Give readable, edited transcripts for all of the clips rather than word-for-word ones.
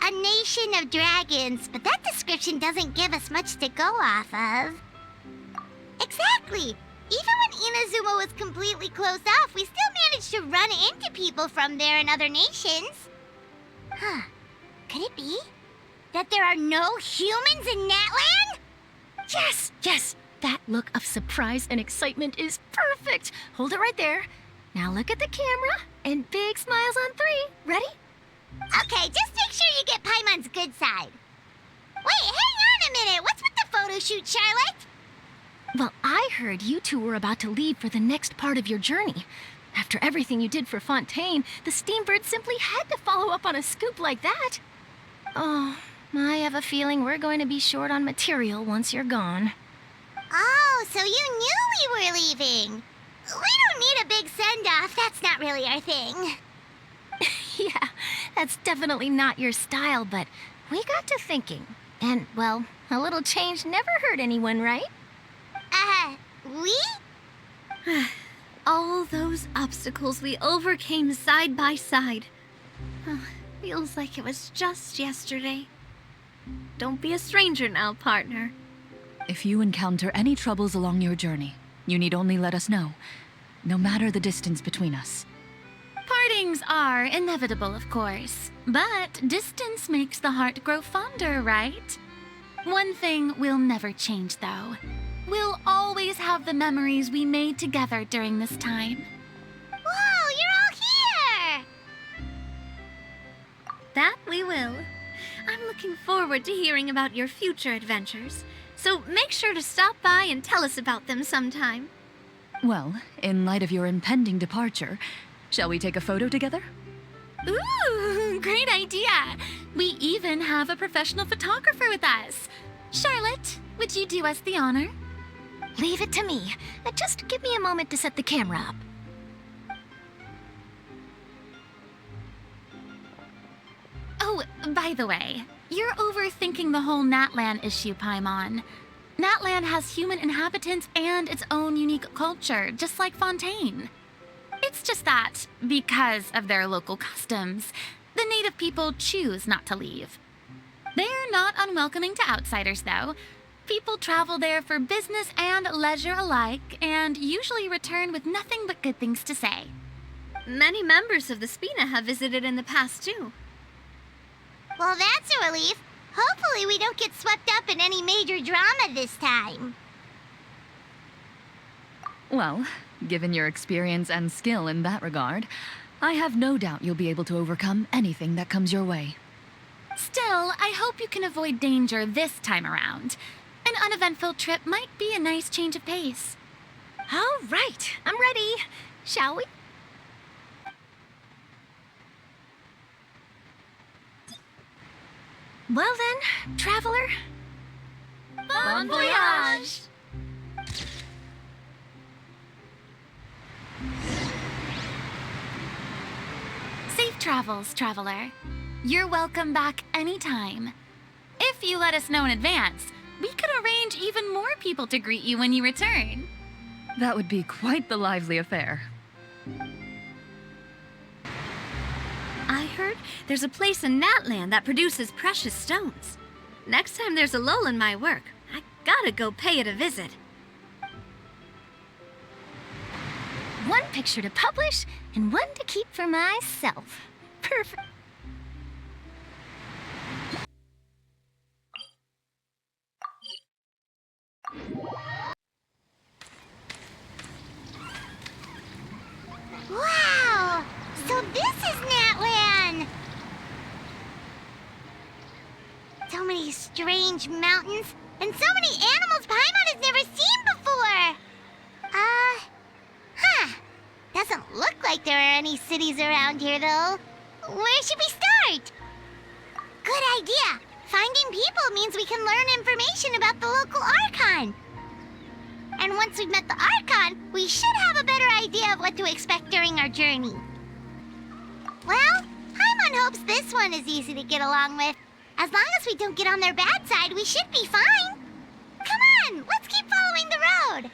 a nation of dragons, but that description doesn't give us much to go off of. Exactly! Even when Inazuma was completely closed off, we still managed to run into people from there and other nations. Huh. Could it be that there are no humans in Natlan? Yes, yes! That look of surprise and excitement is perfect! Hold it right there. Now look at the camera, and big smiles on 3. Ready? Okay, just make sure you get Paimon's good side. Wait, hang on a minute! What's with the photo shoot, Charlotte? Well, I heard you two were about to leave for the next part of your journey. After everything you did for Fontaine, the Steambird simply had to follow up on a scoop like that. Oh, I have a feeling we're going to be short on material once you're gone. Oh, so you knew we were leaving. We don't need a big send-off. That's not really our thing. Yeah, that's definitely not your style, but we got to thinking. And, well, a little change never hurt anyone, right? We? All those obstacles we overcame side by side. Feels like it was just yesterday. Don't be a stranger now, partner. If you encounter any troubles along your journey, you need only let us know, no matter the distance between us. Partings are inevitable, of course, but distance makes the heart grow fonder, right? One thing will never change, though. We'll always have the memories we made together during this time. Whoa, you're all here! That we will. I'm looking forward to hearing about your future adventures, so make sure to stop by and tell us about them sometime. Well, in light of your impending departure, shall we take a photo together? Ooh, great idea! We even have a professional photographer with us. Charlotte, would you do us the honor? Leave it to me. Just give me a moment to set the camera up. Oh, by the way, you're overthinking the whole Natlan issue, Paimon. Natlan has human inhabitants and its own unique culture, just like Fontaine. It's just that, because of their local customs, the native people choose not to leave. They're not unwelcoming to outsiders, though. People travel there for business and leisure alike, and usually return with nothing but good things to say. Many members of the Spina have visited in the past, too. Well, that's a relief. Hopefully we don't get swept up in any major drama this time. Well, given your experience and skill in that regard, I have no doubt you'll be able to overcome anything that comes your way. Still, I hope you can avoid danger this time around. An uneventful trip might be a nice change of pace. All right, I'm ready. Shall we? Well then, traveler. Bon voyage! Safe travels, traveler. You're welcome back anytime. If you let us know in advance, we could arrange even more people to greet you when you return. That would be quite the lively affair. I heard there's a place in Natlan that produces precious stones. Next time there's a lull in my work, I gotta go pay it a visit. One picture to publish and one to keep for myself. Perfect. Wow! So this is Natlan! So many strange mountains, and so many animals Paimon has never seen before! Doesn't look like there are any cities around here, though. Where should we start? Good idea! Finding people means we can learn information about the local Archon. And once we've met the Archon, we should have a better idea of what to expect during our journey. Well, Paimon hopes this one is easy to get along with. As long as we don't get on their bad side, we should be fine. Come on, let's keep following the road.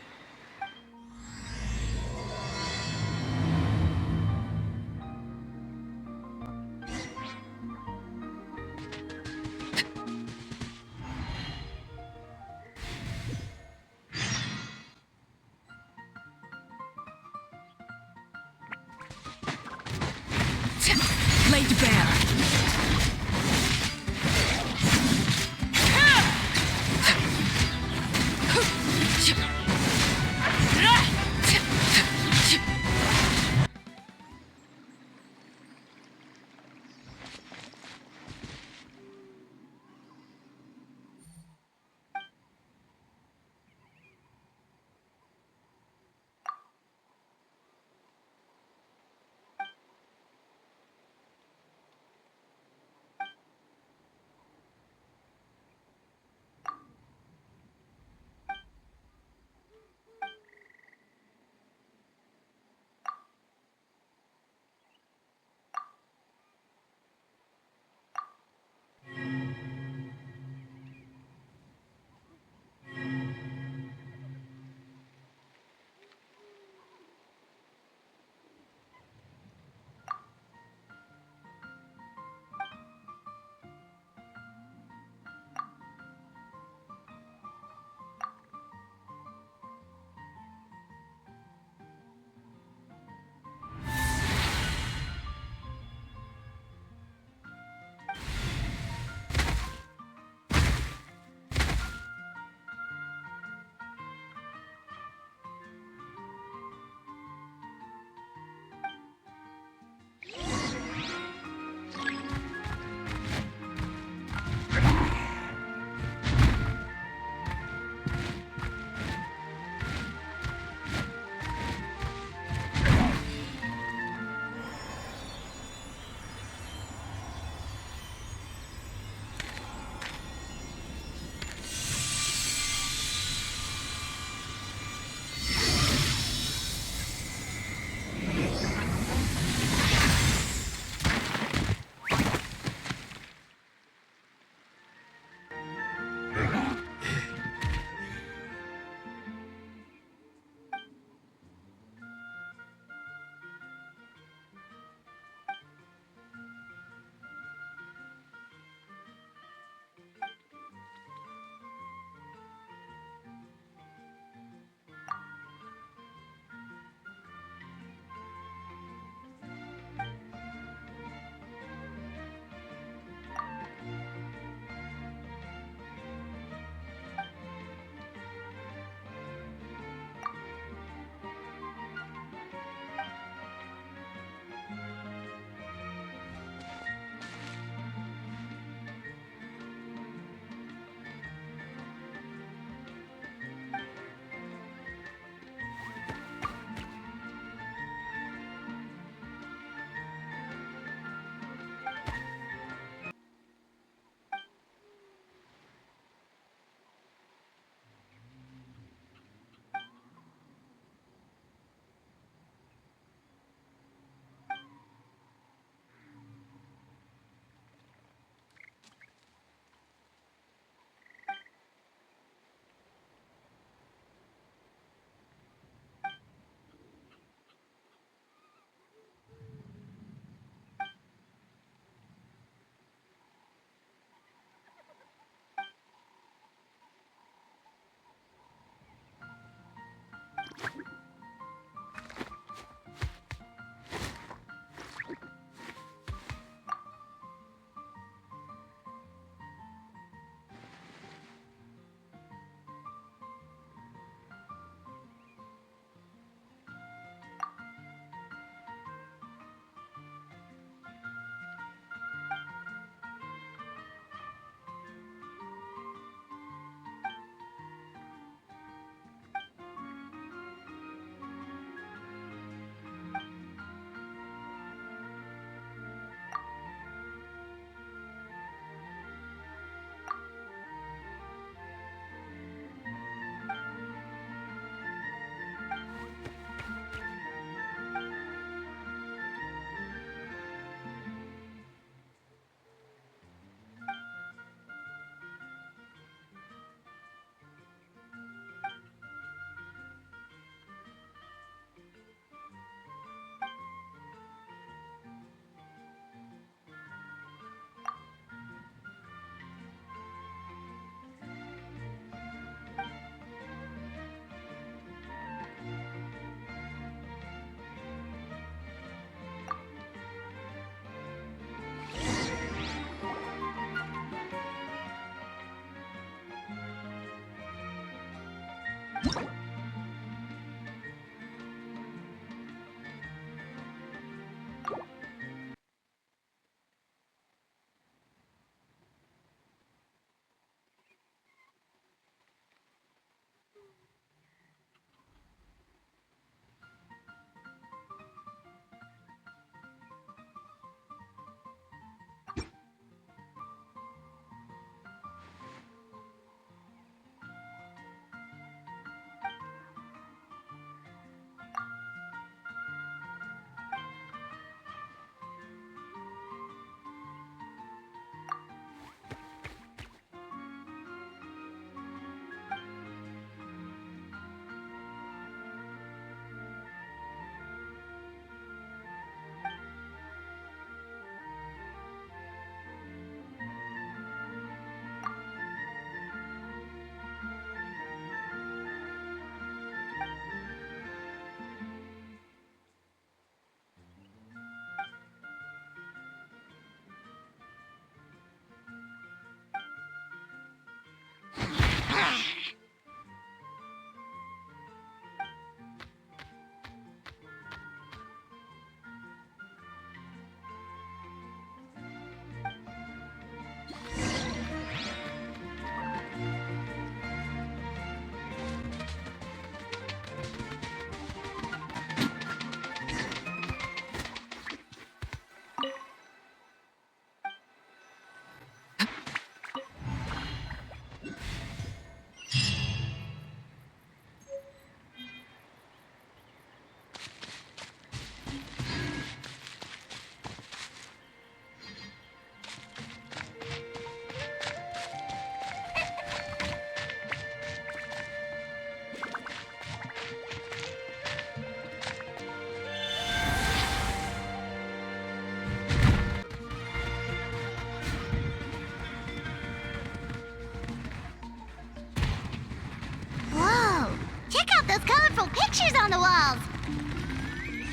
on the walls.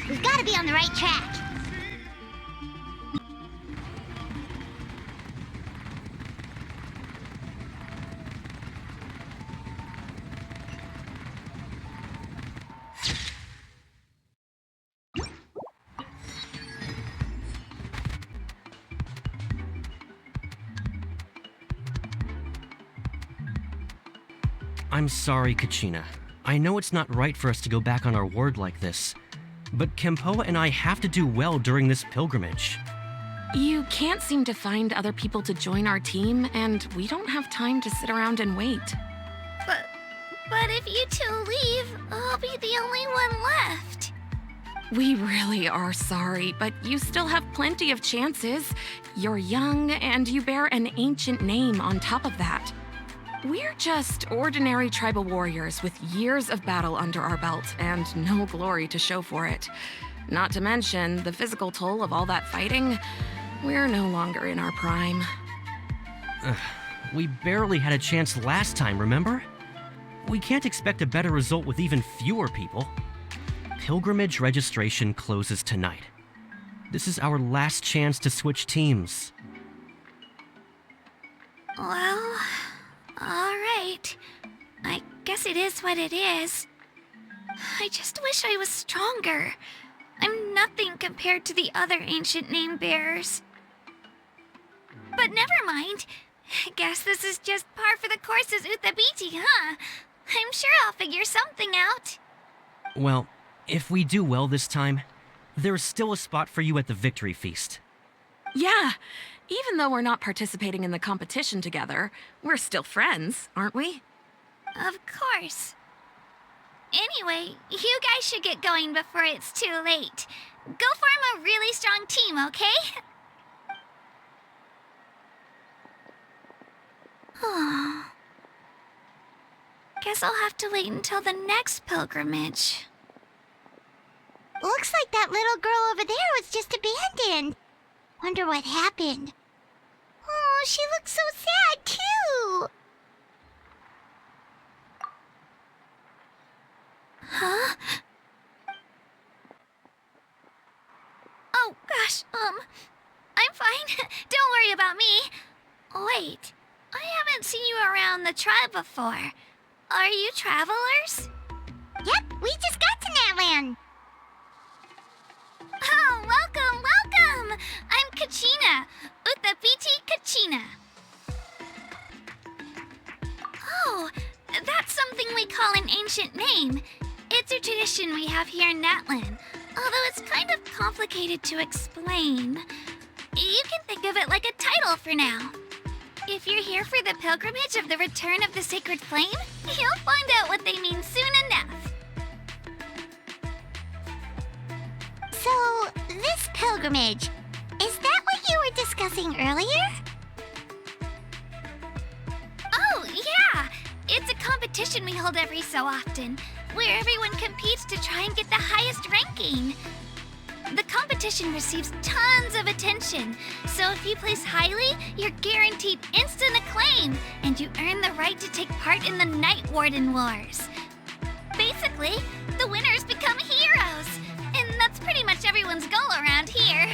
We've got to be on the right track. I'm sorry, Kachina. I know it's not right for us to go back on our word like this, but Kempoa and I have to do well during this pilgrimage. You can't seem to find other people to join our team, and we don't have time to sit around and wait. But if you two leave, I'll be the only one left. We really are sorry, but you still have plenty of chances. You're young, and you bear an ancient name on top of that. We're just ordinary tribal warriors with years of battle under our belt and no glory to show for it. Not to mention the physical toll of all that fighting. We're no longer in our prime. We barely had a chance last time, remember? We can't expect a better result with even fewer people. Pilgrimage registration closes tonight. This is our last chance to switch teams. Well, alright. I guess it is what it is. I just wish I was stronger. I'm nothing compared to the other ancient name bearers. But never mind. Guess this is just par for the course as Uthabiti, huh? I'm sure I'll figure something out. Well, if we do well this time, there's still a spot for you at the victory feast. Yeah, even though we're not participating in the competition together, we're still friends, aren't we? Of course. Anyway, you guys should get going before it's too late. Go form a really strong team, okay? Guess I'll have to wait until the next pilgrimage. Looks like that little girl over there was just abandoned. Wonder what happened. Oh, she looks so sad, too. Huh? Oh, gosh, I'm fine. Don't worry about me. Wait, I haven't seen you around the tribe before. Are you travelers? Yep, we just got to Natlan. Oh, welcome, welcome! I'm Kachina, Uthabiti Kachina. Oh, that's something we call an ancient name. It's a tradition we have here in Natlan, although it's kind of complicated to explain. You can think of it like a title for now. If you're here for the pilgrimage of the return of the sacred flame, you'll find out what they mean soon enough. So, this pilgrimage, is that what you were discussing earlier? Oh, yeah! It's a competition we hold every so often, where everyone competes to try and get the highest ranking. The competition receives tons of attention, so if you place highly, you're guaranteed instant acclaim, and you earn the right to take part in the Night Warden Wars. Basically, the winners become heroes, and that's pretty much everyone's goal around here.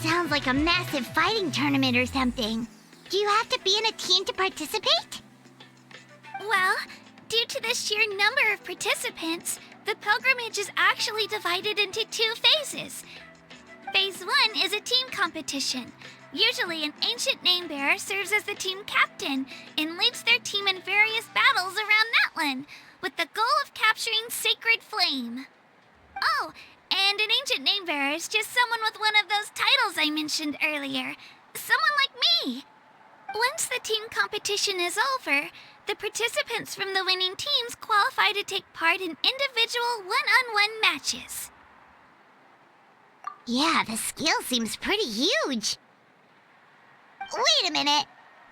Sounds like a massive fighting tournament or something. Do you have to be in a team to participate? Well, due to the sheer number of participants, the pilgrimage is actually divided into 2 phases. Phase 1 is a team competition. Usually, an ancient name bearer serves as the team captain and leads their team in various battles around Natlan, with the goal of capturing Sacred Flame. Oh, and an ancient name bearer is just someone with one of those titles I mentioned earlier. Someone like me. Once the team competition is over, the participants from the winning teams qualify to take part in individual one-on-one matches. Yeah, the skill seems pretty huge. Wait a minute.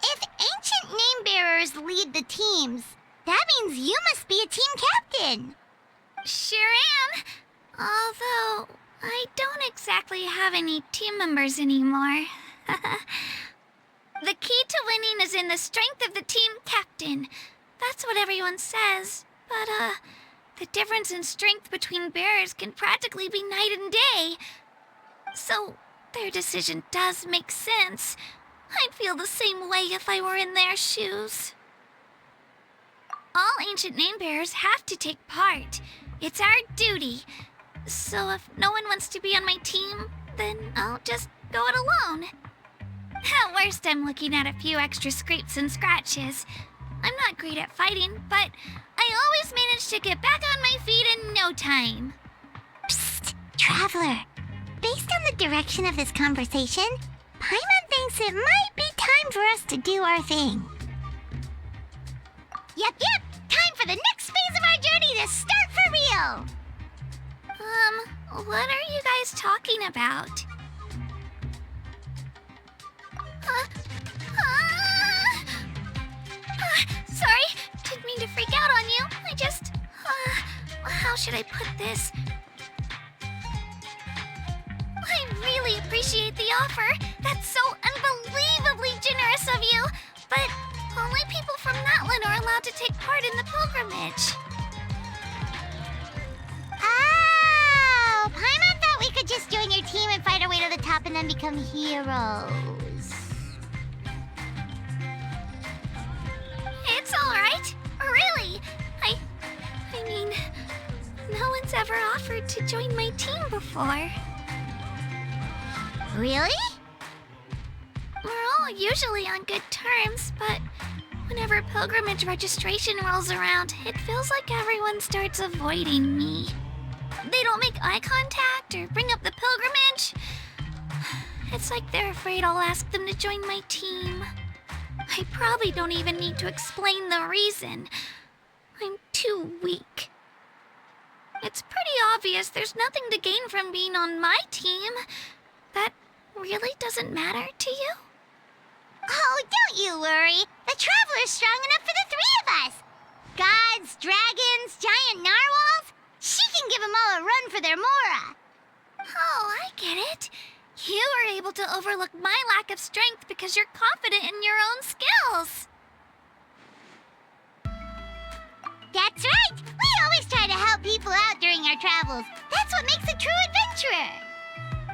If ancient name bearers lead the teams, that means you must be a team captain. Sure am. Although, I don't exactly have any team members anymore. The key to winning is in the strength of the team captain. That's what everyone says. But, The difference in strength between bearers can practically be night and day. So, their decision does make sense. I'd feel the same way if I were in their shoes. All ancient name bearers have to take part. It's our duty. So if no one wants to be on my team, then I'll just go it alone. At worst, I'm looking at a few extra scrapes and scratches. I'm not great at fighting, but I always manage to get back on my feet in no time. Psst, Traveler. Based on the direction of this conversation, Paimon thinks it might be time for us to do our thing. Yep, time for the next phase of our journey to start for real! What are you guys talking about? Sorry, didn't mean to freak out on you. I just, how should I put this? I really appreciate the offer. That's so unbelievably generous of you. But only people from Natlan are allowed to take part in the pilgrimage. Oh! Paimon thought we could just join your team and fight our way to the top and then become heroes. It's alright. Really. I mean, no one's ever offered to join my team before. Really? We're all usually on good terms, but whenever pilgrimage registration rolls around, it feels like everyone starts avoiding me. They don't make eye contact or bring up the pilgrimage. It's like they're afraid I'll ask them to join my team. I probably don't even need to explain the reason. I'm too weak. It's pretty obvious there's nothing to gain from being on my team. That really doesn't matter to you? Oh, don't you worry. The Traveler's strong enough for the three of us. Gods, dragons, giant narwhals. She can give them all a run for their Mora. Oh, I get it. You were able to overlook my lack of strength because you're confident in your own skills. That's right. We always try to help people out during our travels. That's what makes a true adventurer.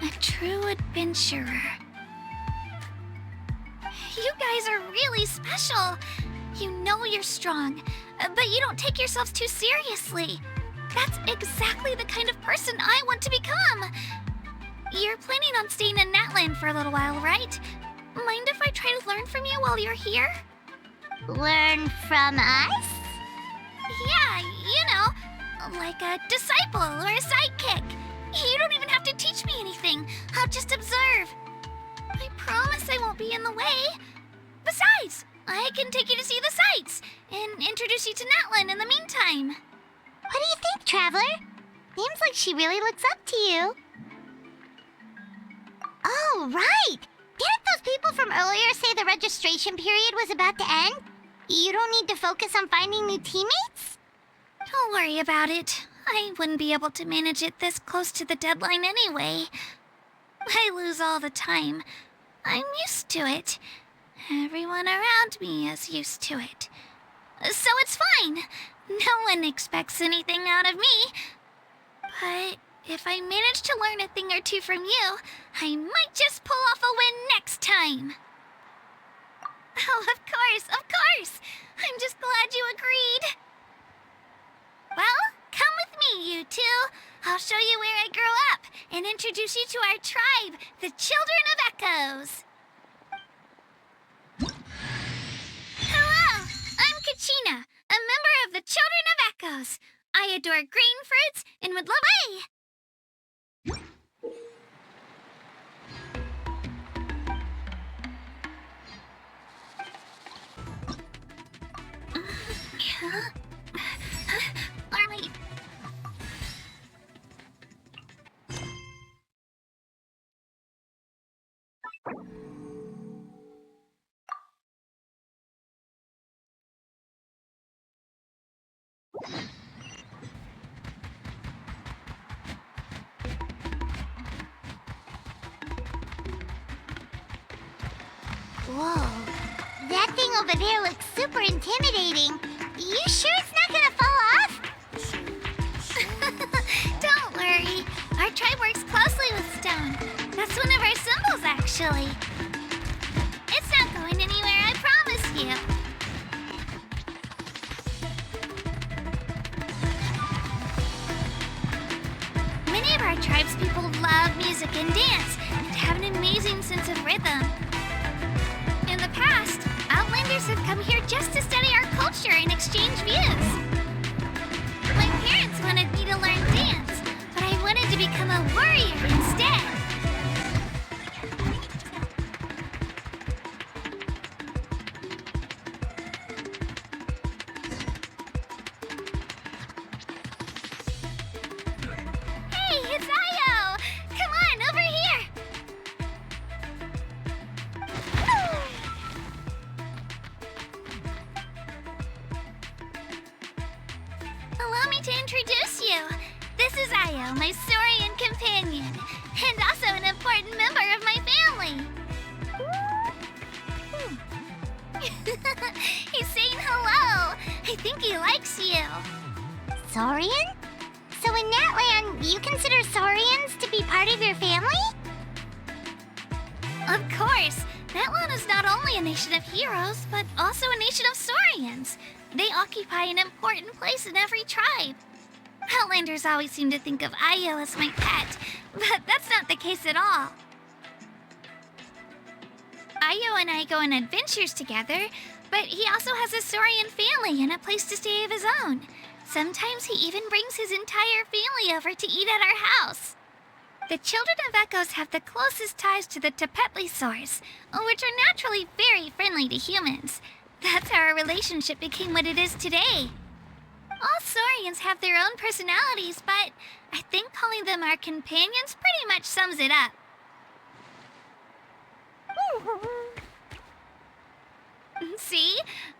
A true adventurer. You guys are really special. You know you're strong, but you don't take yourselves too seriously. That's exactly the kind of person I want to become. You're planning on staying in Natlan for a little while, right? Mind if I try to learn from you while you're here? Learn from us? Yeah, you know, like a disciple or a sidekick. You don't even have to teach me anything. I'll just observe. I promise I won't be in the way. Besides, I can take you to see the sights and introduce you to Natlan in the meantime. What do you think, Traveler? Seems like she really looks up to you. Oh, right! Didn't those people from earlier say the registration period was about to end? You don't need to focus on finding new teammates? Don't worry about it. I wouldn't be able to manage it this close to the deadline anyway. I lose all the time. I'm used to it. Everyone around me is used to it. So it's fine. No one expects anything out of me. But if I manage to learn a thing or two from you, I might just pull off a win next time. Oh, of course. I'm just glad you agreed. Well, come with me, you two. I'll show you where I grew up and introduce you to our tribe, the Children of Echoes. Hello, I'm Kachina, a member of the Children of Echoes. I adore green fruits and would love... Hey! All right. Whoa. That thing over there looks super intimidating. You sure it's not gonna fall off? tribe works closely with stone. That's one of our symbols, actually. It's not going anywhere, I promise you. Many of our tribes people love music and dance and have an amazing sense of rhythm. In the past, Outlanders have come here just to study our culture and exchange views. My parents wanted me to learn dance, but I wanted to become a warrior instead. Hey, it's Io! Come on, over here! Allow me to introduce you. This is Io, my Saurian companion, and also an important member of my family. He's saying hello. I think he likes you. Saurian? So in Natland, you consider Saurians to be part of your family? Of course, Natlan is not only a nation of heroes, but also a nation of Saurians. They occupy an important place in every tribe. Outlanders always seem to think of Io as my pet, but that's not the case at all. Io and I go on adventures together, but he also has a Saurian family and a place to stay of his own. Sometimes he even brings his entire family over to eat at our house. The children of Echoes have the closest ties to the Tepetlisaurs, which are naturally very friendly to humans. That's how our relationship became what it is today. All Saurians have their own personalities, but I think calling them our companions pretty much sums it up. See?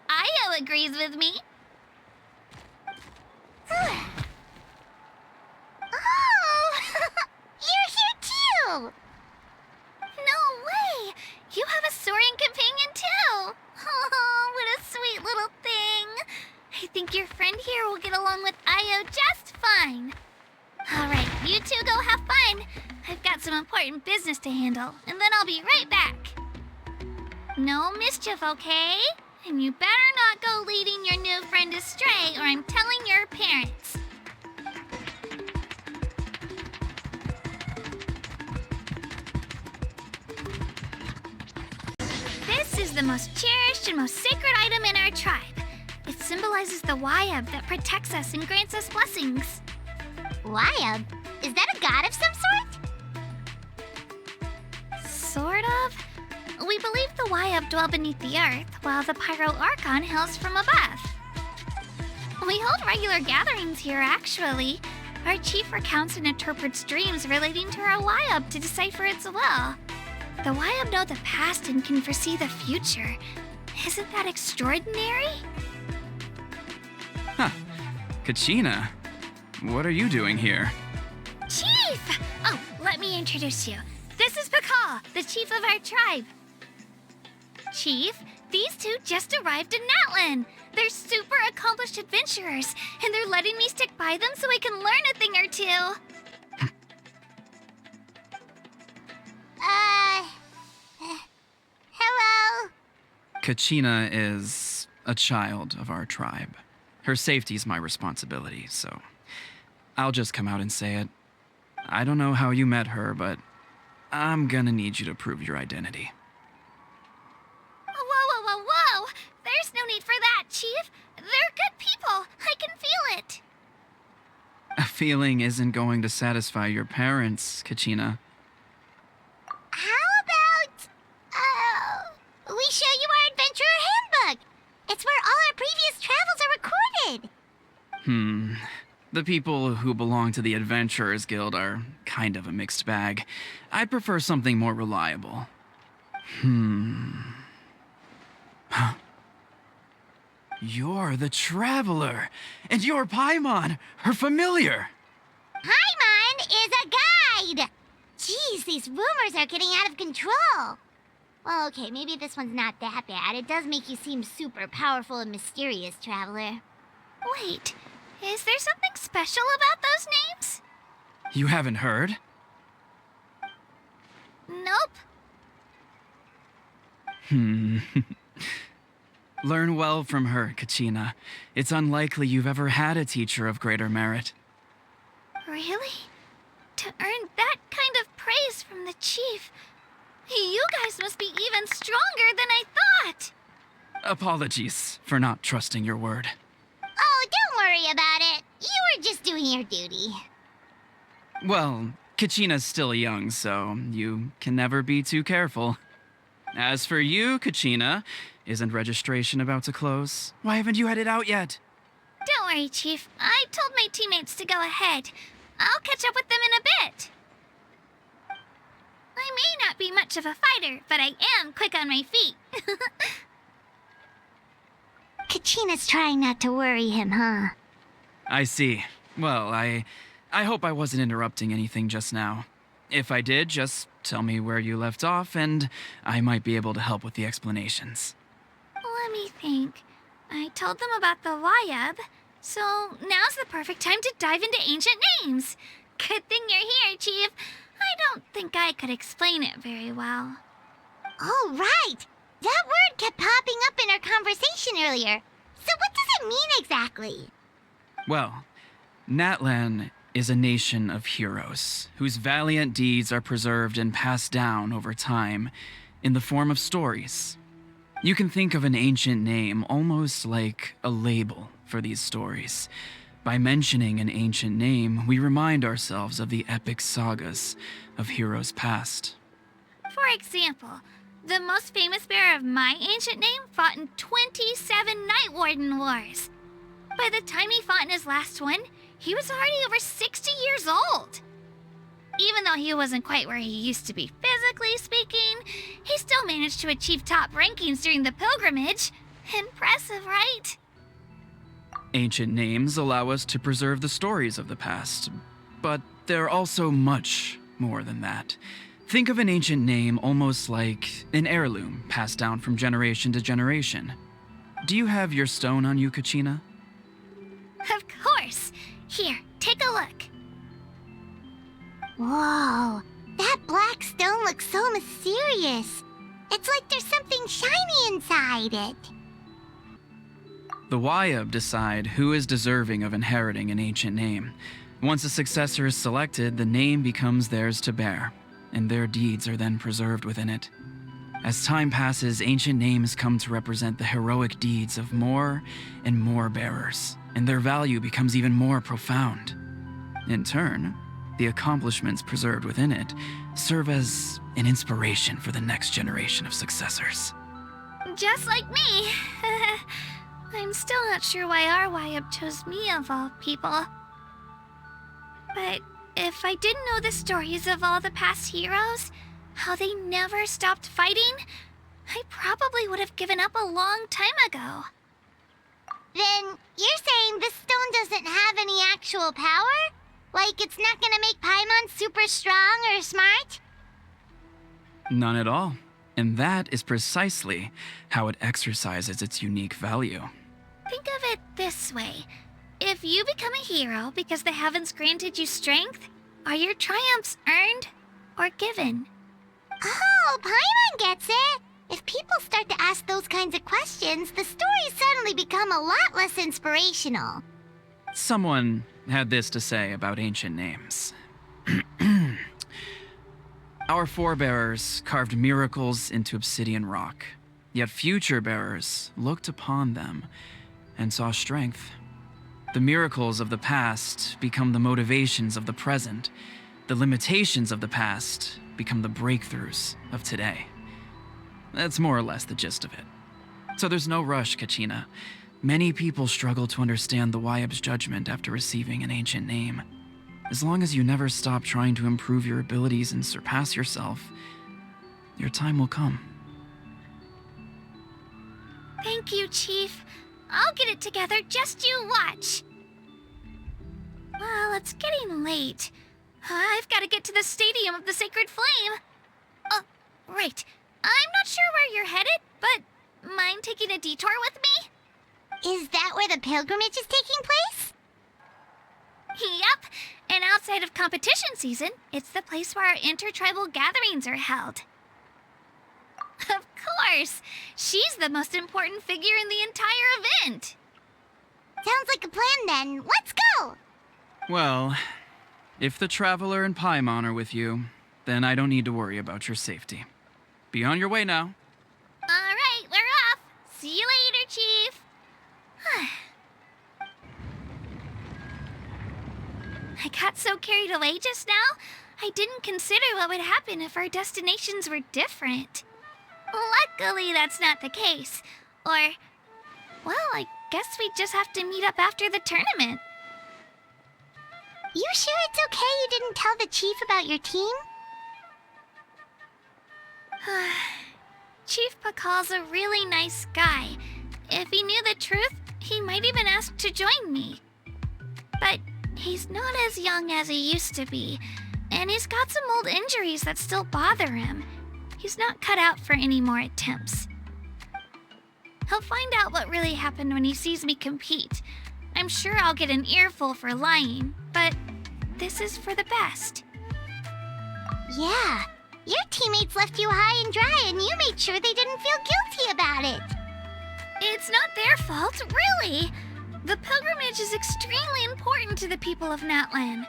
Io agrees with me. Oh! You're here too! No way! You have a Saurian companion too! Oh, what a sweet little thing! I think your friend here will get along with Io just fine. Alright, you two go have fun. I've got some important business to handle, and then I'll be right back. No mischief, okay? And you better not go leading your new friend astray, or I'm telling your parents. This is the most cherished and most sacred item in our tribe. It symbolizes the Wayab that protects us and grants us blessings. Wayab? Is that a god of some sort? Sort of. We believe the Wayab dwell beneath the earth, while the Pyro Archon hails from above. We hold regular gatherings here, actually. Our chief recounts and interprets dreams relating to our Wayab to decipher its will. The Wayab know the past and can foresee the future. Isn't that extraordinary? Huh. Kachina, what are you doing here? Chief! Oh, let me introduce you. This is Pakal, the chief of our tribe. Chief, these two just arrived in Natlan. They're super accomplished adventurers, and they're letting me stick by them so I can learn a thing or two. Hello? Kachina is a child of our tribe. Her safety's my responsibility, so I'll just come out and say it. I don't know how you met her, but I'm gonna need you to prove your identity. Whoa. There's no need for that, Chief. They're good people. I can feel it. A feeling isn't going to satisfy your parents, Kachina. How about, we show you our adventurer handbook? It's where all our previous travels are recorded. The people who belong to the Adventurers Guild are kind of a mixed bag. I'd prefer something more reliable. Huh. You're the Traveler, and you're Paimon, her familiar. Paimon is a guide! Jeez, these rumors are getting out of control. Well, okay, maybe this one's not that bad. It does make you seem super powerful and mysterious, Traveler. Wait, is there something special about those names? You haven't heard? Nope. Learn well from her, Kachina. It's unlikely you've ever had a teacher of greater merit. Really? To earn that kind of praise from the chief, you guys must be even stronger than I thought. Apologies for not trusting your word. Oh, don't worry about it. You were just doing your duty. Well, Kachina's still young, so you can never be too careful. As for you, Kachina, isn't registration about to close? Why haven't you headed out yet? Don't worry, Chief. I told my teammates to go ahead. I'll catch up with them in a bit. I may not be much of a fighter, but I am quick on my feet. Kachina's trying not to worry him, huh? I see. Well, I hope I wasn't interrupting anything just now. If I did, just tell me where you left off, and I might be able to help with the explanations. Let me think. I told them about the Wayab, so now's the perfect time to dive into ancient names. Good thing you're here, Chief. I don't think I could explain it very well. Oh, right! That word kept popping up in our conversation earlier. So what does it mean exactly? Well, Natlan is a nation of heroes whose valiant deeds are preserved and passed down over time in the form of stories. You can think of an ancient name almost like a label for these stories. By mentioning an ancient name, we remind ourselves of the epic sagas of heroes past. For example, the most famous bearer of my ancient name fought in 27 Night Warden Wars. By the time he fought in his last one, he was already over 60 years old. Even though he wasn't quite where he used to be physically speaking, he still managed to achieve top rankings during the pilgrimage. Impressive, right? Ancient names allow us to preserve the stories of the past, but they're also much more than that. Think of an ancient name almost like an heirloom passed down from generation to generation. Do you have your stone on you, Kachina? Of course. Here, take a look. Whoa, that black stone looks so mysterious. It's like there's something shiny inside it. The Wayab decide who is deserving of inheriting an ancient name. Once a successor is selected, the name becomes theirs to bear, and their deeds are then preserved within it. As time passes, ancient names come to represent the heroic deeds of more and more bearers, and their value becomes even more profound. In turn, the accomplishments preserved within it serve as an inspiration for the next generation of successors. Just like me. I'm still not sure why our Wayab chose me of all people. But if I didn't know the stories of all the past heroes, how they never stopped fighting, I probably would have given up a long time ago. Then you're saying this stone doesn't have any actual power? Like it's not gonna make Paimon super strong or smart? None at all. And that is precisely how it exercises its unique value. Think of it this way. If you become a hero because the heavens granted you strength, are your triumphs earned or given? Oh, Paimon gets it! If people start to ask those kinds of questions, the stories suddenly become a lot less inspirational. Someone had this to say about ancient names. Our forebears carved miracles into obsidian rock, yet future bearers looked upon them and saw strength. The miracles of the past become the motivations of the present. The limitations of the past become the breakthroughs of today. That's more or less the gist of it. So there's no rush, Kachina. Many people struggle to understand the Wayab's judgment after receiving an ancient name. As long as you never stop trying to improve your abilities and surpass yourself, your time will come. Thank you, Chief. I'll get it together, just you watch. Well, it's getting late. I've got to get to the Stadium of the Sacred Flame. Oh, right. I'm not sure where you're headed, but mind taking a detour with me? Is that where the pilgrimage is taking place? Yep. And outside of competition season, it's the place where our intertribal gatherings are held. Of course! She's the most important figure in the entire event! Sounds like a plan then. Let's go! Well, if the Traveler and Paimon are with you, then I don't need to worry about your safety. Be on your way now. Alright, we're off! See you later, Chief! I got so carried away just now, I didn't consider what would happen if our destinations were different. Luckily, that's not the case. Or, well, I guess we just have to meet up after the tournament. You sure it's okay you didn't tell the chief about your team? Chief Pakal's a really nice guy. If he knew the truth, he might even ask to join me. But he's not as young as he used to be, and he's got some old injuries that still bother him. He's not cut out for any more attempts. He'll find out what really happened when he sees me compete. I'm sure I'll get an earful for lying, but this is for the best. Yeah. Your teammates left you high and dry and you made sure they didn't feel guilty about it. It's not their fault, really. The pilgrimage is extremely important to the people of Natlan.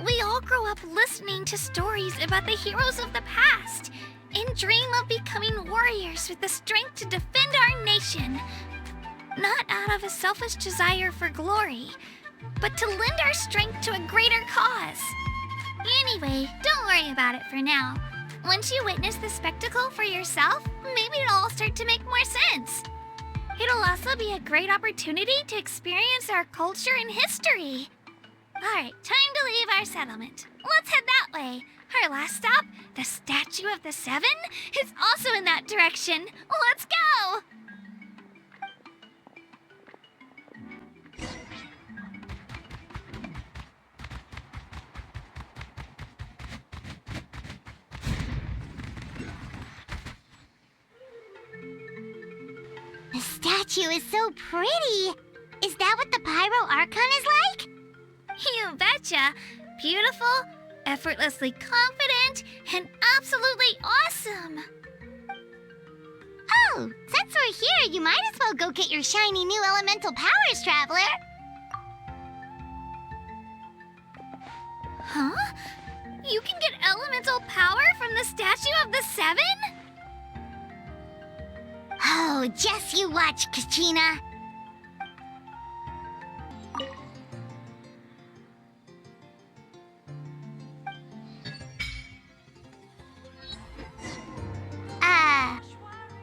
We all grow up listening to stories about the heroes of the past and dream of becoming warriors with the strength to defend our nation. Not out of a selfish desire for glory, but to lend our strength to a greater cause. Anyway, don't worry about it for now. Once you witness the spectacle for yourself, maybe it'll all start to make more sense. It'll also be a great opportunity to experience our culture and history. Alright, time to leave our settlement. Let's head that way. Our last stop, the Statue of the Seven, is also in that direction. Let's go! The statue is so pretty. Is that what the Pyro Archon is like? You betcha. Beautiful, effortlessly confident, and absolutely awesome. Oh, since we're here, you might as well go get your shiny new elemental powers, Traveler. Huh? You can get elemental power from the Statue of the Seven? Oh, just you watch, Kachina.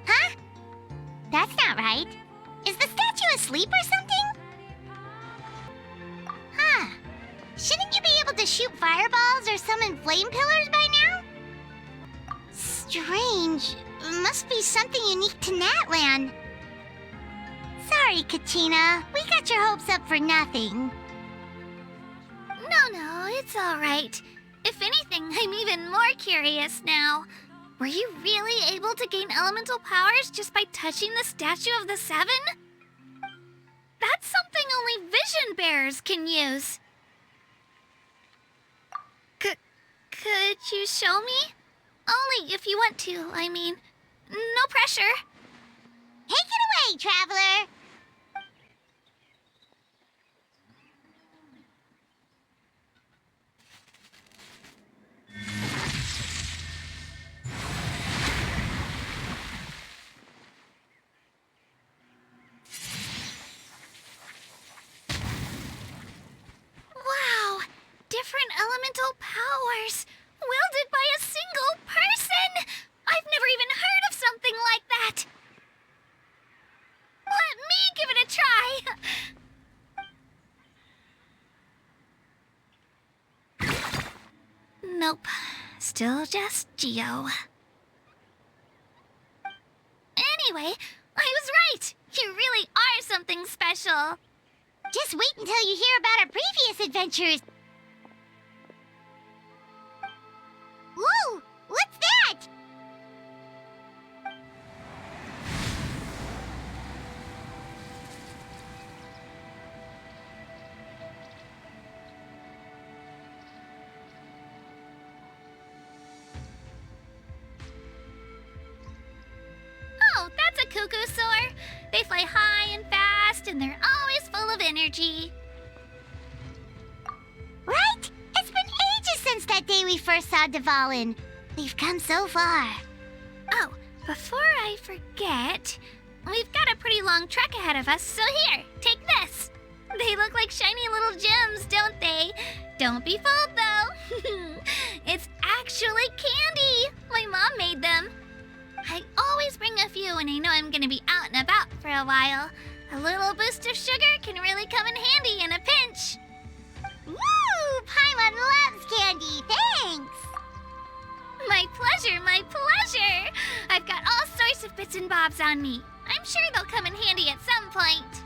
Huh? That's not right. Is the statue asleep or something? Huh. Shouldn't you be able to shoot fireballs or summon flame pillars by now? Strange. Must be something unique to Natlan. Sorry, Kachina. We got your hopes up for nothing. No, it's all right. If anything, I'm even more curious now. Were you really able to gain elemental powers just by touching the Statue of the Seven? That's something only vision bearers can use. Could you show me? Only if you want to, I mean. No pressure. Take it away, Traveler. Wow! Different elemental powers, wielded by a single person! I've never even heard of something like that! Let me give it a try! Nope. Still just Geo. Anyway, I was right! You really are something special! Just wait until you hear about our previous adventures. Whoa! What's that? cuckoo soar. They fly high and fast, and they're always full of energy. Right? It's been ages since that day we first saw Dvalin. We've come so far. Oh, before I forget, we've got a pretty long trek ahead of us, so here, take this. They look like shiny little gems, don't they? Don't be fooled, though. It's actually candy. My mom made them. I always bring a few when I know I'm gonna be out and about for a while. A little boost of sugar can really come in handy in a pinch. Woo! Paimon loves candy. Thanks. My pleasure, my pleasure. I've got all sorts of bits and bobs on me. I'm sure they'll come in handy at some point.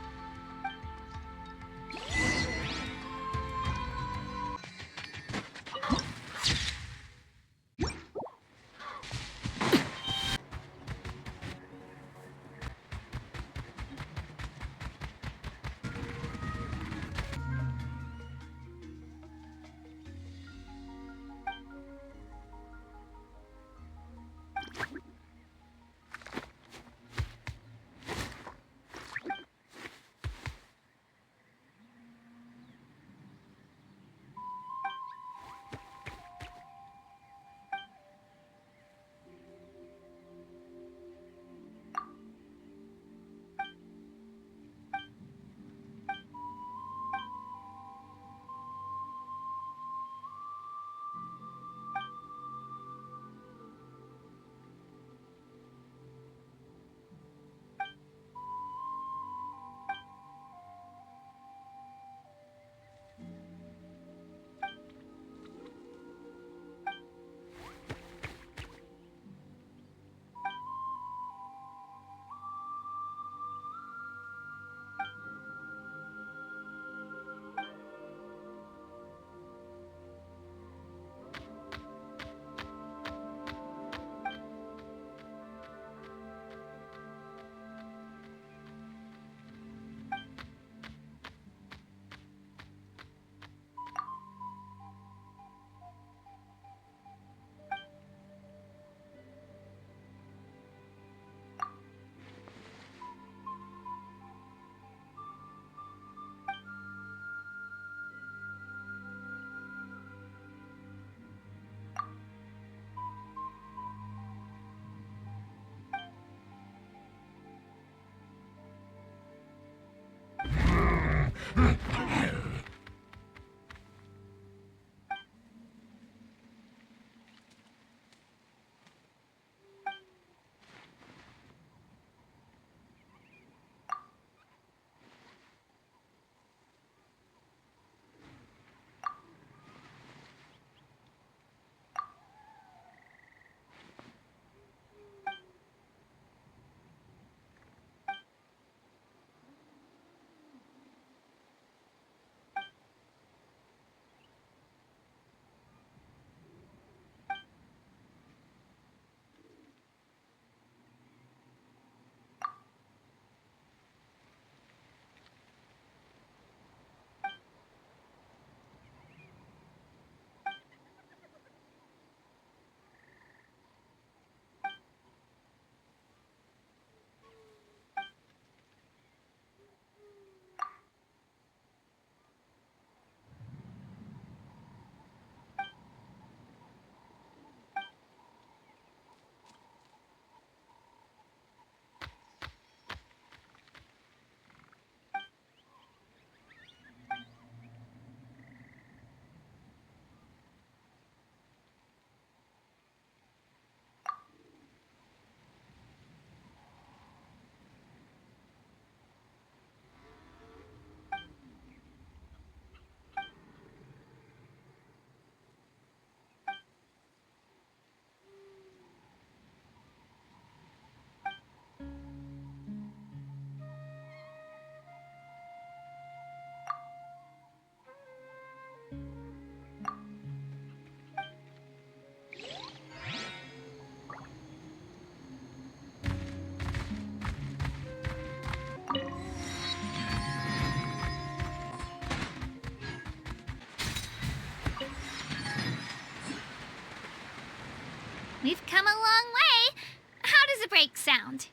We've come a long way. How does a break sound?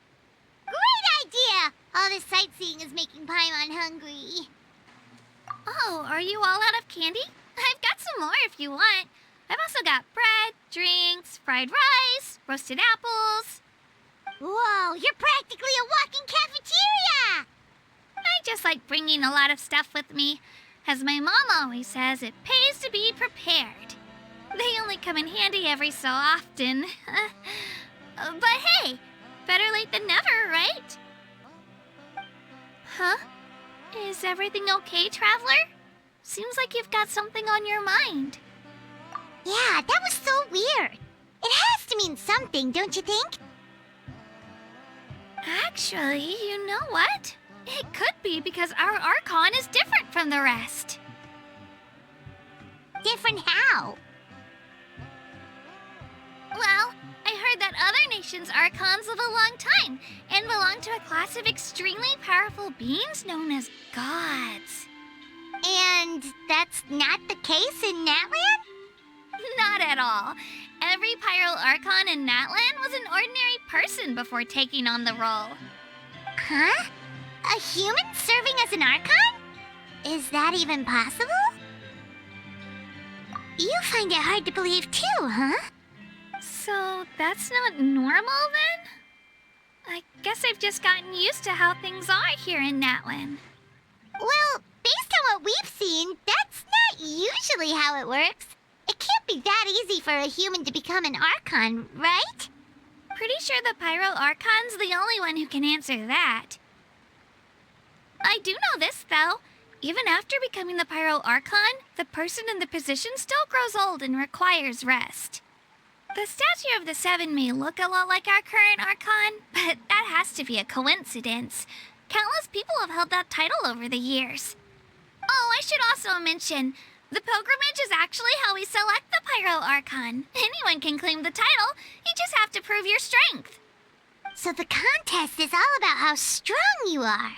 Great All this sightseeing is making Paimon hungry. Oh, are you all out of candy? I've got some more if you want. I've also got bread, drinks, fried rice, roasted apples. Whoa, you're practically a walking cafeteria! I just like bringing a lot of stuff with me. As my mom always says, it pays to be prepared. They only come in handy every so often. But hey, better late than never, right? Huh? Is everything okay, Traveler? Seems like you've got something on your mind. Yeah, that was so weird. It has to mean something, don't you think? Actually, you know what? It could be because our Archon is different from the rest. Different how? Well, I heard that other nations' Archons live a long time and belong to a class of extremely powerful beings known as gods. And that's not the case in Natland? Not at all. Every Pyro Archon in Natland was an ordinary person before taking on the role. Huh? A human serving as an Archon? Is that even possible? You find it hard to believe too, huh? So that's not normal then? I guess I've just gotten used to how things are here in Natland. Well, based on what we've seen, that's not usually how it works. It can't be that easy for a human to become an Archon, right? Pretty sure the Pyro Archon's the only one who can answer that. I do know this, though. Even after becoming the Pyro Archon, the person in the position still grows old and requires rest. The statue of the Seven may look a lot like our current Archon, but that has to be a coincidence. Countless people have held that title over the years. Oh, I should also mention, the pilgrimage is actually how we select the Pyro Archon. Anyone can claim the title, you just have to prove your strength. So the contest is all about how strong you are.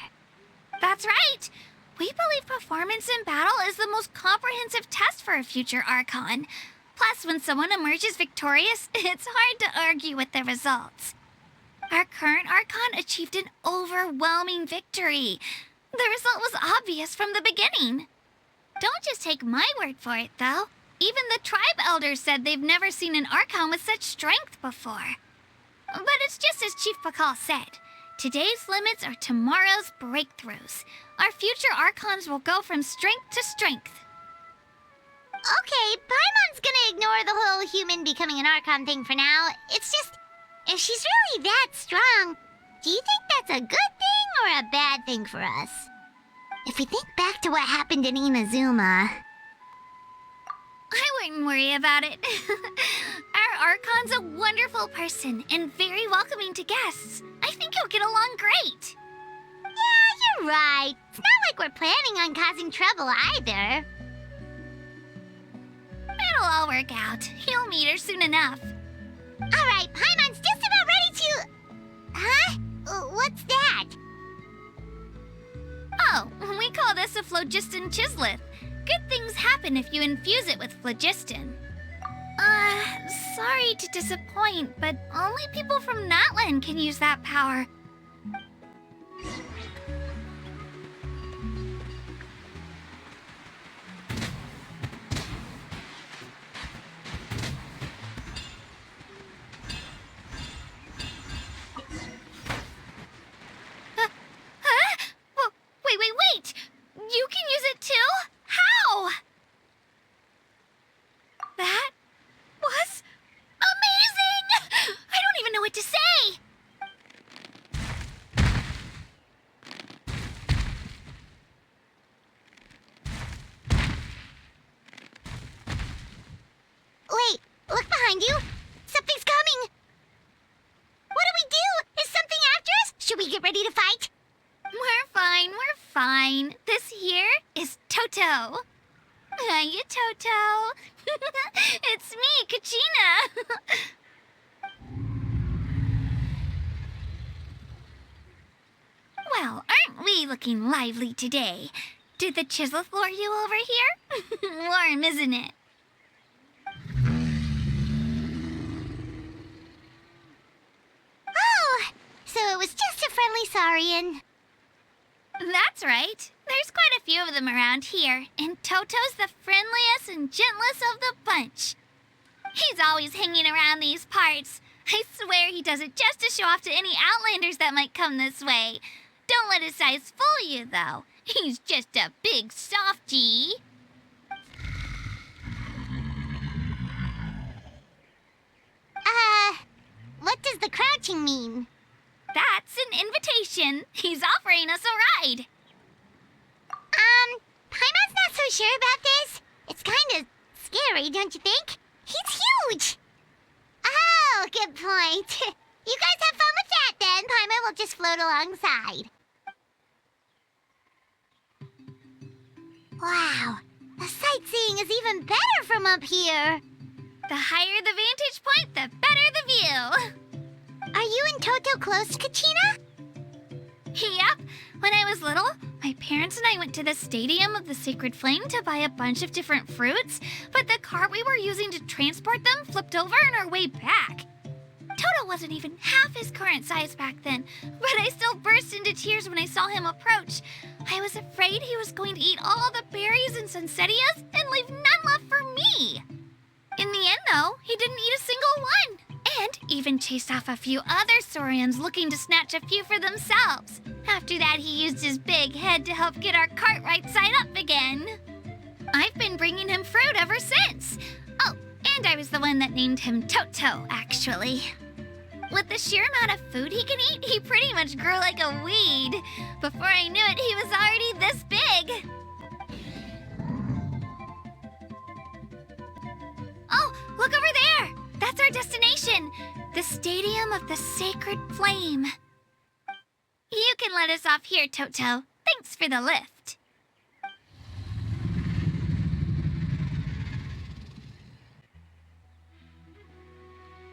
That's right. We believe performance in battle is the most comprehensive test for a future Archon. Plus, when someone emerges victorious, it's hard to argue with the results. Our current Archon achieved an overwhelming victory. The result was obvious from the beginning. Don't just take my word for it, though. Even the tribe elders said they've never seen an Archon with such strength before. But it's just as Chief Pakal said. Today's limits are tomorrow's breakthroughs. Our future Archons will go from strength to strength. Okay, Paimon's gonna ignore the whole human becoming an Archon thing for now. It's just, if she's really that strong, do you think that's a good thing or a bad thing for us? If we think back to what happened in Inazuma... I wouldn't worry about it. Our Archon's a wonderful person and very welcoming to guests. I think he'll get along great. Yeah, you're right. It's not like we're planning on causing trouble either. It'll all work out. He'll meet her soon enough. Alright, Paimon's just about ready to... Huh? What's that? Oh, we call this a phlogiston chisleth. Good things happen if you infuse it with phlogiston. Sorry to disappoint, but only people from Natland can use that power. Wait! You can use it too? How? That was amazing! I don't even know what to say! Wait, look behind you. Something's coming. What do we do? Is something after us? Should we get ready to fight? We're fine. This here is Toto. Hiya, Toto. It's me, Kachina. Well, aren't we looking lively today? Did the chisleth lure you over here? Warm, isn't it? Oh, so it was just a friendly saurian. That's right. There's quite a few of them around here, and Toto's the friendliest and gentlest of the bunch. He's always hanging around these parts. I swear he does it just to show off to any Outlanders that might come this way. Don't let his size fool you, though. He's just a big softie. What does the crouching mean? That's an invitation. He's offering us a ride. Paimon's not so sure about this. It's kind of scary, don't you think? He's huge! Oh, good point. You guys have fun with that then. Paimon will just float alongside. Wow, the sightseeing is even better from up here. The higher the vantage point, the better the view. Are you and Toto close, Kachina? Yep. When I was little, my parents and I went to the Stadium of the Sacred Flame to buy a bunch of different fruits, but the cart we were using to transport them flipped over on our way back. Toto wasn't even half his current size back then, but I still burst into tears when I saw him approach. I was afraid he was going to eat all the berries and sunsettias and leave none left for me. In the end, though, he didn't eat a single one, and even chased off a few other Saurians looking to snatch a few for themselves. After that, he used his big head to help get our cart right side up again. I've been bringing him fruit ever since. Oh, and I was the one that named him Toto, actually. With the sheer amount of food he can eat, he pretty much grew like a weed. Before I knew it, he was already this big. Oh, look over there! That's our destination, the Stadium of the Sacred Flame. You can let us off here, Toto. Thanks for the lift.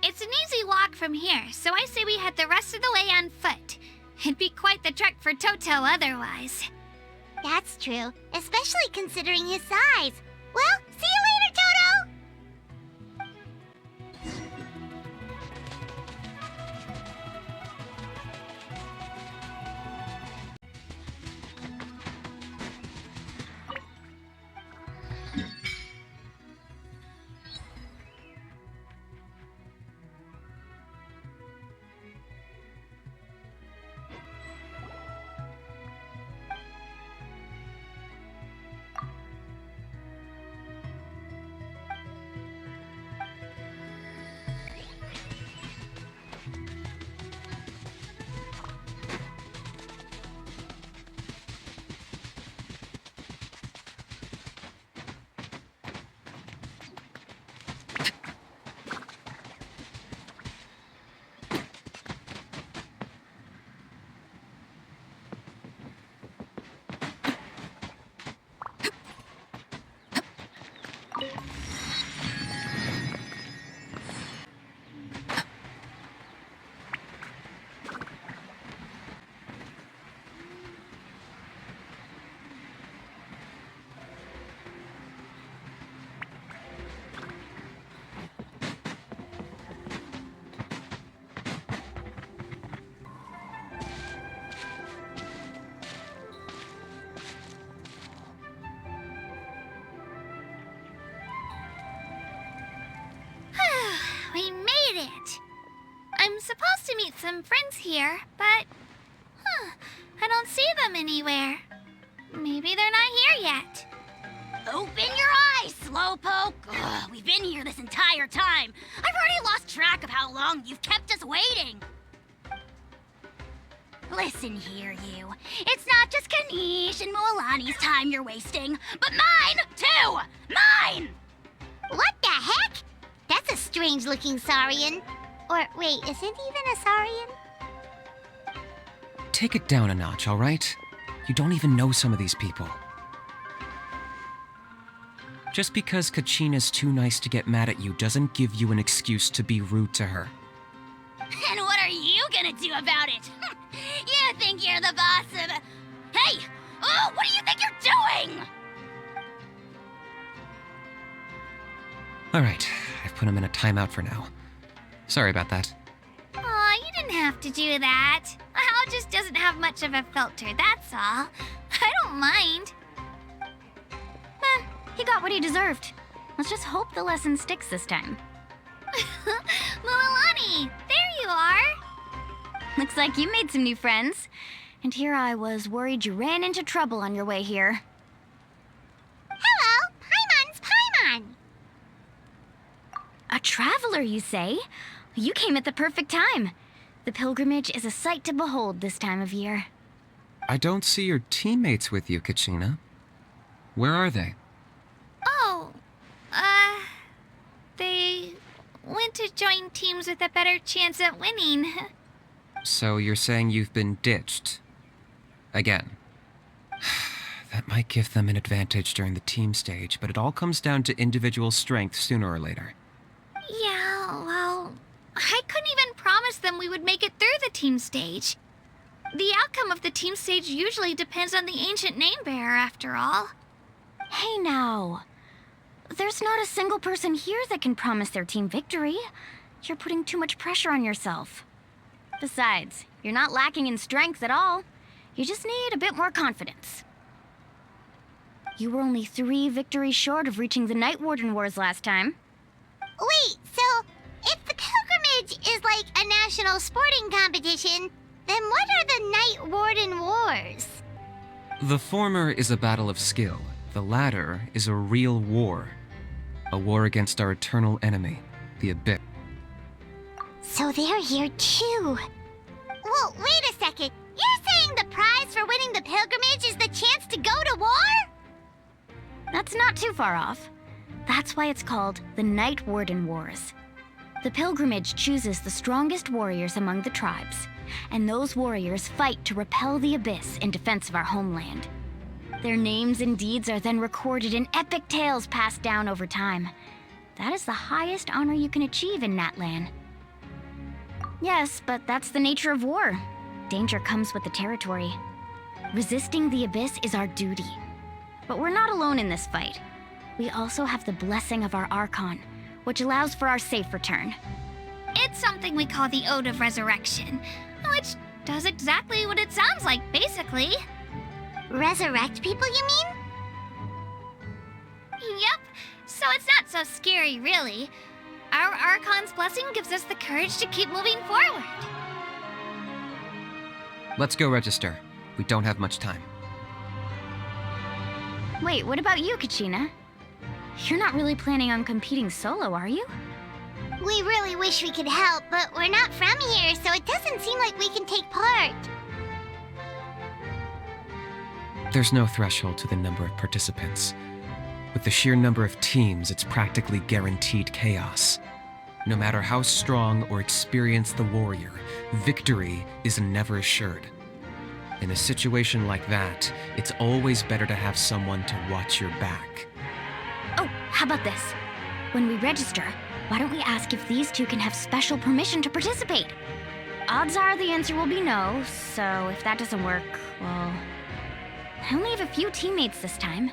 It's an easy walk from here, so I say we head the rest of the way on foot. It'd be quite the trek for Toto otherwise. That's true, especially considering his size. Well, see you later, Toto! We made it! I'm supposed to meet some friends here, but... I don't see them anywhere. Maybe they're not here yet. Open your eyes, Slowpoke! Ugh, we've been here this entire time. I've already lost track of how long you've kept us waiting. Listen here, you. It's not just Kanish and Moalani's time you're wasting, but mine, too! Mine! What the heck? That's a strange-looking Saurian. Or, wait, is it even a Saurian? Take it down a notch, all right? You don't even know some of these people. Just because Kachina's too nice to get mad at you doesn't give you an excuse to be rude to her. And what are you gonna do about it? You think you're the boss of... Hey! Oh, what do you think you're doing? All right, I've put him in a timeout for now. Sorry about that. Aw, you didn't have to do that. How just doesn't have much of a filter, that's all. I don't mind. He got what he deserved. Let's just hope the lesson sticks this time. Mualani, there you are. Looks like you made some new friends. And here I was worried you ran into trouble on your way here. Hello, Paimon's Paimon. A traveler, you say? You came at the perfect time. The pilgrimage is a sight to behold this time of year. I don't see your teammates with you, Kachina. Where are they? Oh, they went to join teams with a better chance at winning. So you're saying you've been ditched? Again. That might give them an advantage during the team stage, but it all comes down to individual strength sooner or later. Yeah, well, I couldn't even promise them we would make it through the team stage. The outcome of the team stage usually depends on the ancient name bearer, after all. Hey now. There's not a single person here that can promise their team victory. You're putting too much pressure on yourself. Besides, you're not lacking in strength at all. You just need a bit more confidence. You were only 3 victories short of reaching the Night Warden Wars last time. Wait, so if the pilgrimage is like a national sporting competition, then what are the Night Warden Wars? The former is a battle of skill. The latter is a real war. A war against our eternal enemy, the Abyss. So they're here too. Well, wait a second. You're saying the prize for winning the pilgrimage is the chance to go to war? That's not too far off. That's why it's called the Night Warden Wars. The pilgrimage chooses the strongest warriors among the tribes, and those warriors fight to repel the Abyss in defense of our homeland. Their names and deeds are then recorded in epic tales passed down over time. That is the highest honor you can achieve in Natlan. Yes, but that's the nature of war. Danger comes with the territory. Resisting the Abyss is our duty. But we're not alone in this fight. We also have the blessing of our Archon, which allows for our safe return. It's something we call the Ode of Resurrection, which does exactly what it sounds like, basically. Resurrect people, you mean? Yep, so it's not so scary, really. Our Archon's blessing gives us the courage to keep moving forward. Let's go register. We don't have much time. Wait, what about you, Kachina? You're not really planning on competing solo, are you? We really wish we could help, but we're not from here, so it doesn't seem like we can take part. There's no threshold to the number of participants. With the sheer number of teams, it's practically guaranteed chaos. No matter how strong or experienced the warrior, victory is never assured. In a situation like that, it's always better to have someone to watch your back. Oh, how about this? When we register, why don't we ask if these two can have special permission to participate? Odds are the answer will be no, so if that doesn't work, well... I only have a few teammates this time.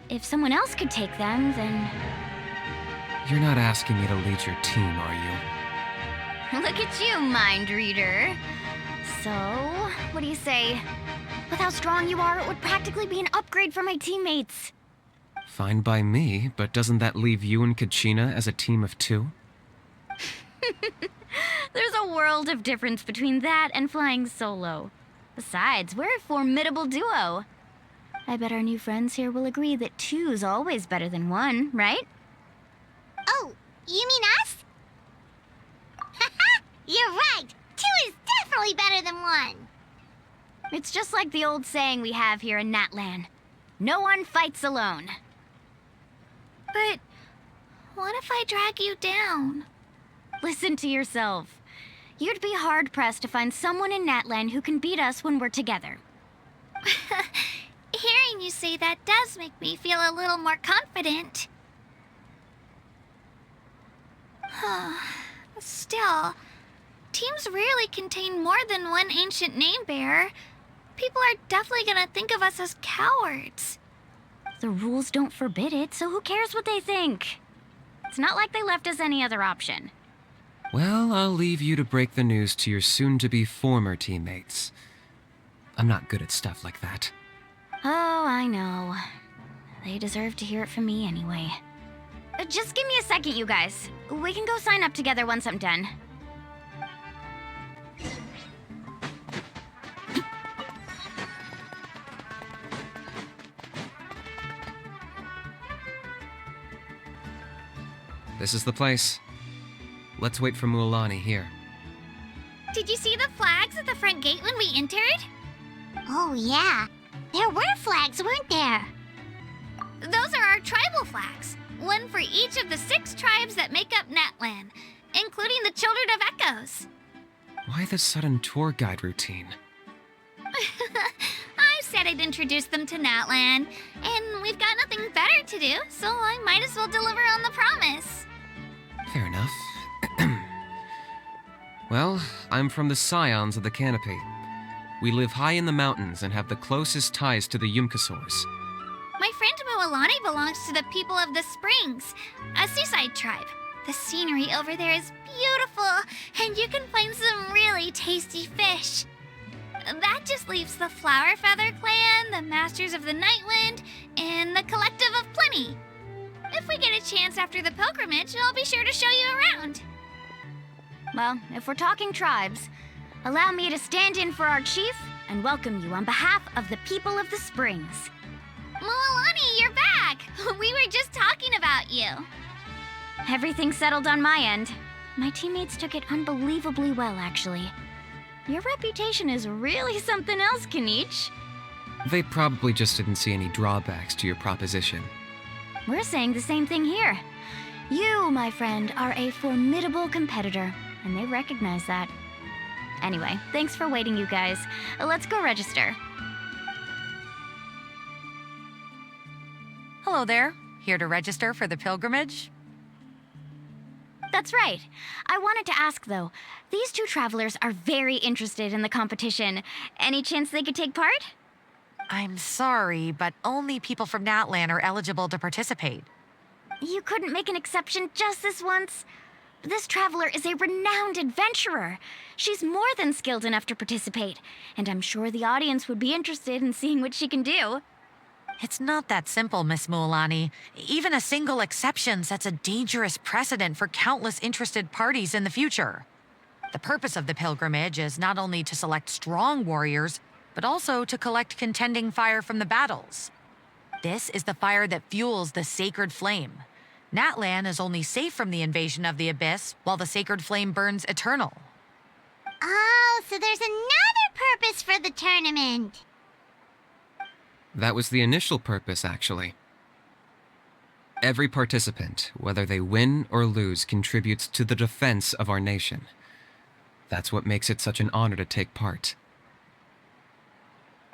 If someone else could take them, then... You're not asking me to lead your team, are you? Look at you, mind reader. So, what do you say? With how strong you are, it would practically be an upgrade for my teammates. Fine by me, but doesn't that leave you and Kachina as a team of 2? There's a world of difference between that and flying solo. Besides, we're a formidable duo. I bet our new friends here will agree that 2's always better than 1, right? Oh, you mean us? Haha, you're right. 2 is definitely better than 1. It's just like the old saying we have here in Natlan. No one fights alone. But what if I drag you down? Listen to yourself. You'd be hard-pressed to find someone in Natlan who can beat us when we're together. Hearing you say that does make me feel a little more confident. Still, teams rarely contain more than one ancient name bearer. People are definitely gonna think of us as cowards. The rules don't forbid it, so who cares what they think? It's not like they left us any other option. Well, I'll leave you to break the news to your soon-to-be former teammates. I'm not good at stuff like that. Oh, I know. They deserve to hear it from me anyway. Just give me a second, you guys. We can go sign up together once I'm done. This is the place. Let's wait for Mualani here. Did you see the flags at the front gate when we entered? Oh, yeah. There were flags, weren't there? Those are our tribal flags. One for each of the 6 tribes that make up Natlan, including the Children of Echoes. Why the sudden tour guide routine? I said I'd introduce them to Natlan, and we've got nothing better to do, so I might as well deliver on the promise. Fair enough. Well, I'm from the Scions of the Canopy. We live high in the mountains and have the closest ties to the Yumkasaurs. My friend Mualani belongs to the people of the Springs, a seaside tribe. The scenery over there is beautiful, and you can find some really tasty fish. That just leaves the Flower Feather Clan, the Masters of the Nightwind, and the Collective of Plenty. If we get a chance after the pilgrimage, I'll be sure to show you around. Well, if we're talking tribes, allow me to stand in for our chief and welcome you on behalf of the people of the Springs. Mualani, you're back! We were just talking about you. Everything's settled on my end. My teammates took it unbelievably well, actually. Your reputation is really something else, Kanich. They probably just didn't see any drawbacks to your proposition. We're saying the same thing here. You, my friend, are a formidable competitor, and they recognize that. Anyway, thanks for waiting, you guys. Let's go register. Hello there. Here to register for the pilgrimage? That's right. I wanted to ask, though. These 2 travelers are very interested in the competition. Any chance they could take part? I'm sorry, but only people from Natlan are eligible to participate. You couldn't make an exception just this once? This traveler is a renowned adventurer. She's more than skilled enough to participate, and I'm sure the audience would be interested in seeing what she can do. It's not that simple, Miss Mualani. Even a single exception sets a dangerous precedent for countless interested parties in the future. The purpose of the pilgrimage is not only to select strong warriors, but also to collect contending fire from the battles. This is the fire that fuels the sacred flame. Natlan is only safe from the invasion of the Abyss, while the sacred flame burns eternal. Oh, so there's another purpose for the tournament. That was the initial purpose, actually. Every participant, whether they win or lose, contributes to the defense of our nation. That's what makes it such an honor to take part.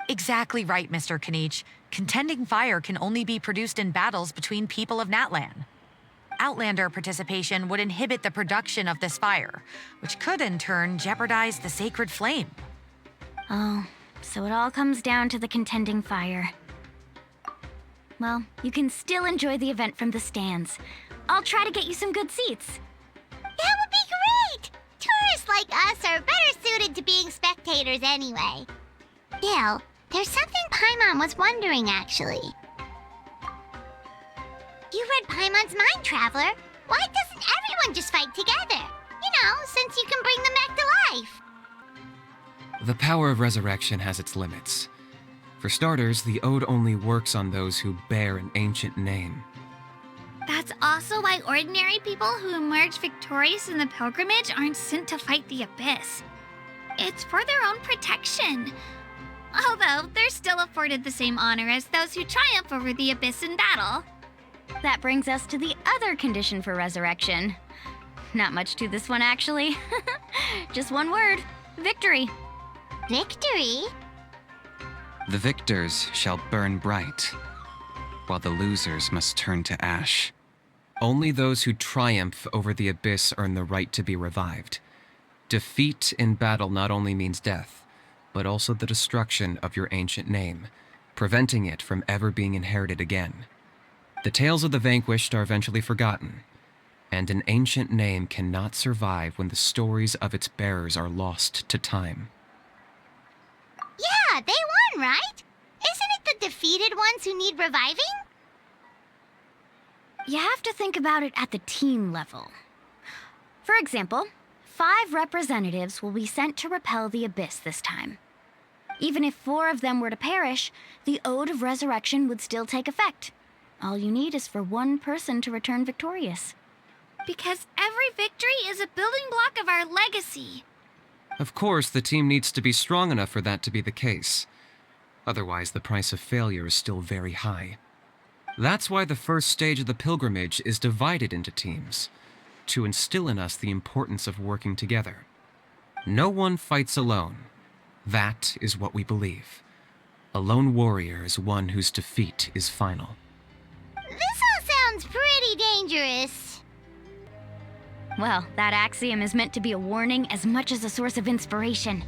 Exactly right, Mr. Kanich. Contending fire can only be produced in battles between people of Natlan. Outlander participation would inhibit the production of this fire, which could in turn jeopardize the sacred flame. Oh, so it all comes down to the contending fire. Well, you can still enjoy the event from the stands. I'll try to get you some good seats. That would be great! Tourists like us are better suited to being spectators anyway. Still, there's something Paimon was wondering, actually. You read Paimon's mind, Traveler. Why doesn't everyone just fight together? You know, since you can bring them back to life. The power of resurrection has its limits. For starters, the ode only works on those who bear an ancient name. That's also why ordinary people who emerge victorious in the pilgrimage aren't sent to fight the Abyss. It's for their own protection. Although, they're still afforded the same honor as those who triumph over the Abyss in battle. That brings us to the other condition for resurrection. Not much to this one, actually. Just one word: victory. Victory? The victors shall burn bright, while the losers must turn to ash. Only those who triumph over the Abyss earn the right to be revived. Defeat in battle not only means death, but also the destruction of your ancient name, preventing it from ever being inherited again. The tales of the vanquished are eventually forgotten, And an ancient name cannot survive when the stories of its bearers are lost to time. Yeah, they won, right? Isn't it the defeated ones who need reviving? You have to think about it at the team level. For example, 5 representatives will be sent to repel the Abyss this time. Even if 4 of them were to perish, the Ode of Resurrection would still take effect. All you need is for 1 person to return victorious. Because every victory is a building block of our legacy. Of course, the team needs to be strong enough for that to be the case. Otherwise, the price of failure is still very high. That's why the first stage of the pilgrimage is divided into teams, to instill in us the importance of working together. No one fights alone. That is what we believe. A lone warrior is one whose defeat is final. This all sounds pretty dangerous. Well, that axiom is meant to be a warning as much as a source of inspiration.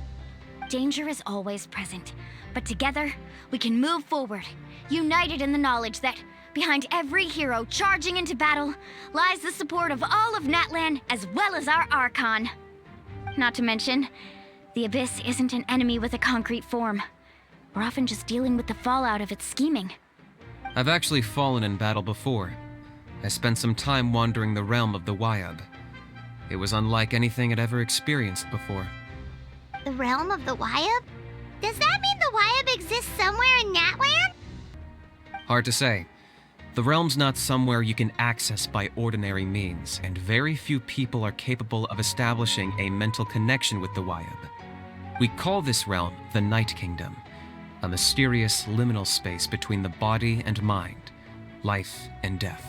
Danger is always present, but together, we can move forward, united in the knowledge that behind every hero charging into battle lies the support of all of Natlan as well as our Archon. Not to mention, the Abyss isn't an enemy with a concrete form. We're often just dealing with the fallout of its scheming. I've actually fallen in battle before. I spent some time wandering the realm of the Wyab. It was unlike anything I'd ever experienced before. The realm of the Wyab? Does that mean the Wyab exists somewhere in Natlan? Hard to say. The realm's not somewhere you can access by ordinary means, and very few people are capable of establishing a mental connection with the Wyab. We call this realm the Night Kingdom, a mysterious liminal space between the body and mind, life and death.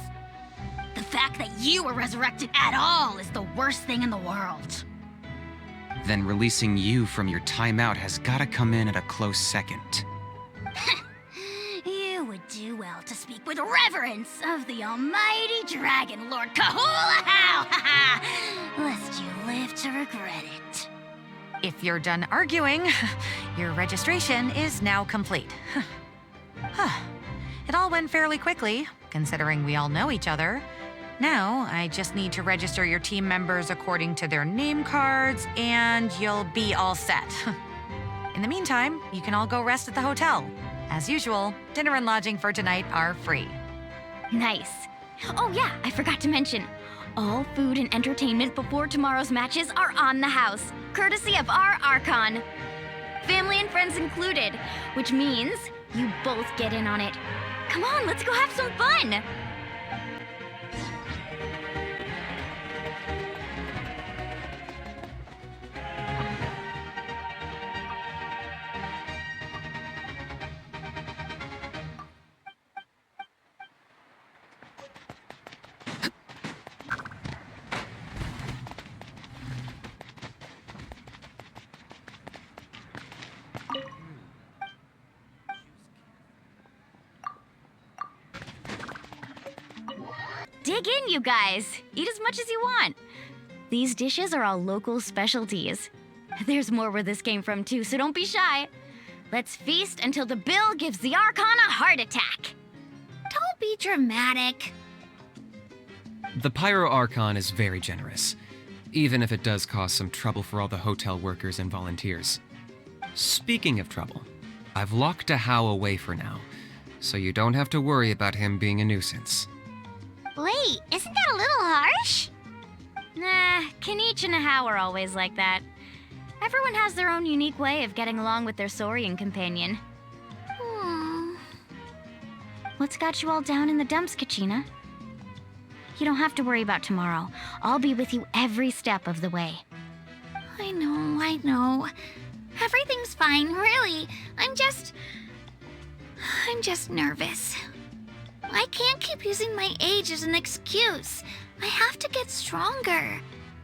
The fact that you were resurrected at all is the worst thing in the world. Then releasing you from your timeout has gotta come in at a close second. You would do well to speak with reverence of the almighty Dragon Lord Kahula-How, lest you live to regret it. If you're done arguing, your registration is now complete. It all went fairly quickly, considering we all know each other. Now, I just need to register your team members according to their name cards, and you'll be all set. In the meantime, you can all go rest at the hotel. As usual, dinner and lodging for tonight are free. Nice. Oh yeah, I forgot to mention. All food and entertainment before tomorrow's matches are on the house, courtesy of our Archon. Family and friends included, which means you both get in on it. Come on, let's go have some fun! Dig in, you guys. Eat as much as you want. These dishes are all local specialties. There's more where this came from, too, so don't be shy. Let's feast until the bill gives the Archon a heart attack. Don't be dramatic. The Pyro Archon is very generous, even if it does cause some trouble for all the hotel workers and volunteers. Speaking of trouble, I've locked a How away for now, so you don't have to worry about him being a nuisance. Wait, isn't that a little harsh? Nah, Kenichi and How are always like that. Everyone has their own unique way of getting along with their Saurian companion. What's got you all down in the dumps, Kachina? You don't have to worry about tomorrow. I'll be with you every step of the way. I know. Everything's fine, really. I'm just nervous. I can't keep using my age as an excuse. I have to get stronger.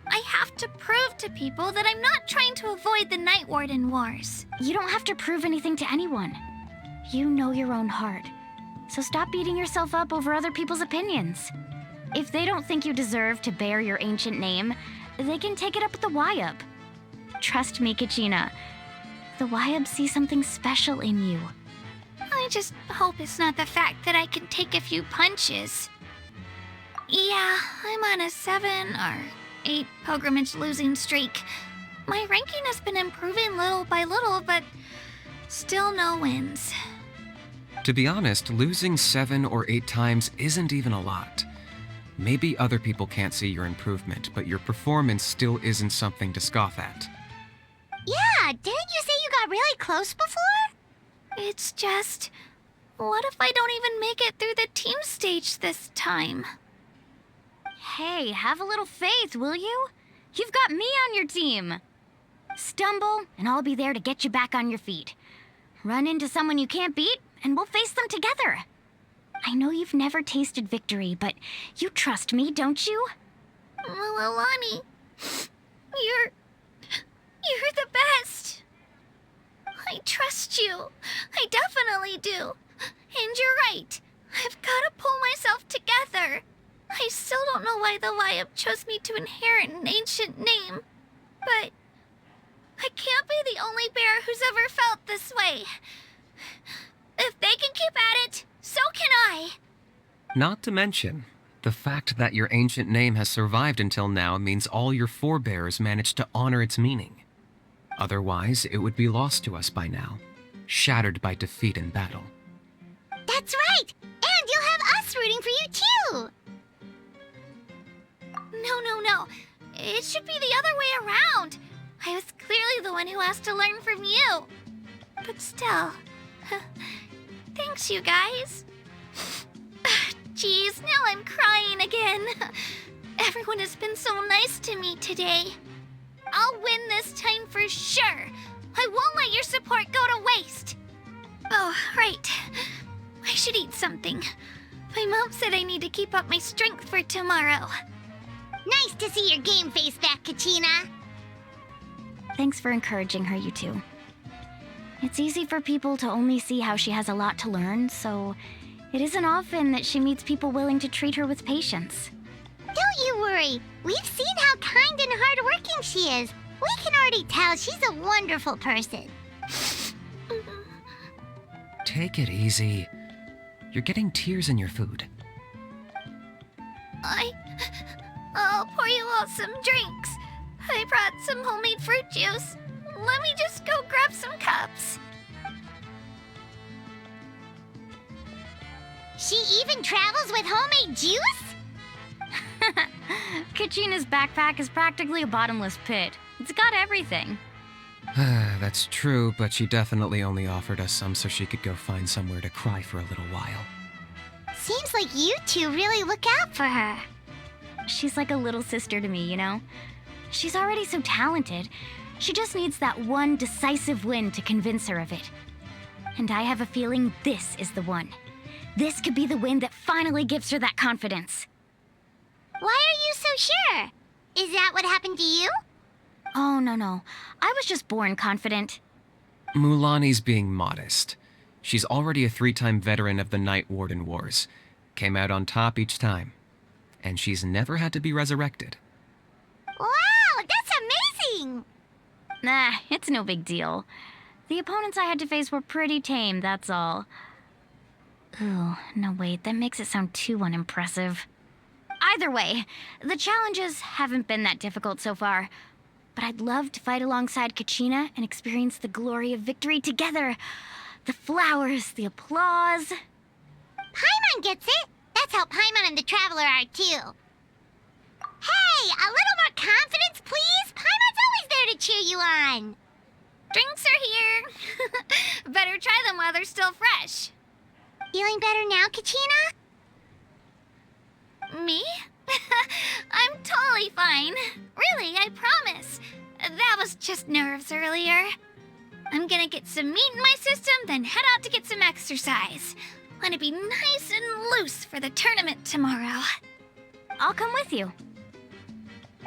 I have to prove to people that I'm not trying to avoid the Night Warden Wars. You don't have to prove anything to anyone. You know your own heart. So stop beating yourself up over other people's opinions. If they don't think you deserve to bear your ancient name, they can take it up with the Wyab. Trust me, Kachina. The Wyab see something special in you. I just hope it's not the fact that I can take a few punches. Yeah, I'm on a 7 or 8 pilgrimage losing streak. My ranking has been improving little by little, but still no wins. To be honest, losing 7 or 8 times isn't even a lot. Maybe other people can't see your improvement, but your performance still isn't something to scoff at. Yeah, didn't you say you got really close before? It's just, what if I don't even make it through the team stage this time? Hey, have a little faith, will you? You've got me on your team. Stumble, and I'll be there to get you back on your feet. Run into someone you can't beat, and we'll face them together. I know you've never tasted victory, but you trust me, don't you? Alani, you're the best. I trust you. I definitely do. And you're right. I've got to pull myself together. I still don't know why the Wyup chose me to inherit an ancient name. But I can't be the only bear who's ever felt this way. If they can keep at it, so can I. Not to mention, the fact that your ancient name has survived until now means all your forebears managed to honor its meaning. Otherwise, it would be lost to us by now, shattered by defeat in battle. That's right! And you'll have us rooting for you too! No. It should be the other way around. I was clearly the one who asked to learn from you. But still, thanks you guys. Geez, now I'm crying again. Everyone has been so nice to me today. I'll win this time for sure. I won't let your support go to waste. Oh, right. I should eat something. My mom said I need to keep up my strength for tomorrow. Nice to see your game face back, Kachina. Thanks for encouraging her, you two. It's easy for people to only see how she has a lot to learn, so it isn't often that she meets people willing to treat her with patience. Don't you worry. We've seen how kind and hardworking she is. We can already tell she's a wonderful person. Take it easy. You're getting tears in your food. I'll pour you all some drinks. I brought some homemade fruit juice. Let me just go grab some cups. She even travels with homemade juice? Kachina's backpack is practically a bottomless pit. It's got everything. That's true, but she definitely only offered us some so she could go find somewhere to cry for a little while. Seems like you two really look out for her. She's like a little sister to me, you know? She's already so talented. She just needs that one decisive win to convince her of it. And I have a feeling this is the one. This could be the win that finally gives her that confidence. Why are you so sure? Is that what happened to you? Oh, no. I was just born confident. Mulani's being modest. She's already a 3-time veteran of the Night Warden Wars. Came out on top each time. And she's never had to be resurrected. Wow, that's amazing! Nah, it's no big deal. The opponents I had to face were pretty tame, that's all. Ooh, no wait, that makes it sound too unimpressive. Either way, the challenges haven't been that difficult so far. But I'd love to fight alongside Kachina and experience the glory of victory together. The flowers, the applause. Paimon gets it. That's how Paimon and the Traveler are too. Hey, a little more confidence, please. Paimon's always there to cheer you on. Drinks are here. Better try them while they're still fresh. Feeling better now, Kachina? Me? I'm totally fine. Really, I promise. That was just nerves earlier. I'm gonna get some meat in my system, then head out to get some exercise. Wanna be nice and loose for the tournament tomorrow. I'll come with you.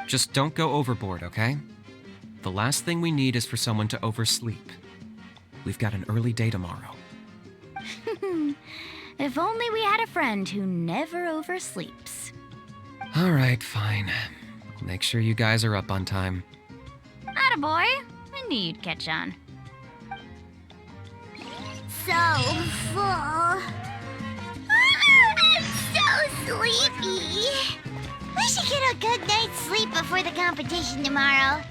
Just don't go overboard, okay? The last thing we need is for someone to oversleep. We've got an early day tomorrow. If only we had a friend who never oversleeps. All right, fine. I'll make sure you guys are up on time. Attaboy. I knew you'd catch on. So full. I'm so sleepy. We should get a good night's sleep before the competition tomorrow.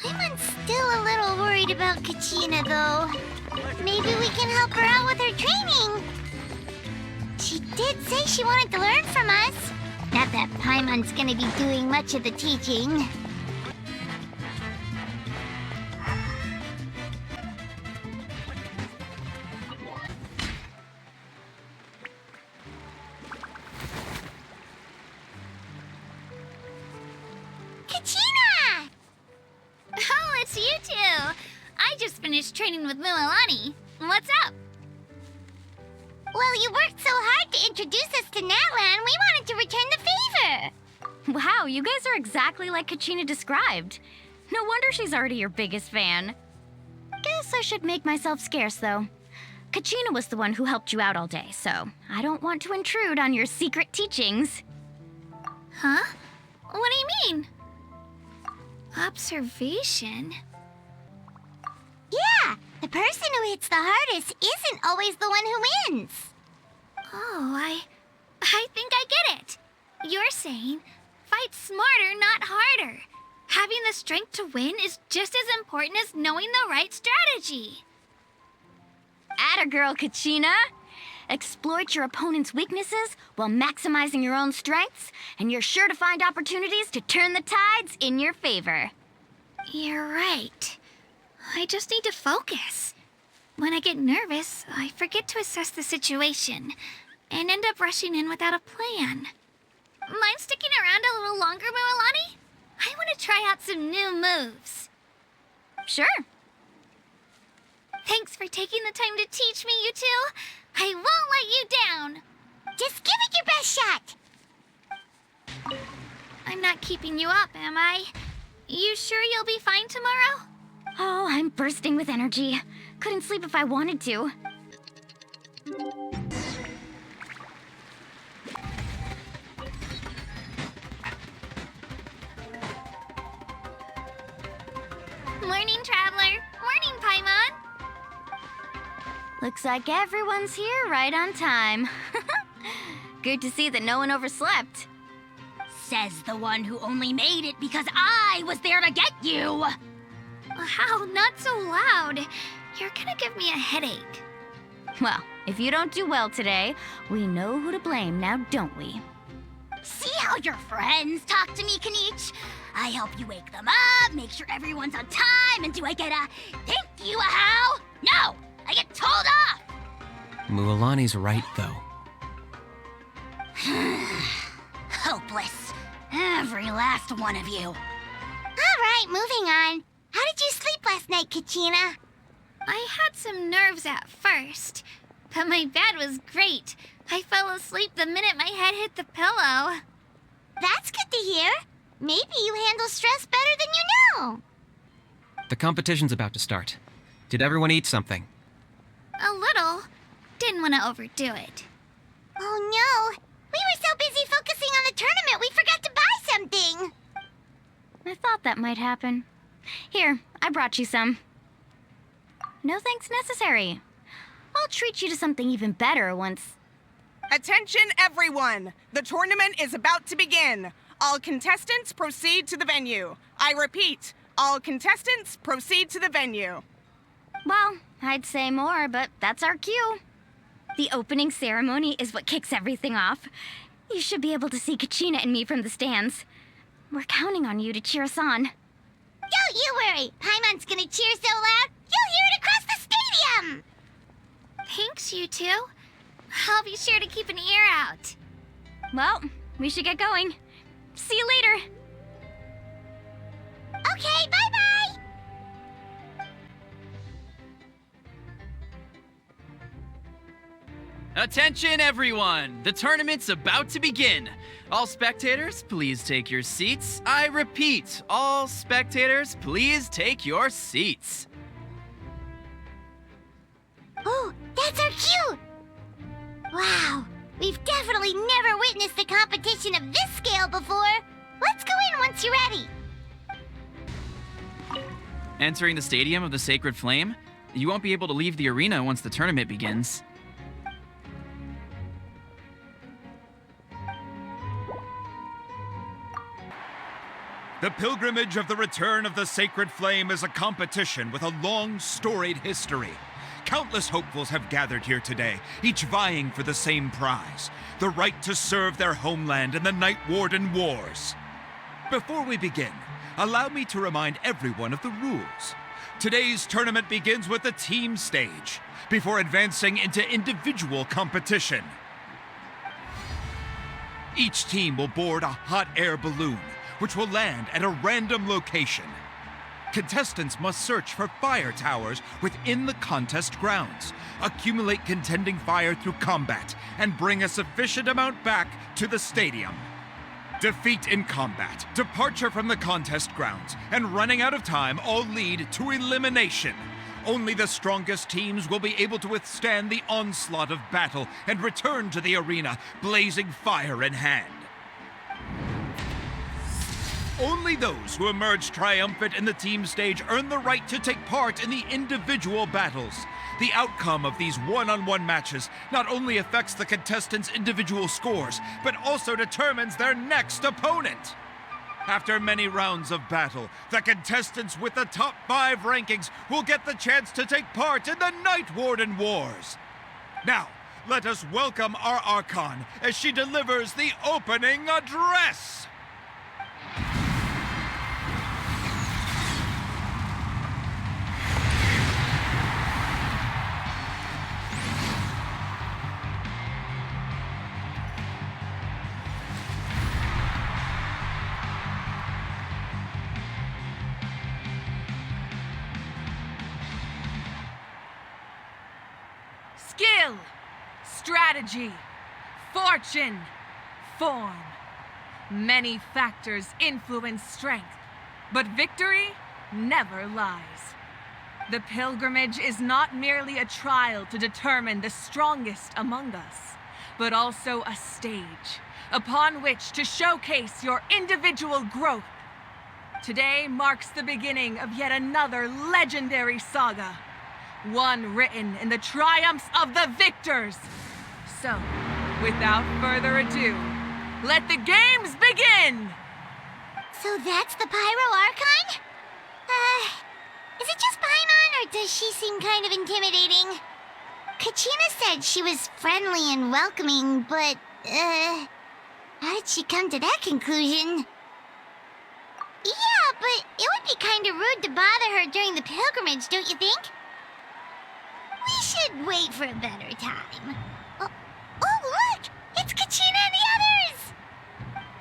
I'm still a little worried about Kachina, though. Maybe we can help her out with her training. She did say she wanted to learn from us. Not that Paimon's gonna be doing much of the teaching. Kachina! Oh, it's you two! I just finished training with Mualani. What's up? Well, you worked so hard to introduce us to Natlan, we wanted to return the favor. Wow, you guys are exactly like Kachina described. No wonder she's already your biggest fan. Guess I should make myself scarce, though. Kachina was the one who helped you out all day, so I don't want to intrude on your secret teachings. Huh? What do you mean? Observation? Yeah, the person who hits the hardest isn't always the one who wins. Oh, I think I get it. You're saying, fight smarter, not harder. Having the strength to win is just as important as knowing the right strategy. Atta girl, Kachina! Exploit your opponent's weaknesses while maximizing your own strengths, and you're sure to find opportunities to turn the tides in your favor. You're right. I just need to focus. When I get nervous, I forget to assess the situation and end up rushing in without a plan. Mind sticking around a little longer, Mualani? I want to try out some new moves. Sure. Thanks for taking the time to teach me, you two. I won't let you down. Just give it your best shot. I'm not keeping you up, am I? You sure you'll be fine tomorrow? Oh, I'm bursting with energy. Couldn't sleep if I wanted to. Morning, Traveler. Morning, Paimon. Looks like everyone's here right on time. Good to see that no one overslept. Says the one who only made it because I was there to get you. Wow, not so loud. You're gonna give me a headache. Well, if you don't do well today, we know who to blame now, don't we? See how your friends talk to me, Kanich? I help you wake them up, make sure everyone's on time, and do I get a thank you, a how? No, I get told off. Mualani's right, though. Hopeless. Every last one of you. All right, moving on. How did you sleep last night, Kachina? I had some nerves at first, but my bed was great. I fell asleep the minute my head hit the pillow. That's good to hear. Maybe you handle stress better than you know. The competition's about to start. Did everyone eat something? A little. Didn't want to overdo it. Oh no. We were so busy focusing on the tournament we forgot to buy something. I thought that might happen. Here, I brought you some. No thanks necessary. I'll treat you to something even better once... Attention, everyone! The tournament is about to begin. All contestants proceed to the venue. I repeat, all contestants proceed to the venue. Well, I'd say more, but that's our cue. The opening ceremony is what kicks everything off. You should be able to see Kachina and me from the stands. We're counting on you to cheer us on. Don't you worry. Paimon's gonna cheer so loud, you'll hear it across the stadium. Thanks, you two. I'll be sure to keep an ear out. Well, we should get going. See you later. Okay, bye-bye. Attention, everyone! The tournament's about to begin. All spectators, please take your seats. I repeat, all spectators, please take your seats. Oh, that's our cue. Wow, we've definitely never witnessed a competition of this scale before. Let's go in once you're ready. Entering the Stadium of the Sacred Flame, you won't be able to leave the arena once the tournament begins. The Pilgrimage of the Return of the Sacred Flame is a competition with a long, storied history. Countless hopefuls have gathered here today, each vying for the same prize, the right to serve their homeland in the Night Warden Wars. Before we begin, allow me to remind everyone of the rules. Today's tournament begins with the team stage, before advancing into individual competition. Each team will board a hot air balloon, which will land at a random location. Contestants must search for fire towers within the contest grounds, accumulate contending fire through combat, and bring a sufficient amount back to the stadium. Defeat in combat, departure from the contest grounds, and running out of time all lead to elimination. Only the strongest teams will be able to withstand the onslaught of battle and return to the arena, blazing fire in hand. Only those who emerge triumphant in the team stage earn the right to take part in the individual battles. The outcome of these one-on-one matches not only affects the contestants' individual scores, but also determines their next opponent. After many rounds of battle, the contestants with the top 5 rankings will get the chance to take part in the Night Warden Wars. Now, let us welcome our Archon as she delivers the opening address. Skill, strategy, fortune, form. Many factors influence strength, but victory never lies. The pilgrimage is not merely a trial to determine the strongest among us, but also a stage upon which to showcase your individual growth. Today marks the beginning of yet another legendary saga. One written in the triumphs of the victors. So, without further ado, let the games begin! So that's the Pyro Archon? Is it just Paimon, or does she seem kind of intimidating? Kachina said she was friendly and welcoming, but, how did she come to that conclusion? Yeah, but it would be kind of rude to bother her during the pilgrimage, don't you think? We should wait for a better time. Oh, look! It's Kachina and the others!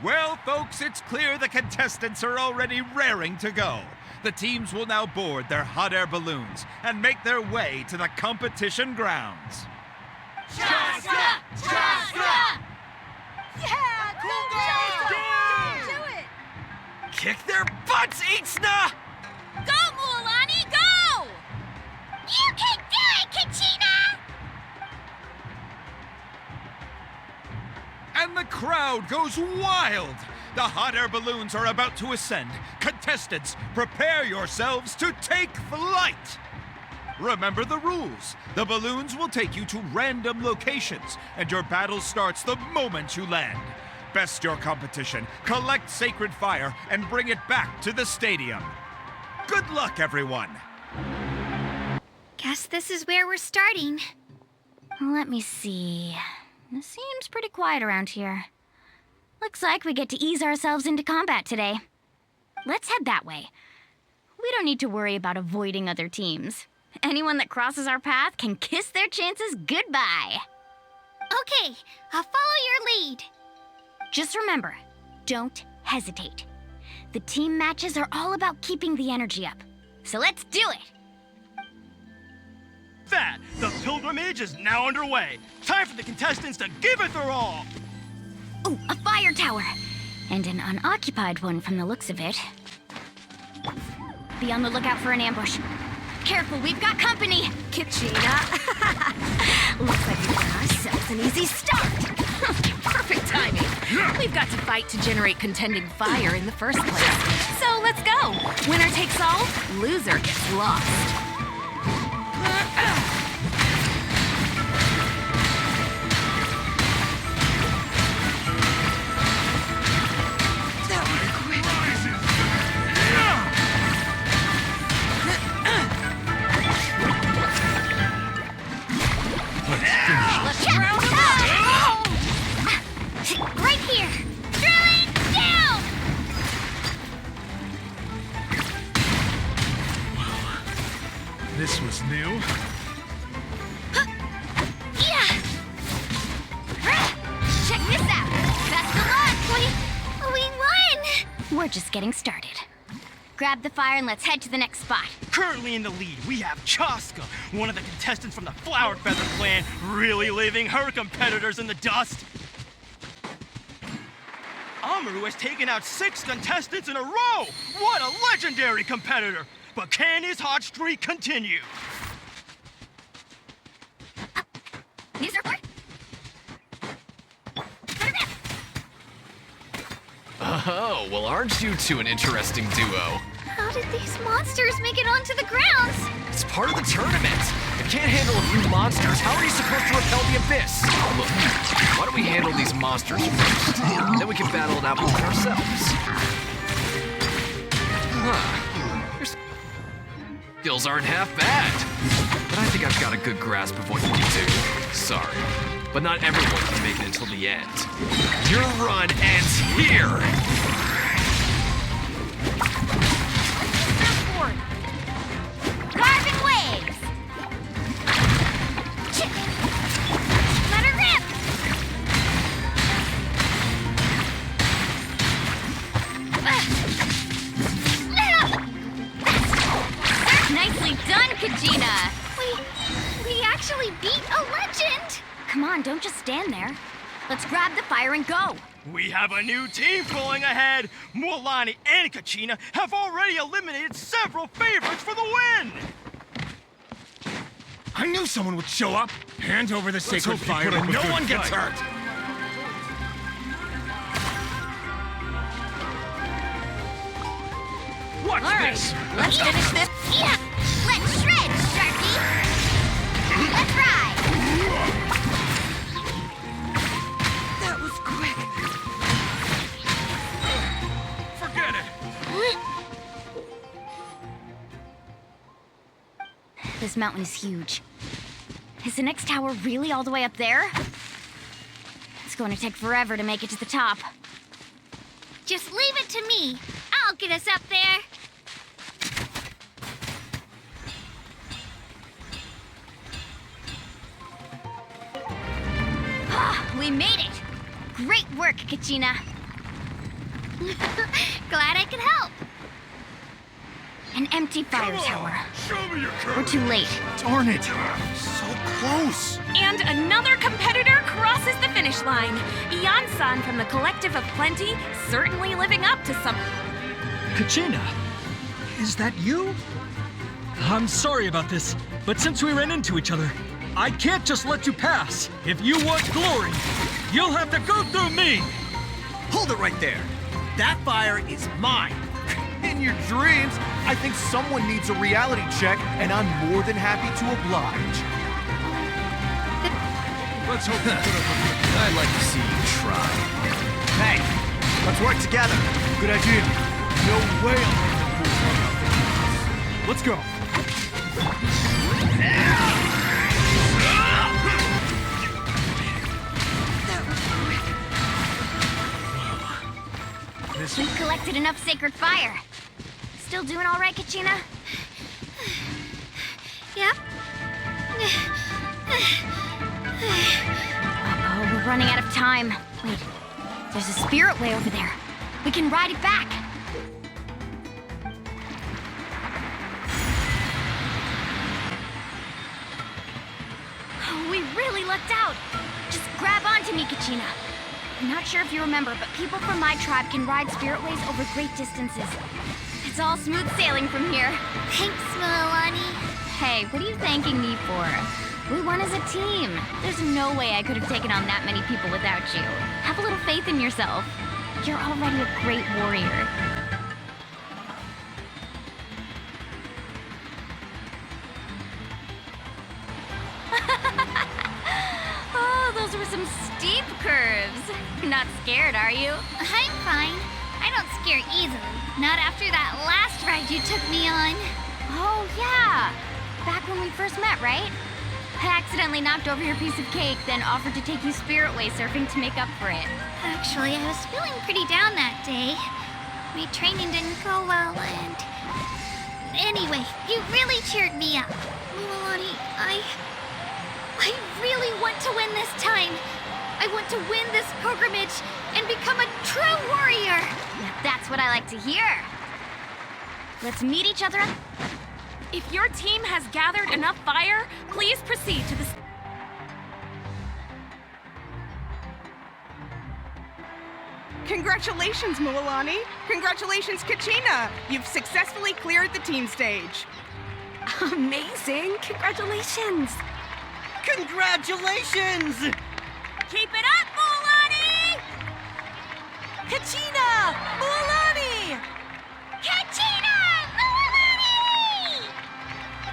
Well, folks, it's clear the contestants are already raring to go. The teams will now board their hot air balloons and make their way to the competition grounds. Chaska! Chaska! Yeah! Cool Do it! Kick their butts, Itzna! Go, Mualani, go! You can do it, Kachina! And the crowd goes wild! The hot air balloons are about to ascend. Contestants, prepare yourselves to take flight! Remember the rules. The balloons will take you to random locations, and your battle starts the moment you land. Best your competition, collect sacred fire, and bring it back to the stadium. Good luck, everyone! Guess this is where we're starting. Let me see. It seems pretty quiet around here. Looks like we get to ease ourselves into combat today. Let's head that way. We don't need to worry about avoiding other teams. Anyone that crosses our path can kiss their chances goodbye. Okay, I'll follow your lead. Just remember, don't hesitate. The team matches are all about keeping the energy up. So let's do it! That, the pilgrimage is now underway. Time for the contestants to give it their all. Ooh, a fire tower! And an unoccupied one from the looks of it. Be on the lookout for an ambush. Careful, we've got company! Kachina. Looks like we've got ourselves an easy start! Perfect timing. We've got to fight to generate contending fire in the first place. So let's go. Winner takes all, loser gets lost. That's new. Yeah! Check this out! Best of luck! We won! We're just getting started. Grab the fire and let's head to the next spot. Currently in the lead, we have Chaska, one of the contestants from the Flower Feather clan, really leaving her competitors in the dust. Amaru has taken out 6 contestants in a row! What a legendary competitor! But can his hot streak continue? User report. Oh, well, aren't you two an interesting duo? How did these monsters make it onto the grounds? It's part of the tournament. If you can't handle a few monsters, how are you supposed to repel the abyss? Look, why don't we handle these monsters first? Then we can battle it out between ourselves. Your skills aren't half bad. But I think I've got a good grasp of what you can do. Sorry, but not everyone can make it until the end. Your run ends here! Carbon waves! Let her rip! Nicely done, Kajina! We actually beat a legend! Come on, don't just stand there. Let's grab the fire and go. We have a new team pulling ahead. Mualani and Kachina have already eliminated several favorites for the win. I knew someone would show up. Hand over the sacred fire and no one gets hurt. Watch this. Let's finish this. Yeah! Let's shred, Sharky! Let's ride! That was quick. Forget it. This mountain is huge. Is the next tower really all the way up there? It's going to take forever to make it to the top. Just leave it to me. I'll get us up there. We made it! Great work, Kachina. Glad I could help. An empty fire tower. Show me your We're too late. Darn it. So close. And another competitor crosses the finish line. Ian-san from the Collective of Plenty, certainly living up to some... Kachina, is that you? I'm sorry about this, but since we ran into each other, I can't just let you pass. If you want glory, you'll have to go through me. Hold it right there. That fire is mine. In your dreams, I think someone needs a reality check, and I'm more than happy to oblige. Let's hope you put up a good... I'd like to see you try. Hey, let's work together. Good idea. No way I'm letting the fools run out there. Let's go. We've collected enough sacred fire. Still doing all right, Kachina? Yep. Oh, we're running out of time. Wait, there's a spirit way over there. We can ride it back. Oh, we really lucked out. Just grab onto me, Kachina. I'm not sure if you remember, but people from my tribe can ride spiritways over great distances. It's all smooth sailing from here. Thanks, Mualani. Hey, what are you thanking me for? We won as a team. There's no way I could have taken on that many people without you. Have a little faith in yourself. You're already a great warrior. Oh, those were some steep curves. You're not scared, are you? I'm fine. I don't scare easily. Not after that last ride you took me on. Oh, yeah. Back when we first met, right? I accidentally knocked over your piece of cake, then offered to take you spiritway surfing to make up for it. Actually, I was feeling pretty down that day. My training didn't go well, and... Anyway, you really cheered me up. this time. I want to win this pilgrimage and become a true warrior. That's what I like to hear. Let's meet each other. If your team has gathered enough fire, please proceed to the... Congratulations, Mualani. Congratulations, Kachina. You've successfully cleared the team stage. Amazing! Congratulations! Congratulations! Keep it up, Mualani! Kachina! Mualani! Kachina! Mualani!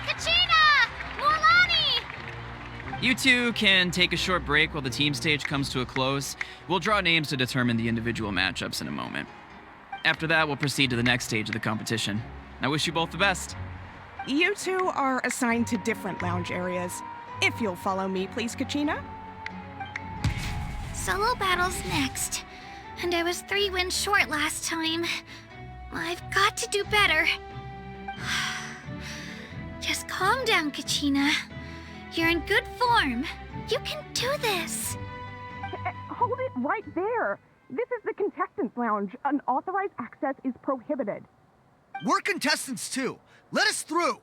Kachina! Mualani! You two can take a short break while the team stage comes to a close. We'll draw names to determine the individual matchups in a moment. After that, we'll proceed to the next stage of the competition. I wish you both the best. You two are assigned to different lounge areas. If you'll follow me, please, Kachina. Solo battle's next. And I was 3 wins short last time. I've got to do better. Just calm down, Kachina. You're in good form. You can do this. Hold it right there. This is the contestants' lounge. Unauthorized access is prohibited. We're contestants too. Let us through.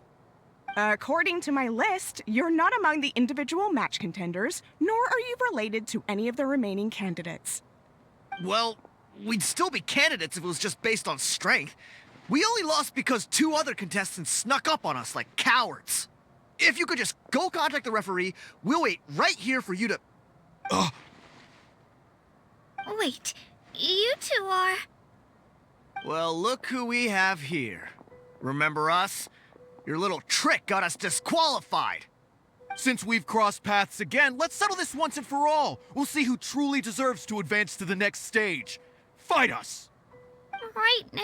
According to my list, you're not among the individual match contenders, nor are you related to any of the remaining candidates. Well, we'd still be candidates if it was just based on strength. We only lost because 2 other contestants snuck up on us like cowards. If you could just go contact the referee, we'll wait right here for you to... Wait, you two are... Well, look who we have here. Remember us? Your little trick got us disqualified. Since we've crossed paths again, let's settle this once and for all. We'll see who truly deserves to advance to the next stage. Fight us! Right now?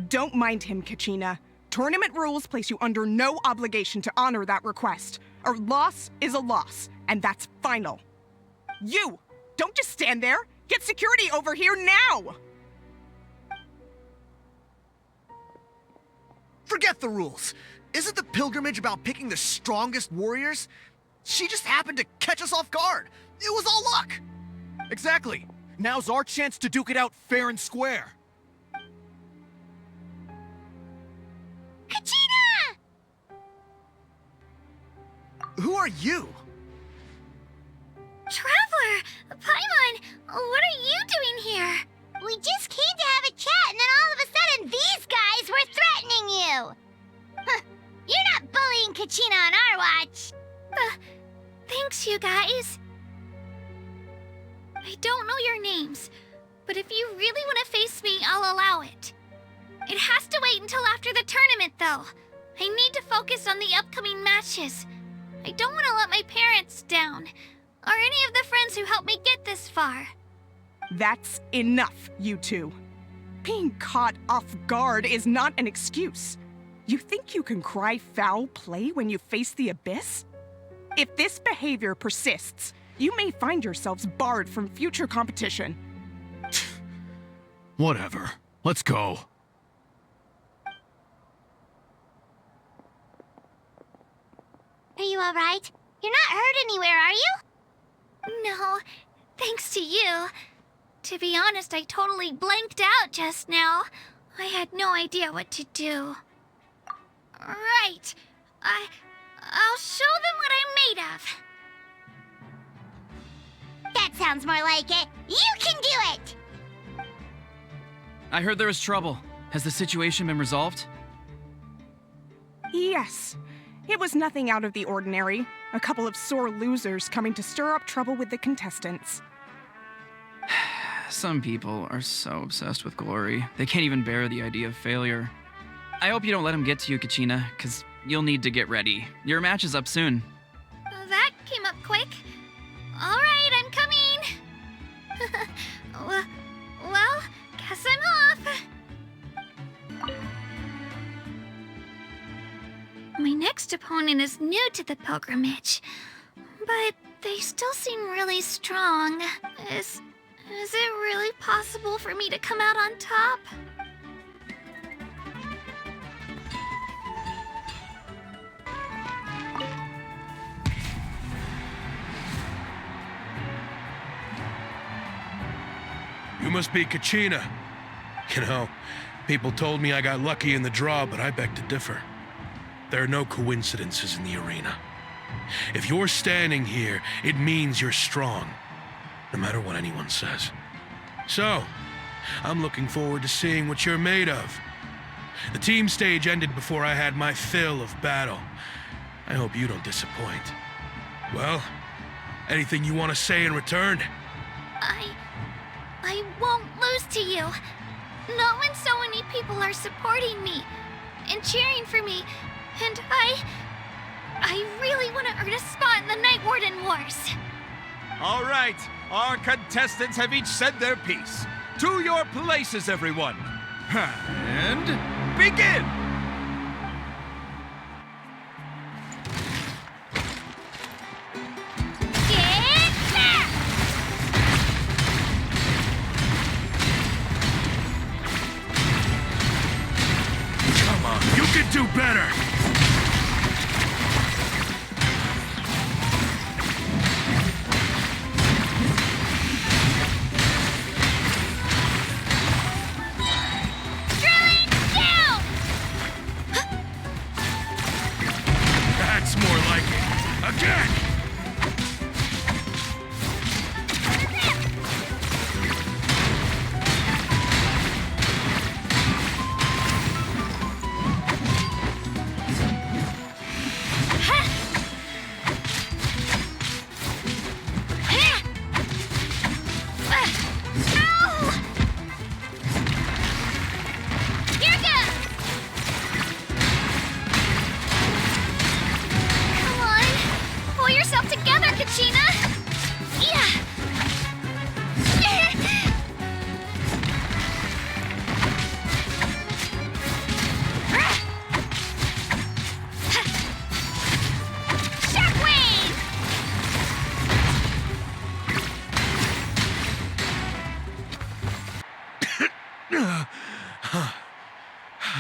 Don't mind him, Kachina. Tournament rules place you under no obligation to honor that request. A loss is a loss, and that's final. You! Don't just stand there! Get security over here now! Forget the rules. Isn't the pilgrimage about picking the strongest warriors? She just happened to catch us off guard. It was all luck. Exactly. Now's our chance to duke it out fair and square. Kachina! Who are you? Traveler! Paimon! What are you doing here? We just came to have a chat, and then all of a sudden these guys were threatening you! Huh, you're not bullying Kachina on our watch! Thanks, you guys. I don't know your names, but if you really want to face me, I'll allow it. It has to wait until after the tournament, though. I need to focus on the upcoming matches. I don't want to let my parents down, or any of the friends who helped me get this far. That's enough, you two. Being caught off guard is not an excuse. You think you can cry foul play when you face the abyss? If this behavior persists, you may find yourselves barred from future competition. Whatever. Let's go. Are you alright? You're not hurt anywhere, are you? No, thanks to you. To be honest, I totally blanked out just now. I had no idea what to do. Right. I'll show them what I'm made of. That sounds more like it. You can do it! I heard there was trouble. Has the situation been resolved? Yes. It was nothing out of the ordinary. A couple of sore losers coming to stir up trouble with the contestants. Some people are so obsessed with glory, they can't even bear the idea of failure. I hope you don't let them get to you, Kachina, because you'll need to get ready. Your match is up soon. That came up quick. All right, I'm coming. Well, guess I'm off. My next opponent is new to the pilgrimage, but they still seem really strong. Is it really possible for me to come out on top? must be Kachina. You know, people told me I got lucky in the draw, but I beg to differ. There are no coincidences in the arena. If you're standing here, it means you're strong, no matter what anyone says. So, I'm looking forward to seeing what you're made of. The team stage ended before I had my fill of battle. I hope you don't disappoint. Well, anything you want to say in return? I won't lose to you. Not when so many people are supporting me and cheering for me, and I really want to earn a spot in the Night Warden Wars. All right, our contestants have each said their piece. To your places, everyone. And begin! Come on, you can do better! That's more like it. Again!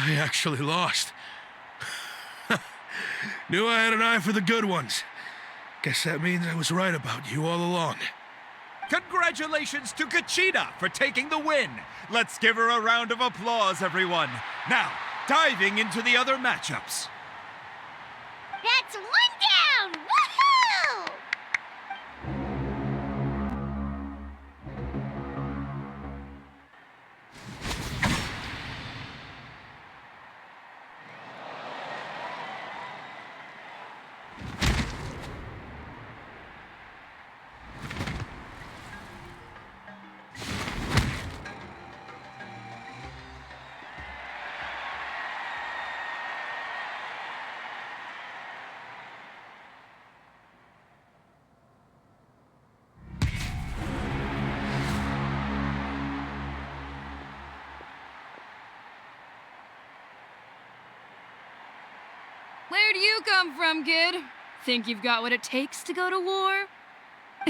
I actually lost. Knew I had an eye for the good ones. Guess that means I was right about you all along. Congratulations to Kachina for taking the win. Let's give her a round of applause, everyone. Now, diving into the other matchups. That's one down! Woohoo! Where do you come from, kid? Think you've got what it takes to go to war?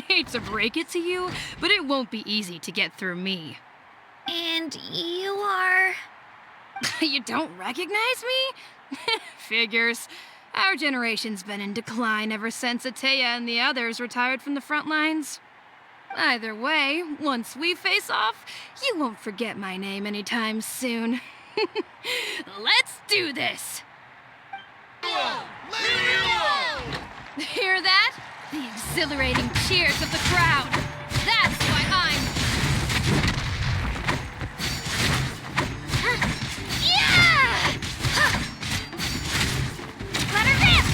Hate to break it to you, but it won't be easy to get through me. And you are... You don't recognize me? Figures. Our generation's been in decline ever since Ateya and the others retired from the front lines. Either way, once we face off, you won't forget my name anytime soon. Let's do this! Hear that? The exhilarating cheers of the crowd. That's why I'm... Yeah! Let her rip!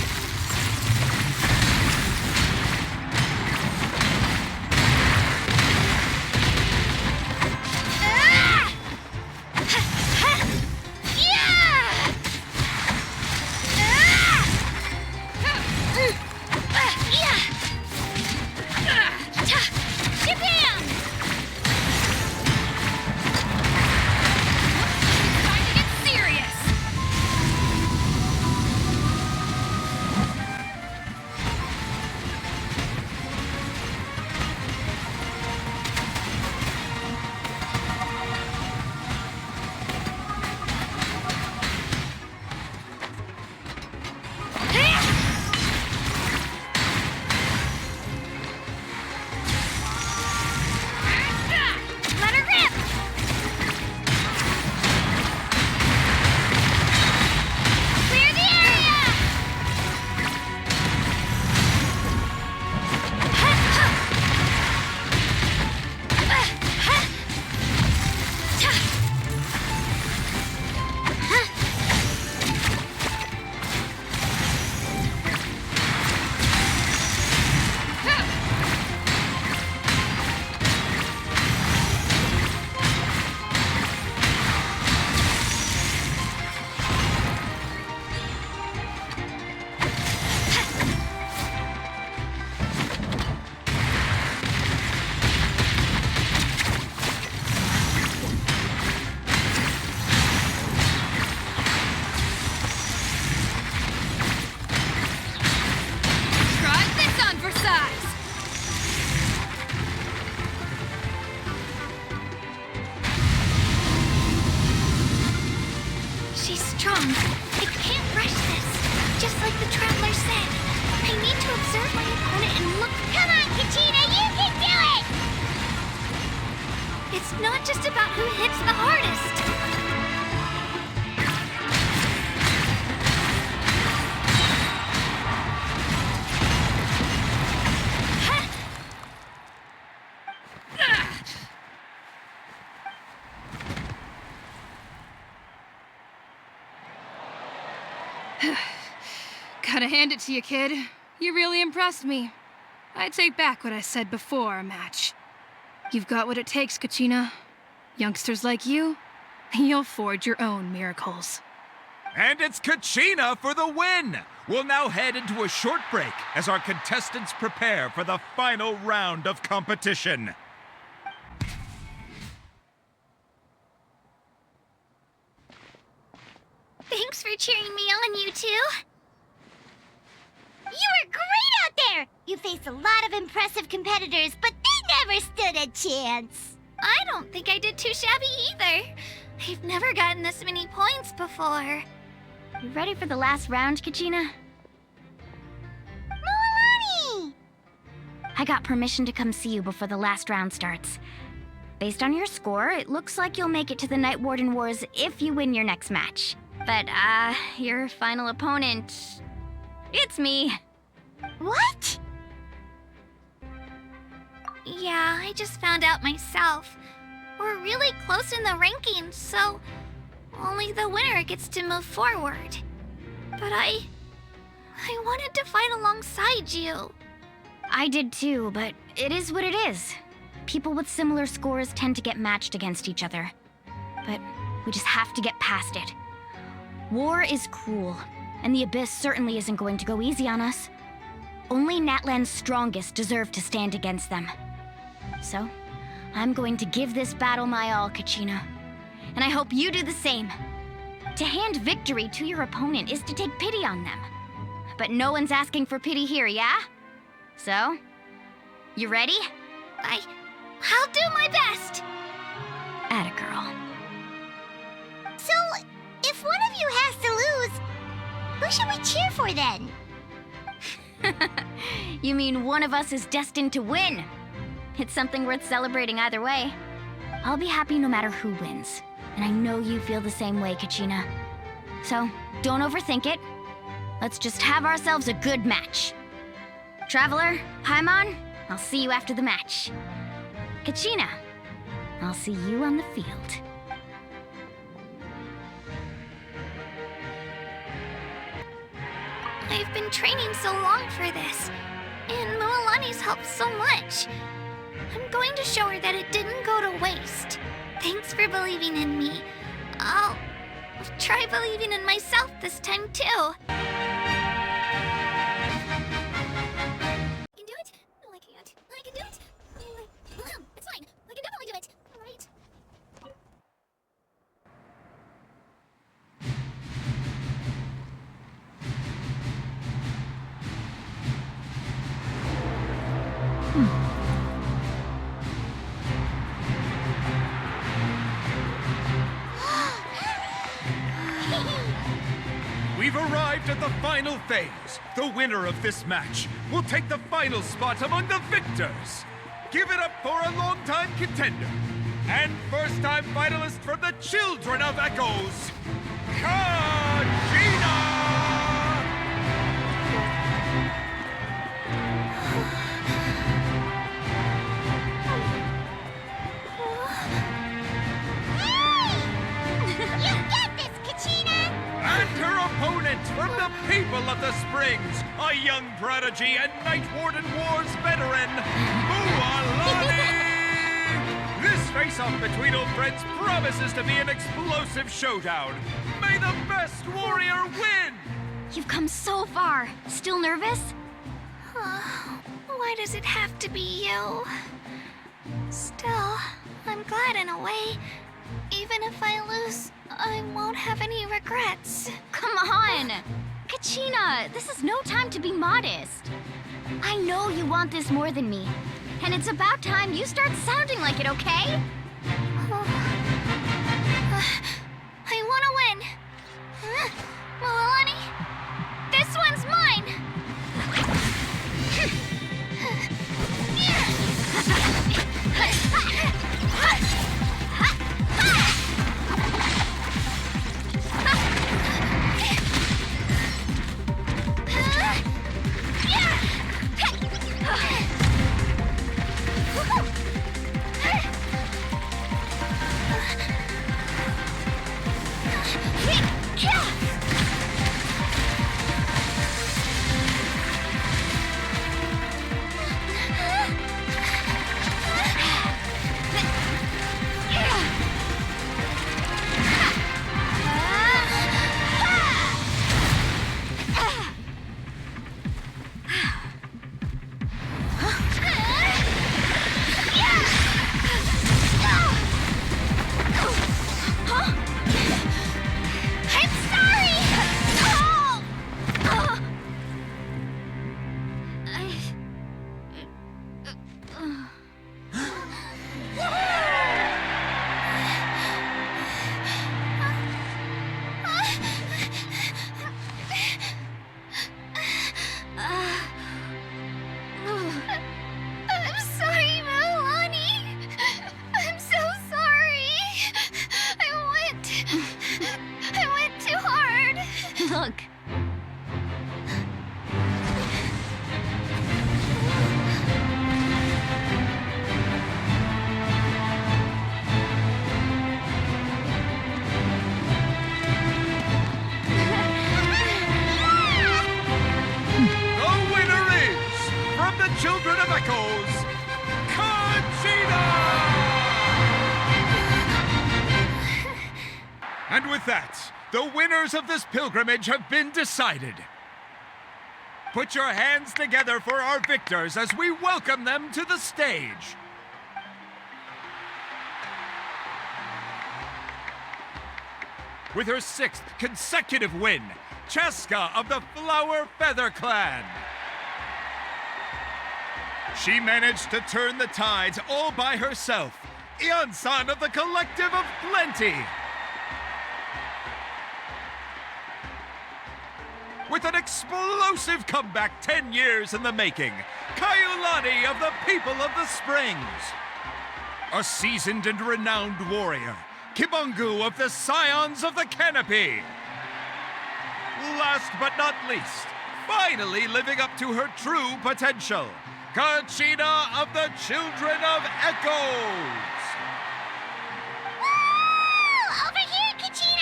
not just about who hits the hardest. Gotta hand it to you, kid. You really impressed me. I take back what I said before our match. You've got what it takes, Kachina. Youngsters like you, you'll forge your own miracles. And it's Kachina for the win! We'll now head into a short break as our contestants prepare for the final round of competition. Thanks for cheering me on, you two. You were great out there! You faced a lot of impressive competitors, but they never stood a chance. I don't think I did too shabby either. I've never gotten this many points before. You ready for the last round, Kachina? Moalani! I got permission to come see you before the last round starts. Based on your score, it looks like you'll make it to the Night Warden Wars if you win your next match. But, your final opponent... it's me. What? Yeah, I just found out myself. We're really close in the rankings, so only the winner gets to move forward. But I wanted to fight alongside you. I did too, but it is what it is. People with similar scores tend to get matched against each other. But we just have to get past it. War is cruel, and the Abyss certainly isn't going to go easy on us. Only Natlan's strongest deserve to stand against them. So, I'm going to give this battle my all, Kachina. And I hope you do the same. To hand victory to your opponent is to take pity on them. But no one's asking for pity here, yeah? So, you ready? I'll do my best! Atta girl. So, if one of you has to lose, who should we cheer for then? You mean one of us is destined to win? It's something worth celebrating either way. I'll be happy no matter who wins. And I know you feel the same way, Kachina. So, don't overthink it. Let's just have ourselves a good match. Traveler, Paimon, I'll see you after the match. Kachina, I'll see you on the field. I've been training so long for this, and Moalani's helped so much. I'm going to show her that it didn't go to waste. Thanks for believing in me. I'll try believing in myself this time too. I can do it. No, I can't. I can do it. It's fine. I can definitely do it. All right. We've arrived at the final phase. The winner of this match will take the final spot among the victors. Give it up for a longtime contender and first-time finalist from the Children of Echoes, Kachina! You got this, Kachina! And her opponent from the people of the Springs, a young prodigy and Night Warden Wars veteran, Moalani! This face-off between old friends promises to be an explosive showdown. May the best warrior win! You've come so far. Still nervous? Why does it have to be you? Still, I'm glad in a way. Even if I lose, I won't have any regrets. Come on! Kachina, this is no time to be modest. I know you want this more than me. And it's about time you start sounding like it, okay? I want to win. Moalani, this one's mine. I'm sorry, Milani. I'm so sorry. I went too hard. Look. The winner is, from the Children of Echoes, Conchita! And with that, the winners of this pilgrimage have been decided. Put your hands together for our victors as we welcome them to the stage. With her 6th consecutive win, Cheska of the Flower Feather Clan. She managed to turn the tides all by herself. Ian-san of the Collective of Plenty. With an explosive comeback 10 years in the making, Kaiulani of the People of the Springs. A seasoned and renowned warrior, Kibungu of the Scions of the Canopy. Last but not least, finally living up to her true potential, Conchita of the Children of Echoes. Woo! Over here, Conchita!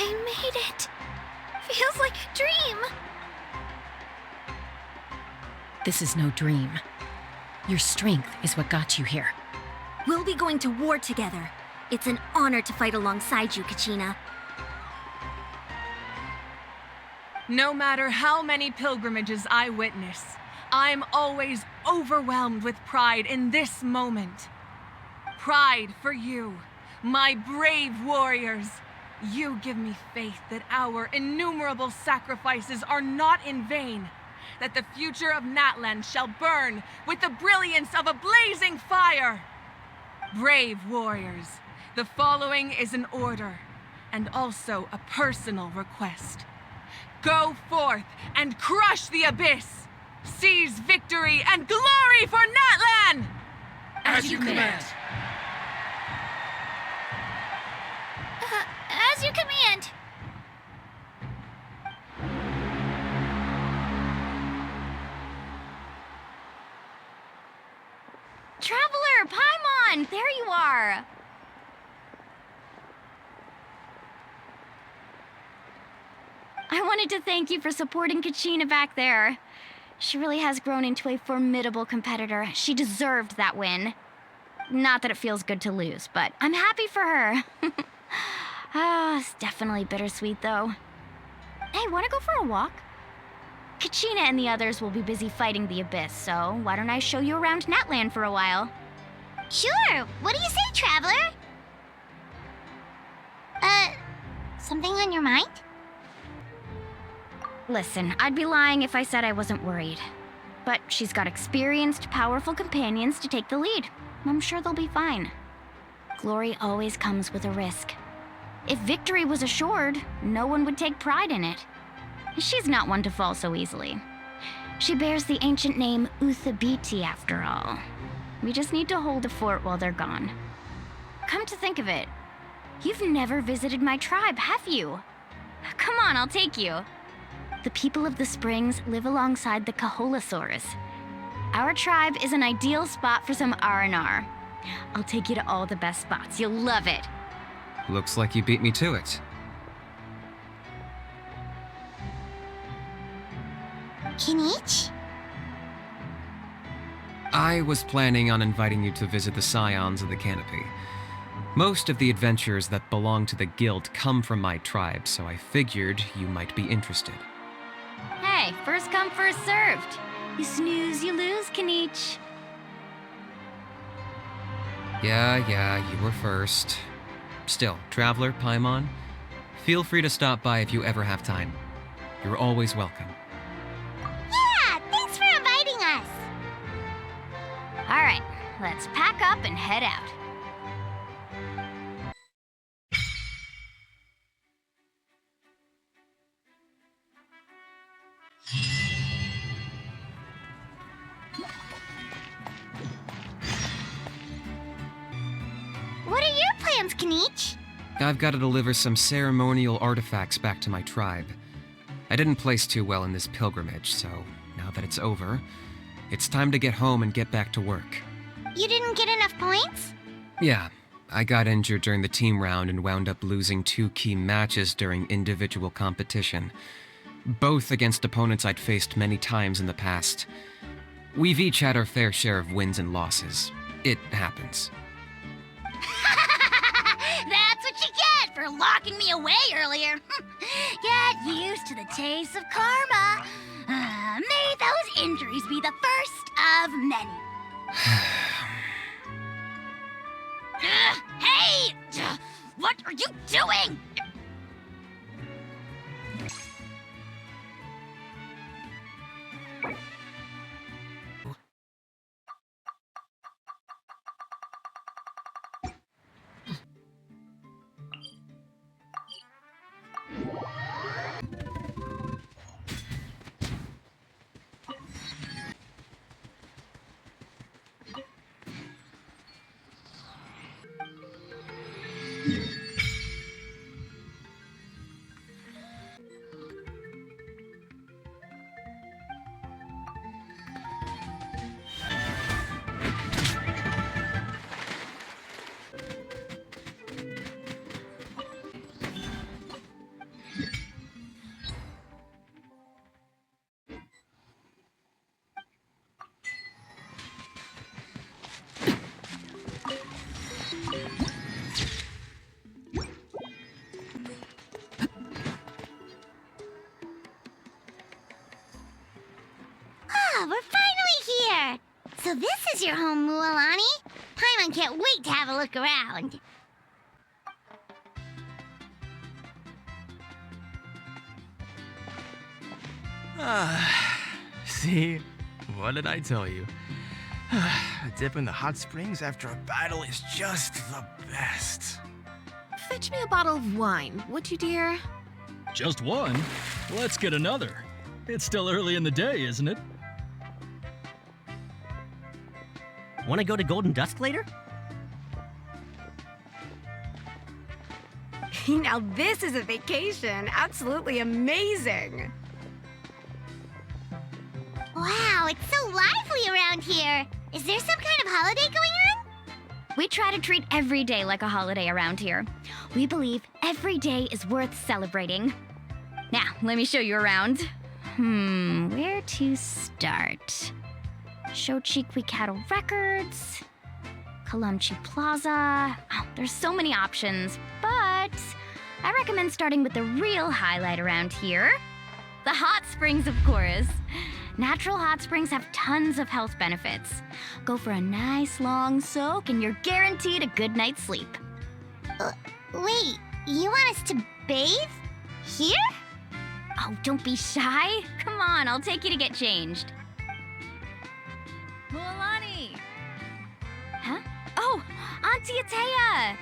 I made it. Feels like a dream. This is no dream. Your strength is what got you here. We'll be going to war together. It's an honor to fight alongside you, Kachina. No matter how many pilgrimages I witness, I'm always overwhelmed with pride in this moment. Pride for you, my brave warriors. You give me faith that our innumerable sacrifices are not in vain, that the future of Natlan shall burn with the brilliance of a blazing fire. Brave warriors, the following is an order, and also a personal request. Go forth and crush the abyss! Seize victory and glory for Natlan! As you command. As you command. Traveler, Paimon, there you are. I wanted to thank you for supporting Kachina back there. She really has grown into a formidable competitor. She deserved that win. Not that it feels good to lose, but I'm happy for her. It's definitely bittersweet, though. Hey, wanna go for a walk? Kachina and the others will be busy fighting the Abyss, so why don't I show you around Natlan for a while? Sure. What do you say, Traveler? Something on your mind? Listen, I'd be lying if I said I wasn't worried. But she's got experienced, powerful companions to take the lead. I'm sure they'll be fine. Glory always comes with a risk. If victory was assured, no one would take pride in it. She's not one to fall so easily. She bears the ancient name Uthabiti, after all. We just need to hold the fort while they're gone. Come to think of it, you've never visited my tribe, have you? Come on, I'll take you. The people of the Springs live alongside the Kaholasaurus. Our tribe is an ideal spot for some R&R. I'll take you to all the best spots. You'll love it. Looks like you beat me to it. Kinich? I was planning on inviting you to visit the Scions of the Canopy. Most of the adventures that belong to the guild come from my tribe, so I figured you might be interested. Hey, first come, first served. You snooze, you lose, Kinich. Yeah, you were first. Still, Traveler, Paimon, Feel free to stop by if you ever have time. You're always welcome. Yeah, thanks for inviting us. All right, let's pack up and head out. What are your plans, Kniech? I've got to deliver some ceremonial artifacts back to my tribe. I didn't place too well in this pilgrimage, so now that it's over, it's time to get home and get back to work. You didn't get enough points? Yeah, I got injured during the team round and wound up losing 2 key matches during individual competition, both against opponents I'd faced many times in the past. We've each had our fair share of wins and losses. It happens. That's what you get for locking me away earlier. Get used to the taste of karma. May those injuries be the first of many. Hey! What are you doing? We're finally here! So this is your home, Mualani? Paimon can't wait to have a look around. See? What did I tell you? A dip in the hot springs after a battle is just the best. Fetch me a bottle of wine, would you, dear? Just one? Let's get another. It's still early in the day, isn't it? Want to go to Golden Dusk later? Now this is a vacation. Absolutely amazing. Wow, it's so lively around here. Is there some kind of holiday going on? We try to treat every day like a holiday around here. We believe every day is worth celebrating. Now, let me show you around. Where to start? Shochiqui Cattle Records, Kalamchi Plaza. Oh, there's so many options, but I recommend starting with the real highlight around here. The hot springs, of course. Natural hot springs have tons of health benefits. Go for a nice long soak and you're guaranteed a good night's sleep. Wait, you want us to bathe? Here? Oh, don't be shy. Come on, I'll take you to get changed. Mualani! Huh? Oh, Auntie Atea!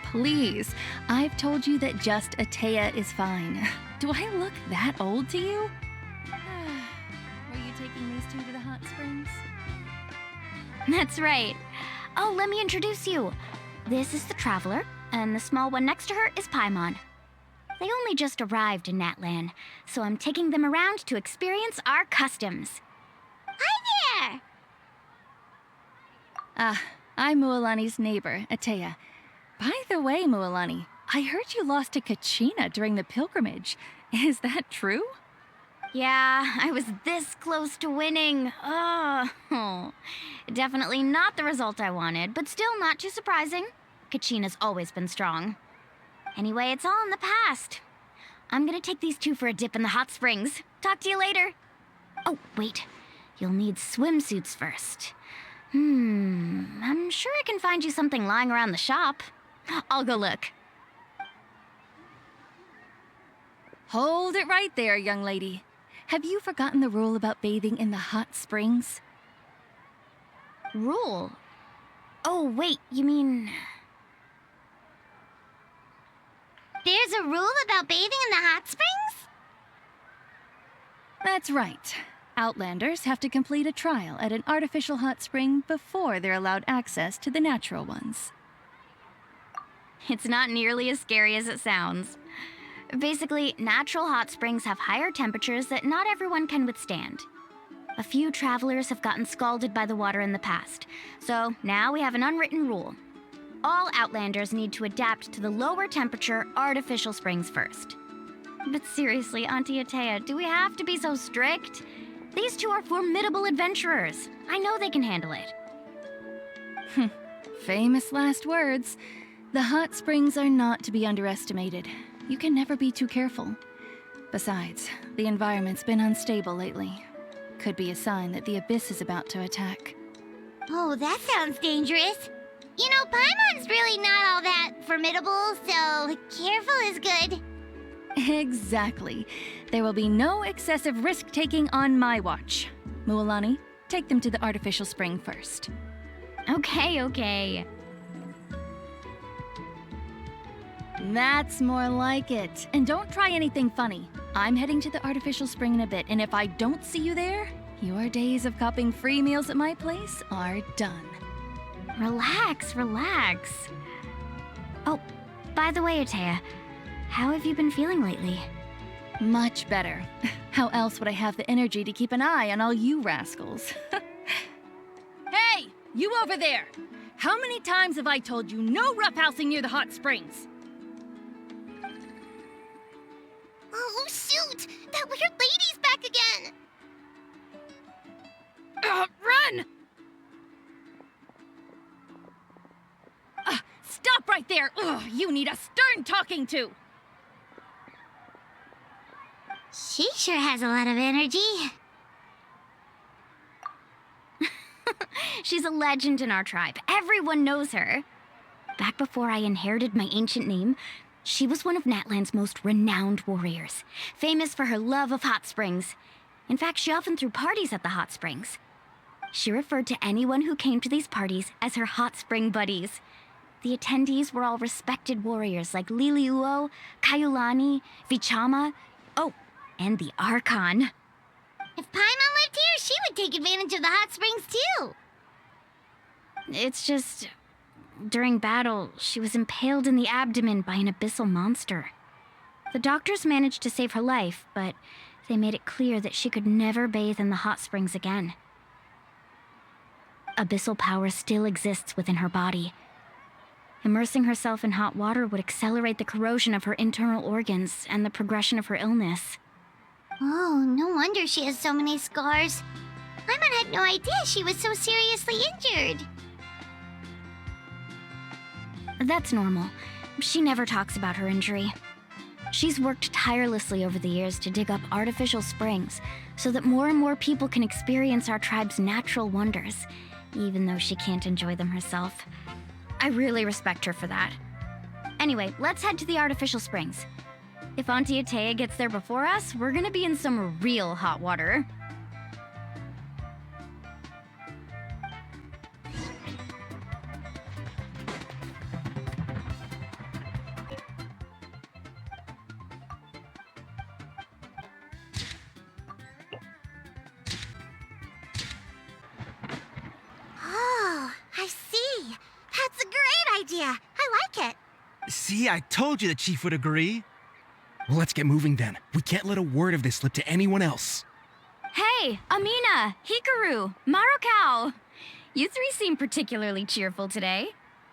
Please, I've told you that just Atea is fine. Do I look that old to you? Were you taking these two to the hot springs? That's right. Oh, let me introduce you. This is the Traveler, and the small one next to her is Paimon. They only just arrived in Natlan, so I'm taking them around to experience our customs. Hi there! I'm Mualani's neighbor, Atea. By the way, Mualani, I heard you lost to Kachina during the pilgrimage. Is that true? Yeah, I was this close to winning. Oh, definitely not the result I wanted, but still not too surprising. Kachina's always been strong. Anyway, it's all in the past. I'm gonna take these two for a dip in the hot springs. Talk to you later. Oh, wait. You'll need swimsuits first. I'm sure I can find you something lying around the shop. I'll go look. Hold it right there, young lady. Have you forgotten the rule about bathing in the hot springs? Rule? Oh, wait, you mean... There's a rule about bathing in the hot springs? That's right. Outlanders have to complete a trial at an artificial hot spring before they're allowed access to the natural ones. It's not nearly as scary as it sounds. Basically, natural hot springs have higher temperatures that not everyone can withstand. A few travelers have gotten scalded by the water in the past, so now we have an unwritten rule. All Outlanders need to adapt to the lower temperature artificial springs first. But seriously, Auntie Atea, do we have to be so strict? These two are formidable adventurers. I know they can handle it. Famous last words. The hot springs are not to be underestimated. You can never be too careful. Besides, the environment's been unstable lately. Could be a sign that the abyss is about to attack. Oh, that sounds dangerous. You know, Paimon's really not all that formidable, so careful is good. Exactly. There will be no excessive risk-taking on my watch. Mualani, take them to the artificial spring first. Okay. That's more like it. And don't try anything funny. I'm heading to the artificial spring in a bit, and if I don't see you there, your days of copping free meals at my place are done. Relax. Oh, by the way, Atea, how have you been feeling lately? Much better. How else would I have the energy to keep an eye on all you rascals? Hey, you over there! How many times have I told you no roughhousing near the hot springs? Oh, shoot! That weird lady's back again! Run! Stop right there! Ugh, you need a stern talking to! She sure has a lot of energy. She's a legend in our tribe. Everyone knows her. Back before I inherited my ancient name, she was one of Natlan's most renowned warriors, famous for her love of hot springs. In fact, she often threw parties at the hot springs. She referred to anyone who came to these parties as her hot spring buddies. The attendees were all respected warriors like Liliuo, Kaiulani, Vichama, and the Archon. If Paimon lived here, she would take advantage of the hot springs too. It's just, during battle, she was impaled in the abdomen by an abyssal monster. The doctors managed to save her life, but they made it clear that she could never bathe in the hot springs again. Abyssal power still exists within her body. Immersing herself in hot water would accelerate the corrosion of her internal organs and the progression of her illness. Oh, no wonder she has so many scars. Paimon had no idea she was so seriously injured. That's normal. She never talks about her injury. She's worked tirelessly over the years to dig up artificial springs so that more and more people can experience our tribe's natural wonders, even though she can't enjoy them herself. I really respect her for that. Anyway, let's head to the artificial springs. If Auntie Atea gets there before us, we're gonna be in some real hot water. Oh, I see. That's a great idea. I like it. See, I told you the chief would agree. Well, let's get moving then. We can't let a word of this slip to anyone else. Hey, Amina, Hikaru, Marukao. You three seem particularly cheerful today.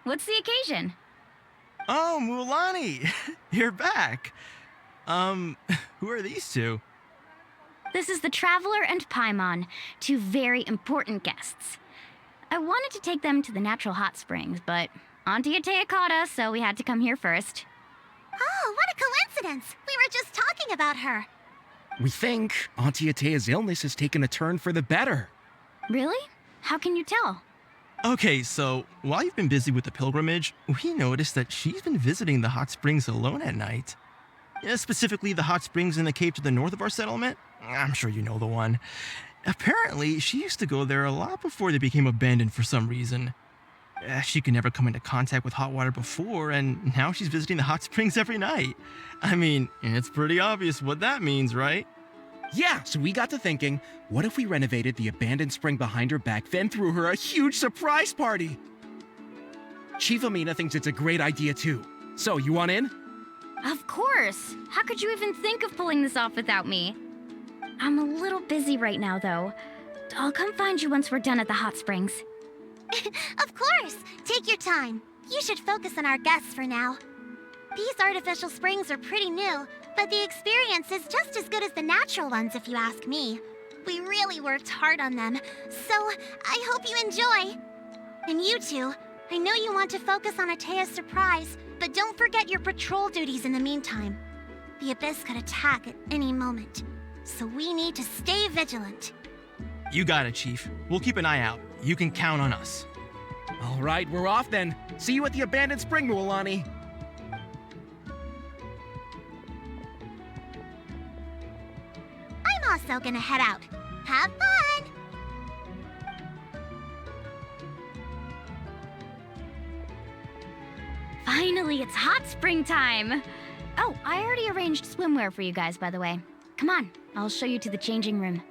What's the occasion? Oh, Mualani, you're back. Who are these two? This is the Traveler and Paimon, two very important guests. I wanted to take them to the natural hot springs, but Auntie Atea caught us, so we had to come here first. Oh, what a coincidence! We were just talking about her. We think Auntie Atea's illness has taken a turn for the better. Really? How can you tell? Okay, so while you've been busy with the pilgrimage, we noticed that she's been visiting the hot springs alone at night. Specifically, the hot springs in the cave to the north of our settlement. I'm sure you know the one. Apparently, she used to go there a lot before they became abandoned for some reason. She could never come into contact with hot water before, and now she's visiting the hot springs every night. I mean, it's pretty obvious what that means, right? Yeah, so we got to thinking, what if we renovated the abandoned spring behind her back, then threw her a huge surprise party? Chief Amina thinks it's a great idea too. So, you want in? Of course! How could you even think of pulling this off without me? I'm a little busy right now, though. I'll come find you once we're done at the hot springs. Of course! Take your time. You should focus on our guests for now. These artificial springs are pretty new, but the experience is just as good as the natural ones if you ask me. We really worked hard on them, so I hope you enjoy. And you two, I know you want to focus on Atea's surprise, but don't forget your patrol duties in the meantime. The Abyss could attack at any moment, so we need to stay vigilant. You got it, Chief. We'll keep an eye out. You can count on us. All right, we're off then. See you at the abandoned spring, Mualani. I'm also gonna head out. Have fun! Finally, it's hot spring time! Oh, I already arranged swimwear for you guys, by the way. Come on, I'll show you to the changing room.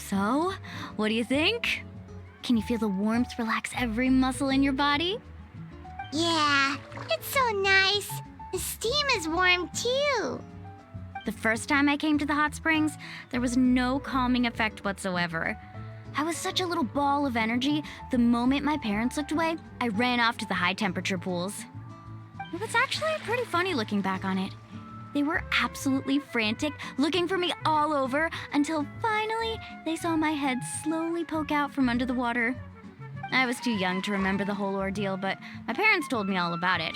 So, what do you think? Can you feel the warmth relax every muscle in your body? Yeah, it's so nice. The steam is warm too. The first time I came to the hot springs, there was no calming effect whatsoever. I was such a little ball of energy, the moment my parents looked away, I ran off to the high temperature pools. It was actually pretty funny looking back on it. They were absolutely frantic, looking for me all over, until finally they saw my head slowly poke out from under the water. I was too young to remember the whole ordeal, but my parents told me all about it.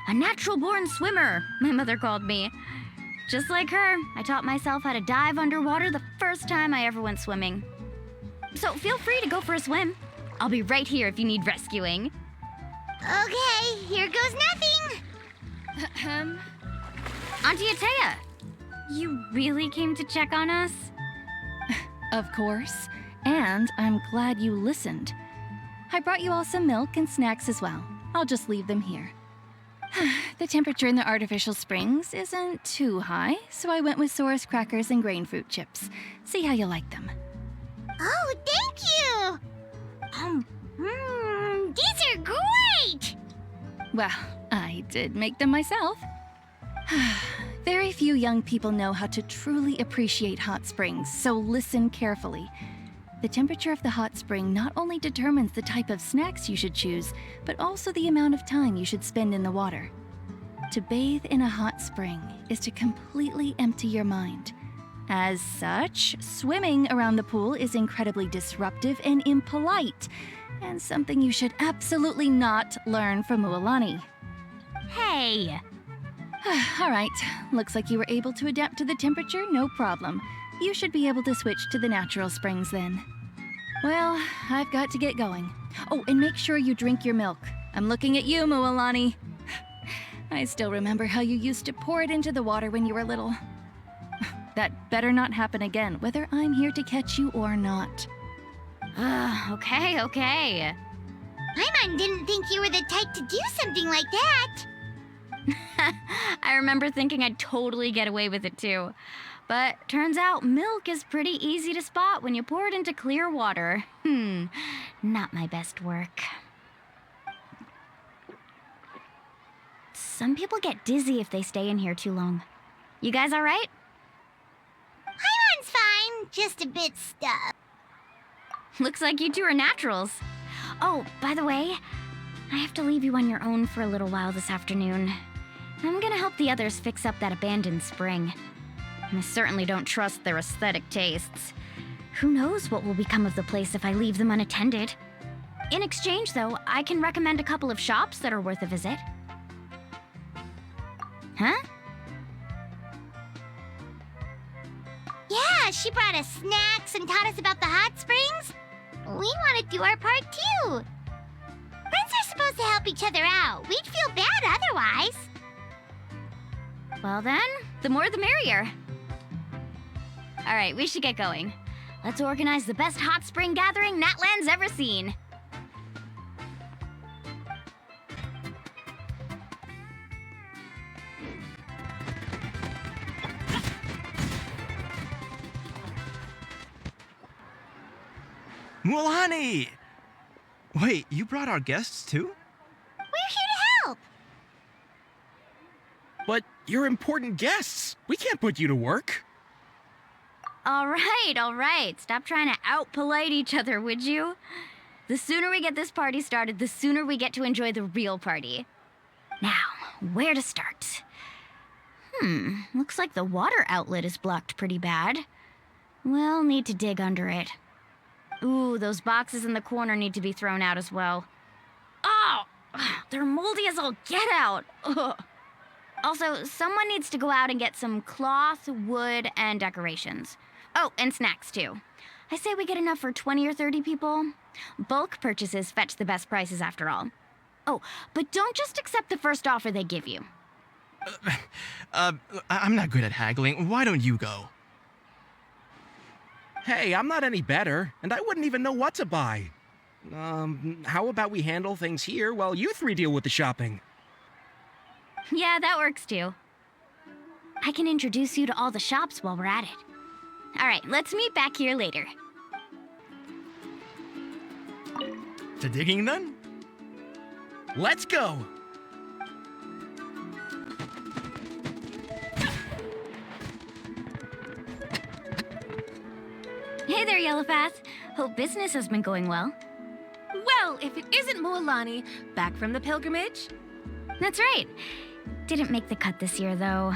A natural-born swimmer, my mother called me. Just like her, I taught myself how to dive underwater the first time I ever went swimming. So feel free to go for a swim. I'll be right here if you need rescuing. Okay, here goes nothing. Auntie Atea, you really came to check on us? Of course, and I'm glad you listened. I brought you all some milk and snacks as well. I'll just leave them here. The temperature in the artificial springs isn't too high, so I went with Saurus crackers and grain fruit chips. See how you like them. Oh, thank you! These are great! Well, I did make them myself. Very few young people know how to truly appreciate hot springs, so listen carefully. The temperature of the hot spring not only determines the type of snacks you should choose, but also the amount of time you should spend in the water. To bathe in a hot spring is to completely empty your mind. As such, swimming around the pool is incredibly disruptive and impolite, and something you should absolutely not learn from Mualani. Hey! All right, looks like you were able to adapt to the temperature, no problem. You should be able to switch to the natural springs then. Well, I've got to get going. Oh, and make sure you drink your milk. I'm looking at you, Mualani. I still remember how you used to pour it into the water when you were little. That better not happen again, whether I'm here to catch you or not. Okay. Paimon didn't think you were the type to do something like that. I remember thinking I'd totally get away with it too. But turns out milk is pretty easy to spot when you pour it into clear water. Not my best work. Some people get dizzy if they stay in here too long. You guys all right? Paimon's fine, just a bit stuck. Looks like you two are naturals. Oh, by the way, I have to leave you on your own for a little while this afternoon. I'm gonna help the others fix up that abandoned spring. I certainly don't trust their aesthetic tastes. Who knows what will become of the place if I leave them unattended. In exchange, though, I can recommend a couple of shops that are worth a visit. Huh? Yeah, she brought us snacks and taught us about the hot springs. We want to do our part too. Friends are supposed to help each other out. We'd feel bad otherwise. Well then, the more the merrier. Alright, we should get going. Let's organize the best hot spring gathering Natland's ever seen. Mulani! Wait, you brought our guests too? We're here to help. But you're important guests. We can't put you to work. All right. Stop trying to out-polite each other, would you? The sooner we get this party started, the sooner we get to enjoy the real party. Now, where to start? Looks like the water outlet is blocked pretty bad. We'll need to dig under it. Ooh, those boxes in the corner need to be thrown out as well. Oh, they're moldy as all get out. Ugh. Also, someone needs to go out and get some cloth, wood, and decorations. Oh, and snacks too. I say we get enough for 20 or 30 people. Bulk purchases fetch the best prices after all. Oh, but don't just accept the first offer they give you. I'm not good at haggling. Why don't you go? Hey, I'm not any better, and I wouldn't even know what to buy. How about we handle things here while you three deal with the shopping? Yeah, that works too. I can introduce you to all the shops while we're at it. All right, let's meet back here later. To digging then? Let's go! Hey there, Yellowpath. Hope business has been going well. Well, if it isn't Mualani, back from the pilgrimage? That's right. Didn't make the cut this year, though.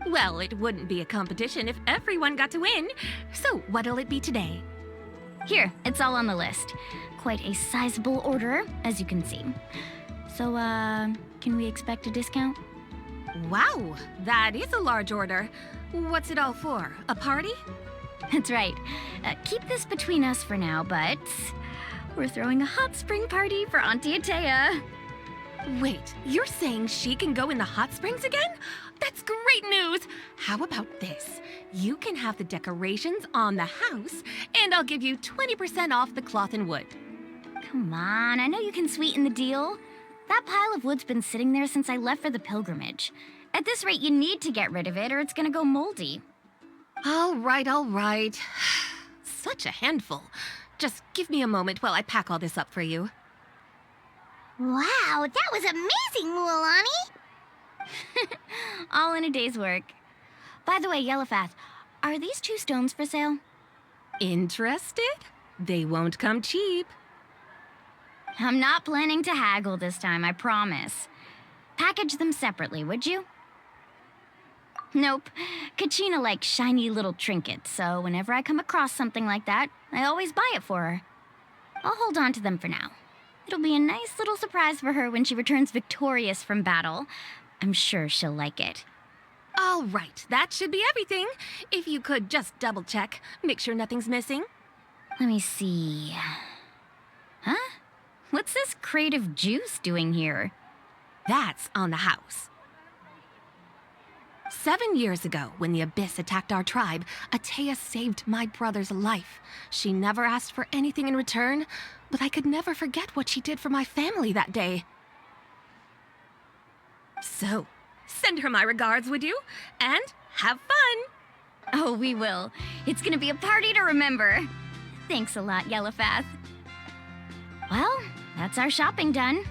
Well, it wouldn't be a competition if everyone got to win. So, what'll it be today? Here, it's all on the list. Quite a sizable order, as you can see. So, can we expect a discount? Wow, that is a large order. What's it all for? A party? That's right. Keep this between us for now, but we're throwing a hot spring party for Auntie Atea. Wait, you're saying she can go in the hot springs again? That's great news! How about this? You can have the decorations on the house, and I'll give you 20% off the cloth and wood. Come on, I know you can sweeten the deal. That pile of wood's been sitting there since I left for the pilgrimage. At this rate, you need to get rid of it or it's gonna go moldy. All right. Such a handful. Just give me a moment while I pack all this up for you. Wow, that was amazing, Mualani! All in a day's work. By the way, Yellowpath, are these 2 stones for sale? Interested? They won't come cheap. I'm not planning to haggle this time, I promise. Package them separately, would you? Nope. Kachina likes shiny little trinkets, so whenever I come across something like that, I always buy it for her. I'll hold on to them for now. It'll be a nice little surprise for her when she returns victorious from battle. I'm sure she'll like it. All right, that should be everything. If you could just double check, make sure nothing's missing. Let me see. Huh? What's this crate of juice doing here? That's on the house. 7 years ago, when the Abyss attacked our tribe, Atea saved my brother's life. She never asked for anything in return, but I could never forget what she did for my family that day. So, send her my regards, would you? And have fun! Oh, we will. It's gonna be a party to remember. Thanks a lot, Yellowpath. Well, that's our shopping done.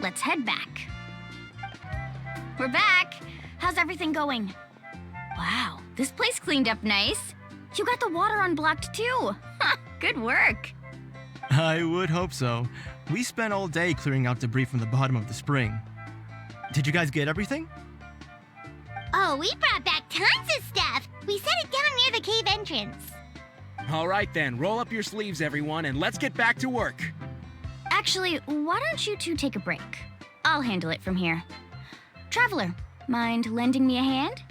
Let's head back. We're back! How's everything going? Wow, this place cleaned up nice. You got the water unblocked too. Good work. I would hope so. We spent all day clearing out debris from the bottom of the spring. Did you guys get everything? Oh, we brought back tons of stuff. We set it down near the cave entrance. All right then, roll up your sleeves, everyone, and let's get back to work. Actually, why don't you two take a break? I'll handle it from here. Traveler, mind lending me a hand?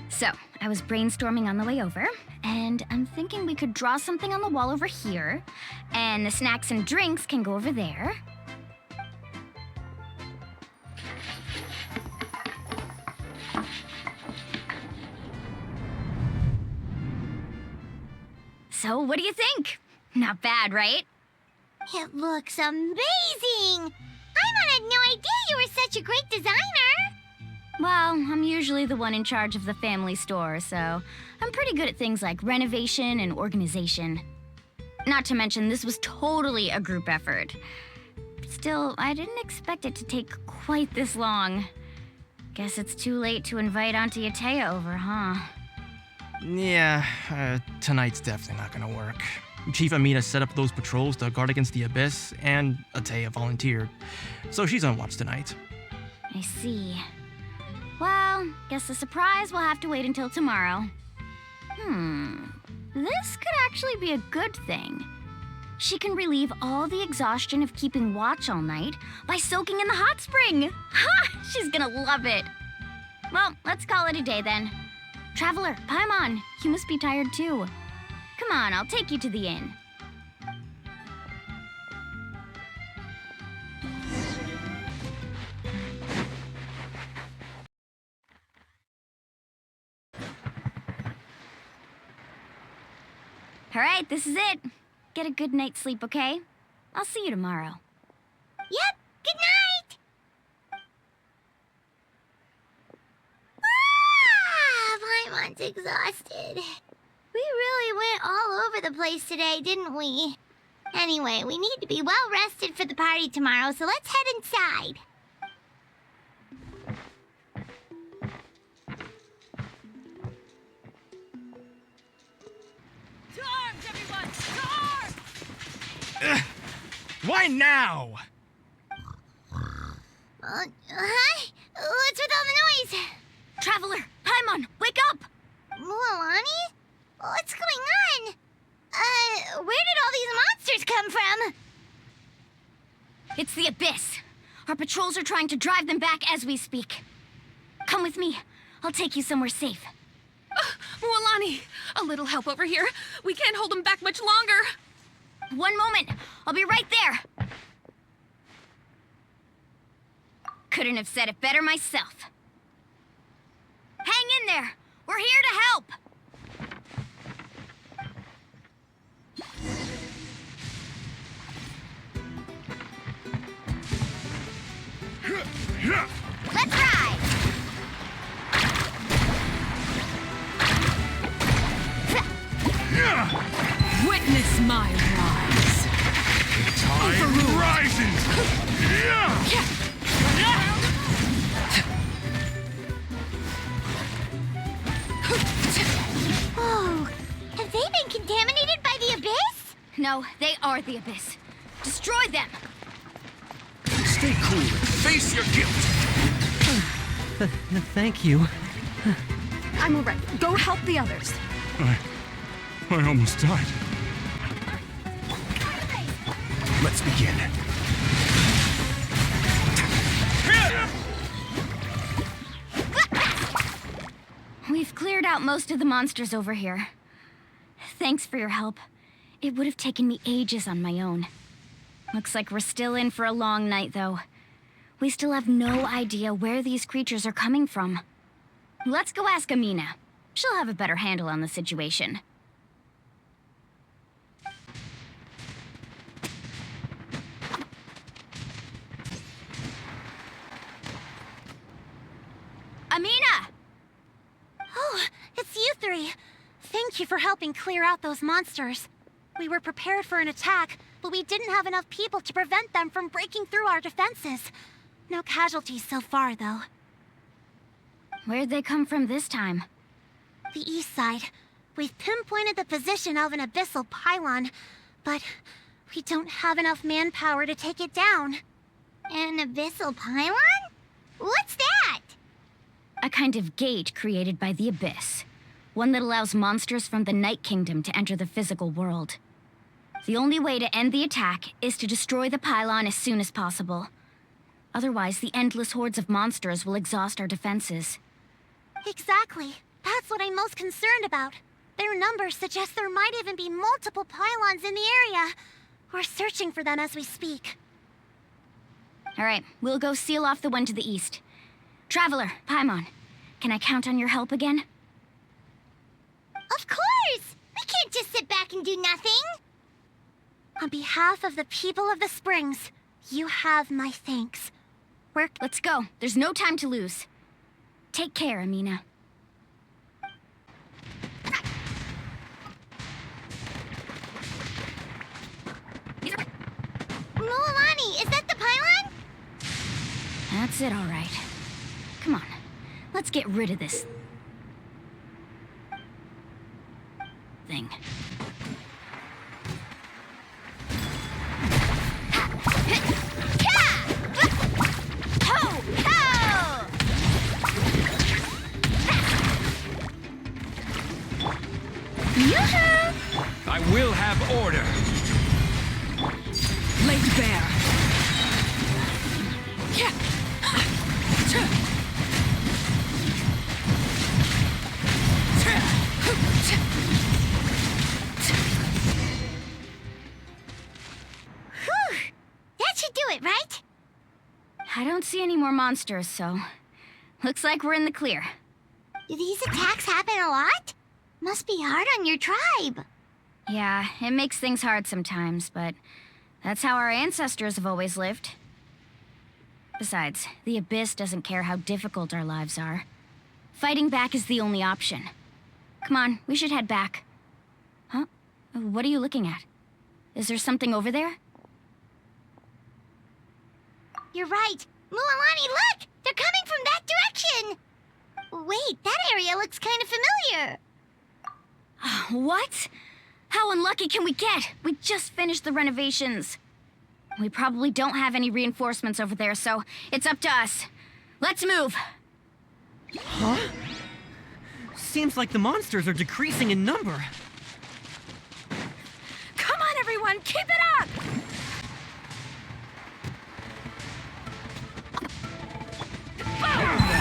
So, I was brainstorming on the way over, and I'm thinking we could draw something on the wall over here, and the snacks and drinks can go over there. So, what do you think? Not bad, right? It looks amazing! Paimon had no idea you were such a great designer! Well, I'm usually the one in charge of the family store, so I'm pretty good at things like renovation and organization. Not to mention, this was totally a group effort. Still, I didn't expect it to take quite this long. Guess it's too late to invite Auntie Atea over, huh? Yeah, tonight's definitely not gonna work. Chief Amina set up those patrols to guard against the Abyss, and Atea volunteered. So she's on watch tonight. I see. Well, guess the surprise will have to wait until tomorrow. This could actually be a good thing. She can relieve all the exhaustion of keeping watch all night by soaking in the hot spring. Ha! She's gonna love it. Well, let's call it a day then. Traveler, Paimon, you must be tired too. Come on, I'll take you to the inn. All right, this is it. Get a good night's sleep, okay? I'll see you tomorrow. Yep, good night! Paimon's exhausted. We really went all over the place today, didn't we? Anyway, we need to be well rested for the party tomorrow, so let's head inside. To arms, everyone! To arms! Why now? Hi? What's with all the noise? Traveler, Paimon, wake up! Mualani? What's going on? Where did all these monsters come from? It's the Abyss. Our patrols are trying to drive them back as we speak. Come with me. I'll take you somewhere safe. Mualani, a little help over here. We can't hold them back much longer. One moment. I'll be right there. Couldn't have said it better myself. Hang in there. We're here to help. Let's ride! Witness my rise. Tide rises! Whoa! Have they been contaminated by the Abyss? No, they are the Abyss. Destroy them! Stay cool and face your guilt! Thank you. I'm all right. Go help the others. I almost died. Let's begin. We've cleared out most of the monsters over here. Thanks for your help. It would have taken me ages on my own. Looks like we're still in for a long night, though. We still have no idea where these creatures are coming from. Let's go ask Amina. She'll have a better handle on the situation. Amina! Oh, it's you three. Thank you for helping clear out those monsters. We were prepared for an attack, but we didn't have enough people to prevent them from breaking through our defenses. No casualties so far, though. Where'd they come from this time? The east side. We've pinpointed the position of an abyssal pylon, but We don't have enough manpower to take it down. An abyssal pylon? What's that? A kind of gate created by the Abyss. One that allows monsters from the Night Kingdom to enter the physical world. The only way to end the attack is to destroy the pylon as soon as possible. Otherwise, the endless hordes of monsters will exhaust our defenses. Exactly. That's what I'm most concerned about. Their numbers suggest there might even be multiple pylons in the area. We're searching for them as we speak. All right, we'll go seal off the one to the east. Traveler, Paimon, can I count on your help again? Of course! We can't just sit back and do nothing! On behalf of the people of the Springs, you have my thanks. Let's go. There's no time to lose. Take care, Amina. Mualani, is that the pylon? That's it, all right. Come on, let's get rid of this thing. I will have order. Laid bare. Whew! That should do it, right? I don't see any more monsters, so looks like we're in the clear. Do these attacks happen a lot? Must be hard on your tribe. Yeah, it makes things hard sometimes, but that's how our ancestors have always lived. Besides, the Abyss doesn't care how difficult our lives are. Fighting back is the only option. Come on, we should head back. Huh? What are you looking at? Is there something over there? You're right. Mualani, look! They're coming from that direction! Wait, that area looks kind of familiar. What? How unlucky can we get? We just finished the renovations. We probably don't have any reinforcements over there, so it's up to us. Let's move. Huh? Seems like the monsters are decreasing in number. Come on, everyone, keep it up!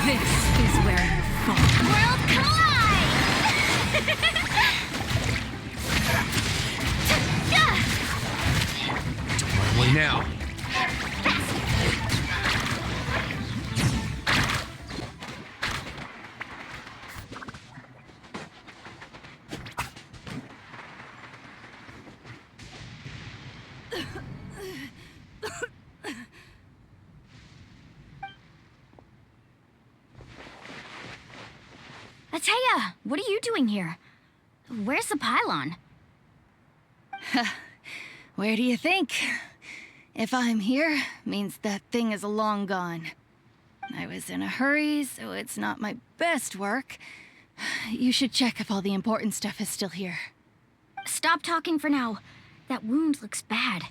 This is where you fall. World collide! Way now. Ateya, what are you doing here? Where's the pylon? Where do you think? If I'm here, means that thing is long gone. I was in a hurry, so it's not my best work. You should check if all the important stuff is still here. Stop talking for now. That wound looks bad.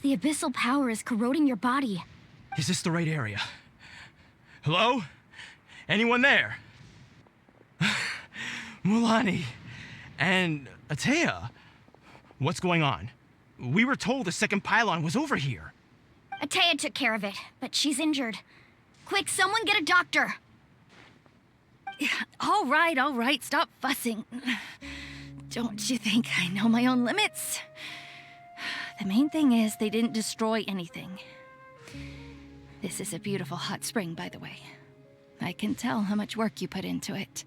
The abyssal power is corroding your body. Is this the right area? Hello? Anyone there? Mualani and Ateya. What's going on? We were told the second pylon was over here. Ateya took care of it, but she's injured. Quick, someone get a doctor! All right, stop fussing. Don't you think I know my own limits? The main thing is they didn't destroy anything. This is a beautiful hot spring, by the way. I can tell how much work you put into it.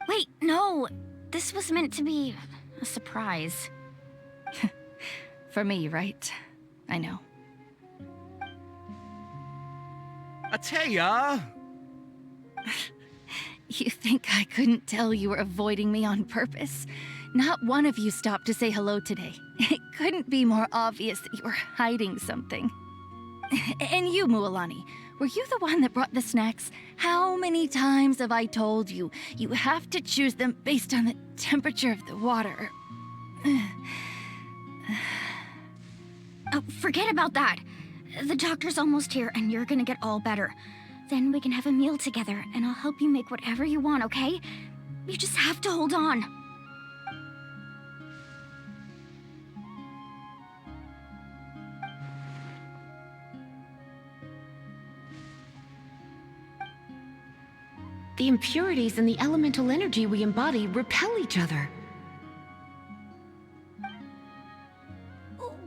Wait, no! This was meant to be a surprise. For me, right? I know. Ateya! You think I couldn't tell you were avoiding me on purpose? Not one of you stopped to say hello today. It couldn't be more obvious that you were hiding something. And you, Mualani, were you the one that brought the snacks? How many times have I told you, you have to choose them based on the temperature of the water? Forget about that. The doctor's almost here, and you're gonna get all better. Then we can have a meal together, and I'll help you make whatever you want, okay? You just have to hold on. The impurities and the elemental energy we embody repel each other.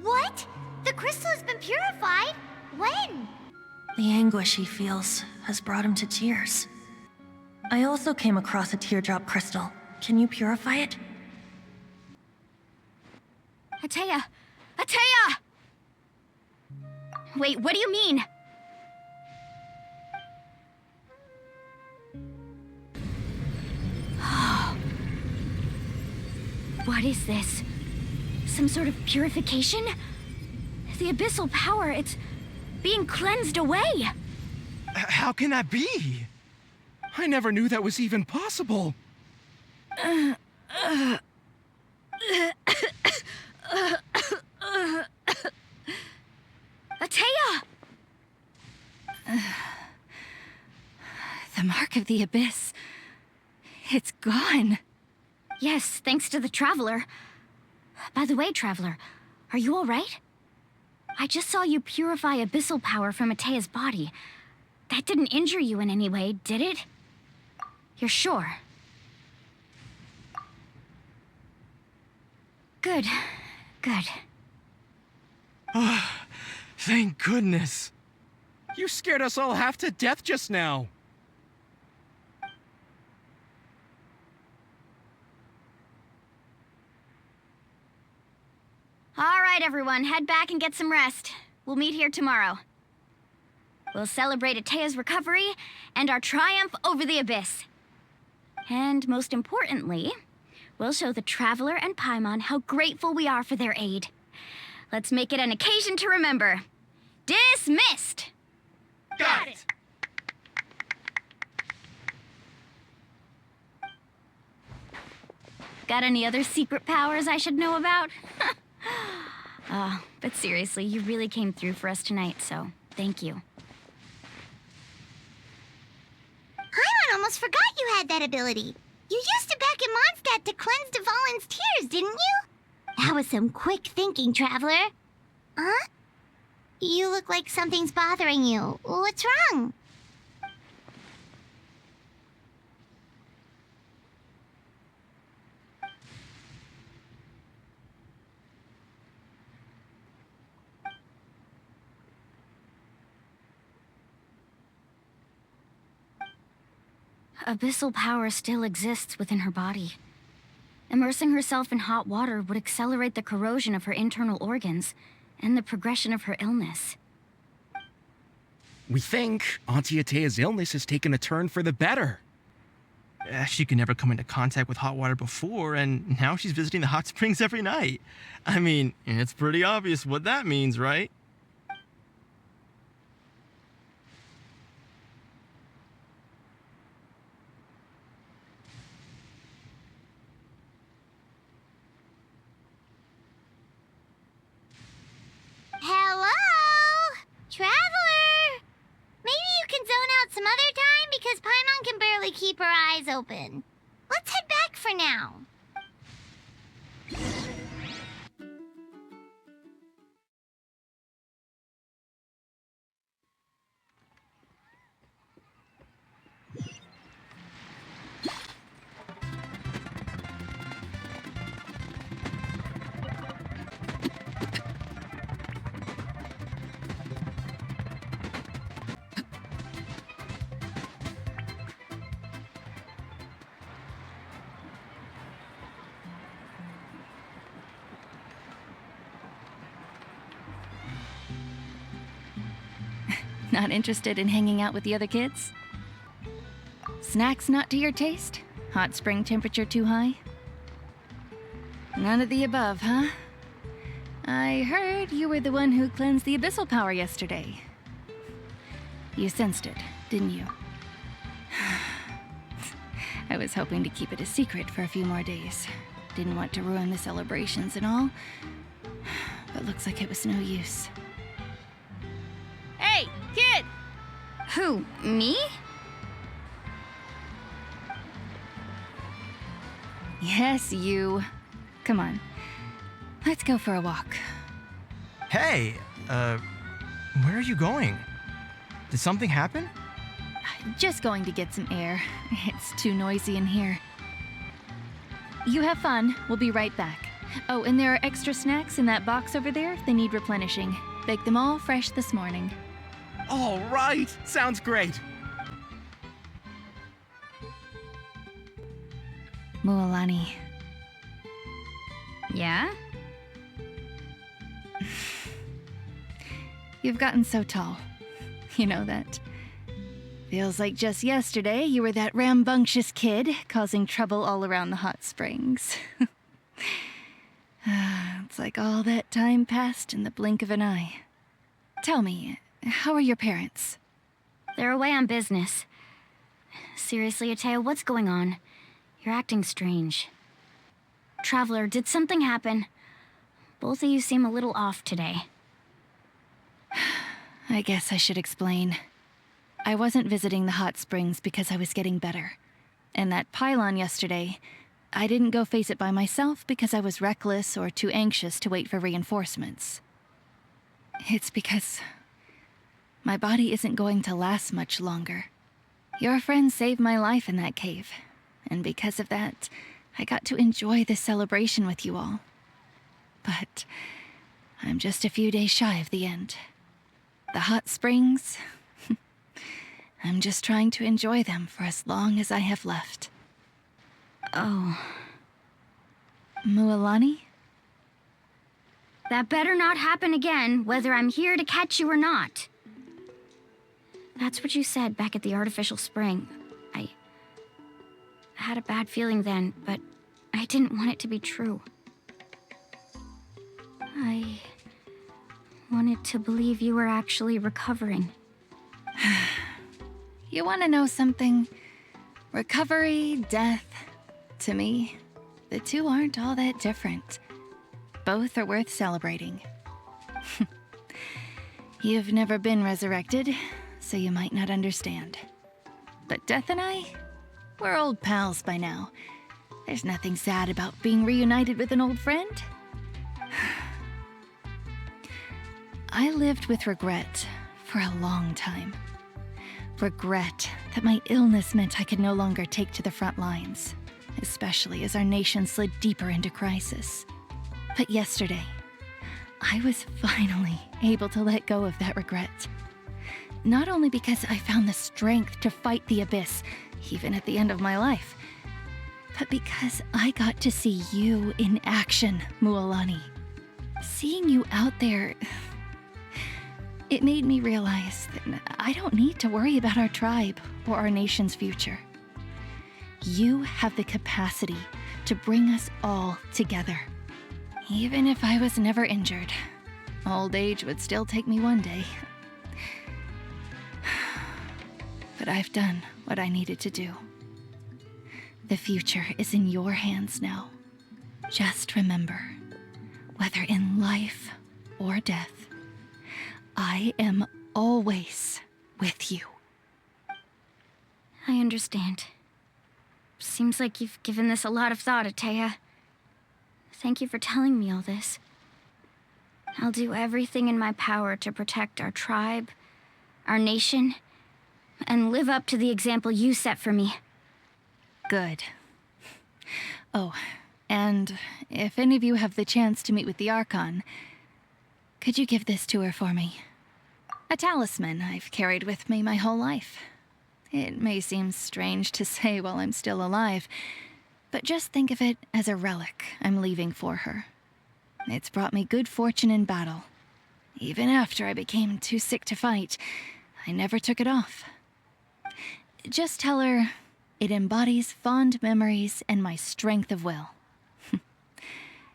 What? The crystal has been purified? When? The anguish he feels has brought him to tears. I also came across a teardrop crystal. Can you purify it? Atea! Atea! Wait, what do you mean? What is this? Some sort of purification? The abyssal power, it's being cleansed away! How can that be? I never knew that was even possible. Atea! The mark of the abyss. It's gone. Yes, thanks to the Traveler. By the way, Traveler, are you all right? I just saw you purify abyssal power from Atea's body. That didn't injure you in any way, did it? You're sure? Good. Good. Oh, thank goodness. You scared us all half to death just now. All right, everyone, head back and get some rest. We'll meet here tomorrow. We'll celebrate Atea's recovery and our triumph over the abyss. And most importantly, we'll show the Traveler and Paimon how grateful we are for their aid. Let's make it an occasion to remember. Dismissed! Got it! Got any other secret powers I should know about? But seriously, you really came through for us tonight, so thank you. Paimon almost forgot you had that ability. You used it back in Mondstadt to cleanse Dvalin's tears, didn't you? That was some quick thinking, Traveler. Huh? You look like something's bothering you. What's wrong? Abyssal power still exists within her body. Immersing herself in hot water would accelerate the corrosion of her internal organs and the progression of her illness. We think Auntie Atea's illness has taken a turn for the better. She could never come into contact with hot water before, and now she's visiting the hot springs every night. I mean, it's pretty obvious what that means, right? Hello? Traveler? Maybe you can zone out some other time because Paimon can barely keep her eyes open. Let's head back for now. Not interested in hanging out with the other kids? Snacks not to your taste? Hot spring temperature too high? None of the above, huh? I heard you were the one who cleansed the abyssal power yesterday. You sensed it, didn't you? I was hoping to keep it a secret for a few more days. Didn't want to ruin the celebrations and all. But it looks like it was no use. Hey, kid! Who, me? Yes, you. Come on. Let's go for a walk. Hey, where are you going? Did something happen? Just going to get some air. It's too noisy in here. You have fun. We'll be right back. Oh, and there are extra snacks in that box over there if they need replenishing. Baked them all fresh this morning. All right, sounds great. Mualani. Yeah? You've gotten so tall. You know that. Feels like just yesterday you were that rambunctious kid causing trouble all around the hot springs. It's like all that time passed in the blink of an eye. Tell me, how are your parents? They're away on business. Seriously, Ateo, what's going on? You're acting strange. Traveler, did something happen? Both of you seem a little off today. I guess I should explain. I wasn't visiting the hot springs because I was getting better. And that pylon yesterday, I didn't go face it by myself because I was reckless or too anxious to wait for reinforcements. It's because my body isn't going to last much longer. Your friend saved my life in that cave, and because of that, I got to enjoy this celebration with you all. But I'm just a few days shy of the end. The hot springs, I'm just trying to enjoy them for as long as I have left. Oh. Mualani? That better not happen again, whether I'm here to catch you or not. That's what you said back at the artificial spring. I had a bad feeling then, but I didn't want it to be true. I wanted to believe you were actually recovering. You want to know something? Recovery, death, to me, the two aren't all that different. Both are worth celebrating. You've never been resurrected, so you might not understand. But Death and I, we're old pals by now. There's nothing sad about being reunited with an old friend. I lived with regret for a long time. Regret that my illness meant I could no longer take to the front lines, especially as our nation slid deeper into crisis. But yesterday, I was finally able to let go of that regret. Not only because I found the strength to fight the abyss, even at the end of my life, but because I got to see you in action, Mualani. Seeing you out there, it made me realize that I don't need to worry about our tribe or our nation's future. You have the capacity to bring us all together. Even if I was never injured, old age would still take me one day. But I've done what I needed to do. The future is in your hands now. Just remember, whether in life or death, I am always with you. I understand. Seems like you've given this a lot of thought, Ataya. Thank you for telling me all this. I'll do everything in my power to protect our tribe, our nation, and live up to the example you set for me. Good. Oh, and if any of you have the chance to meet with the Archon, could you give this to her for me? A talisman I've carried with me my whole life. It may seem strange to say while I'm still alive, but just think of it as a relic I'm leaving for her. It's brought me good fortune in battle. Even after I became too sick to fight, I never took it off. Just tell her it embodies fond memories and my strength of will.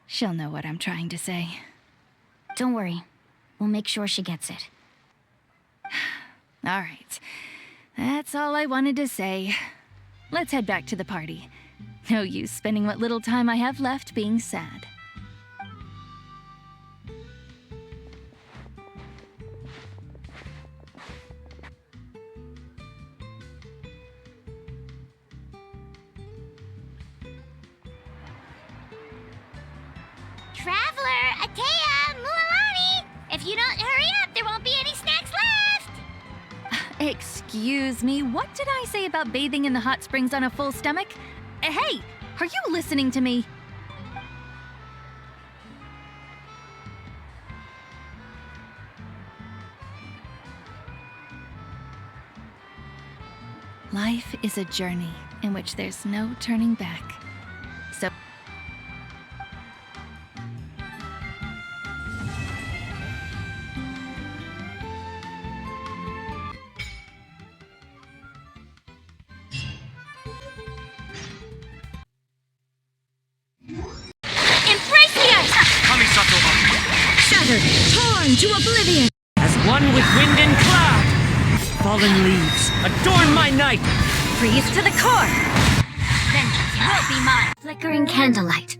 She'll know what I'm trying to say. Don't worry. We'll make sure she gets it. All right. That's all I wanted to say. Let's head back to the party. No use spending what little time I have left being sad. Excuse me, what did I say about bathing in the hot springs on a full stomach? Hey, are you listening to me? Life is a journey in which there's no turning back. So Shattered, torn to oblivion. As one with wind and cloud. Fallen leaves, adorn my night. Freeze to the core. Vengeance will be mine. Flickering candlelight.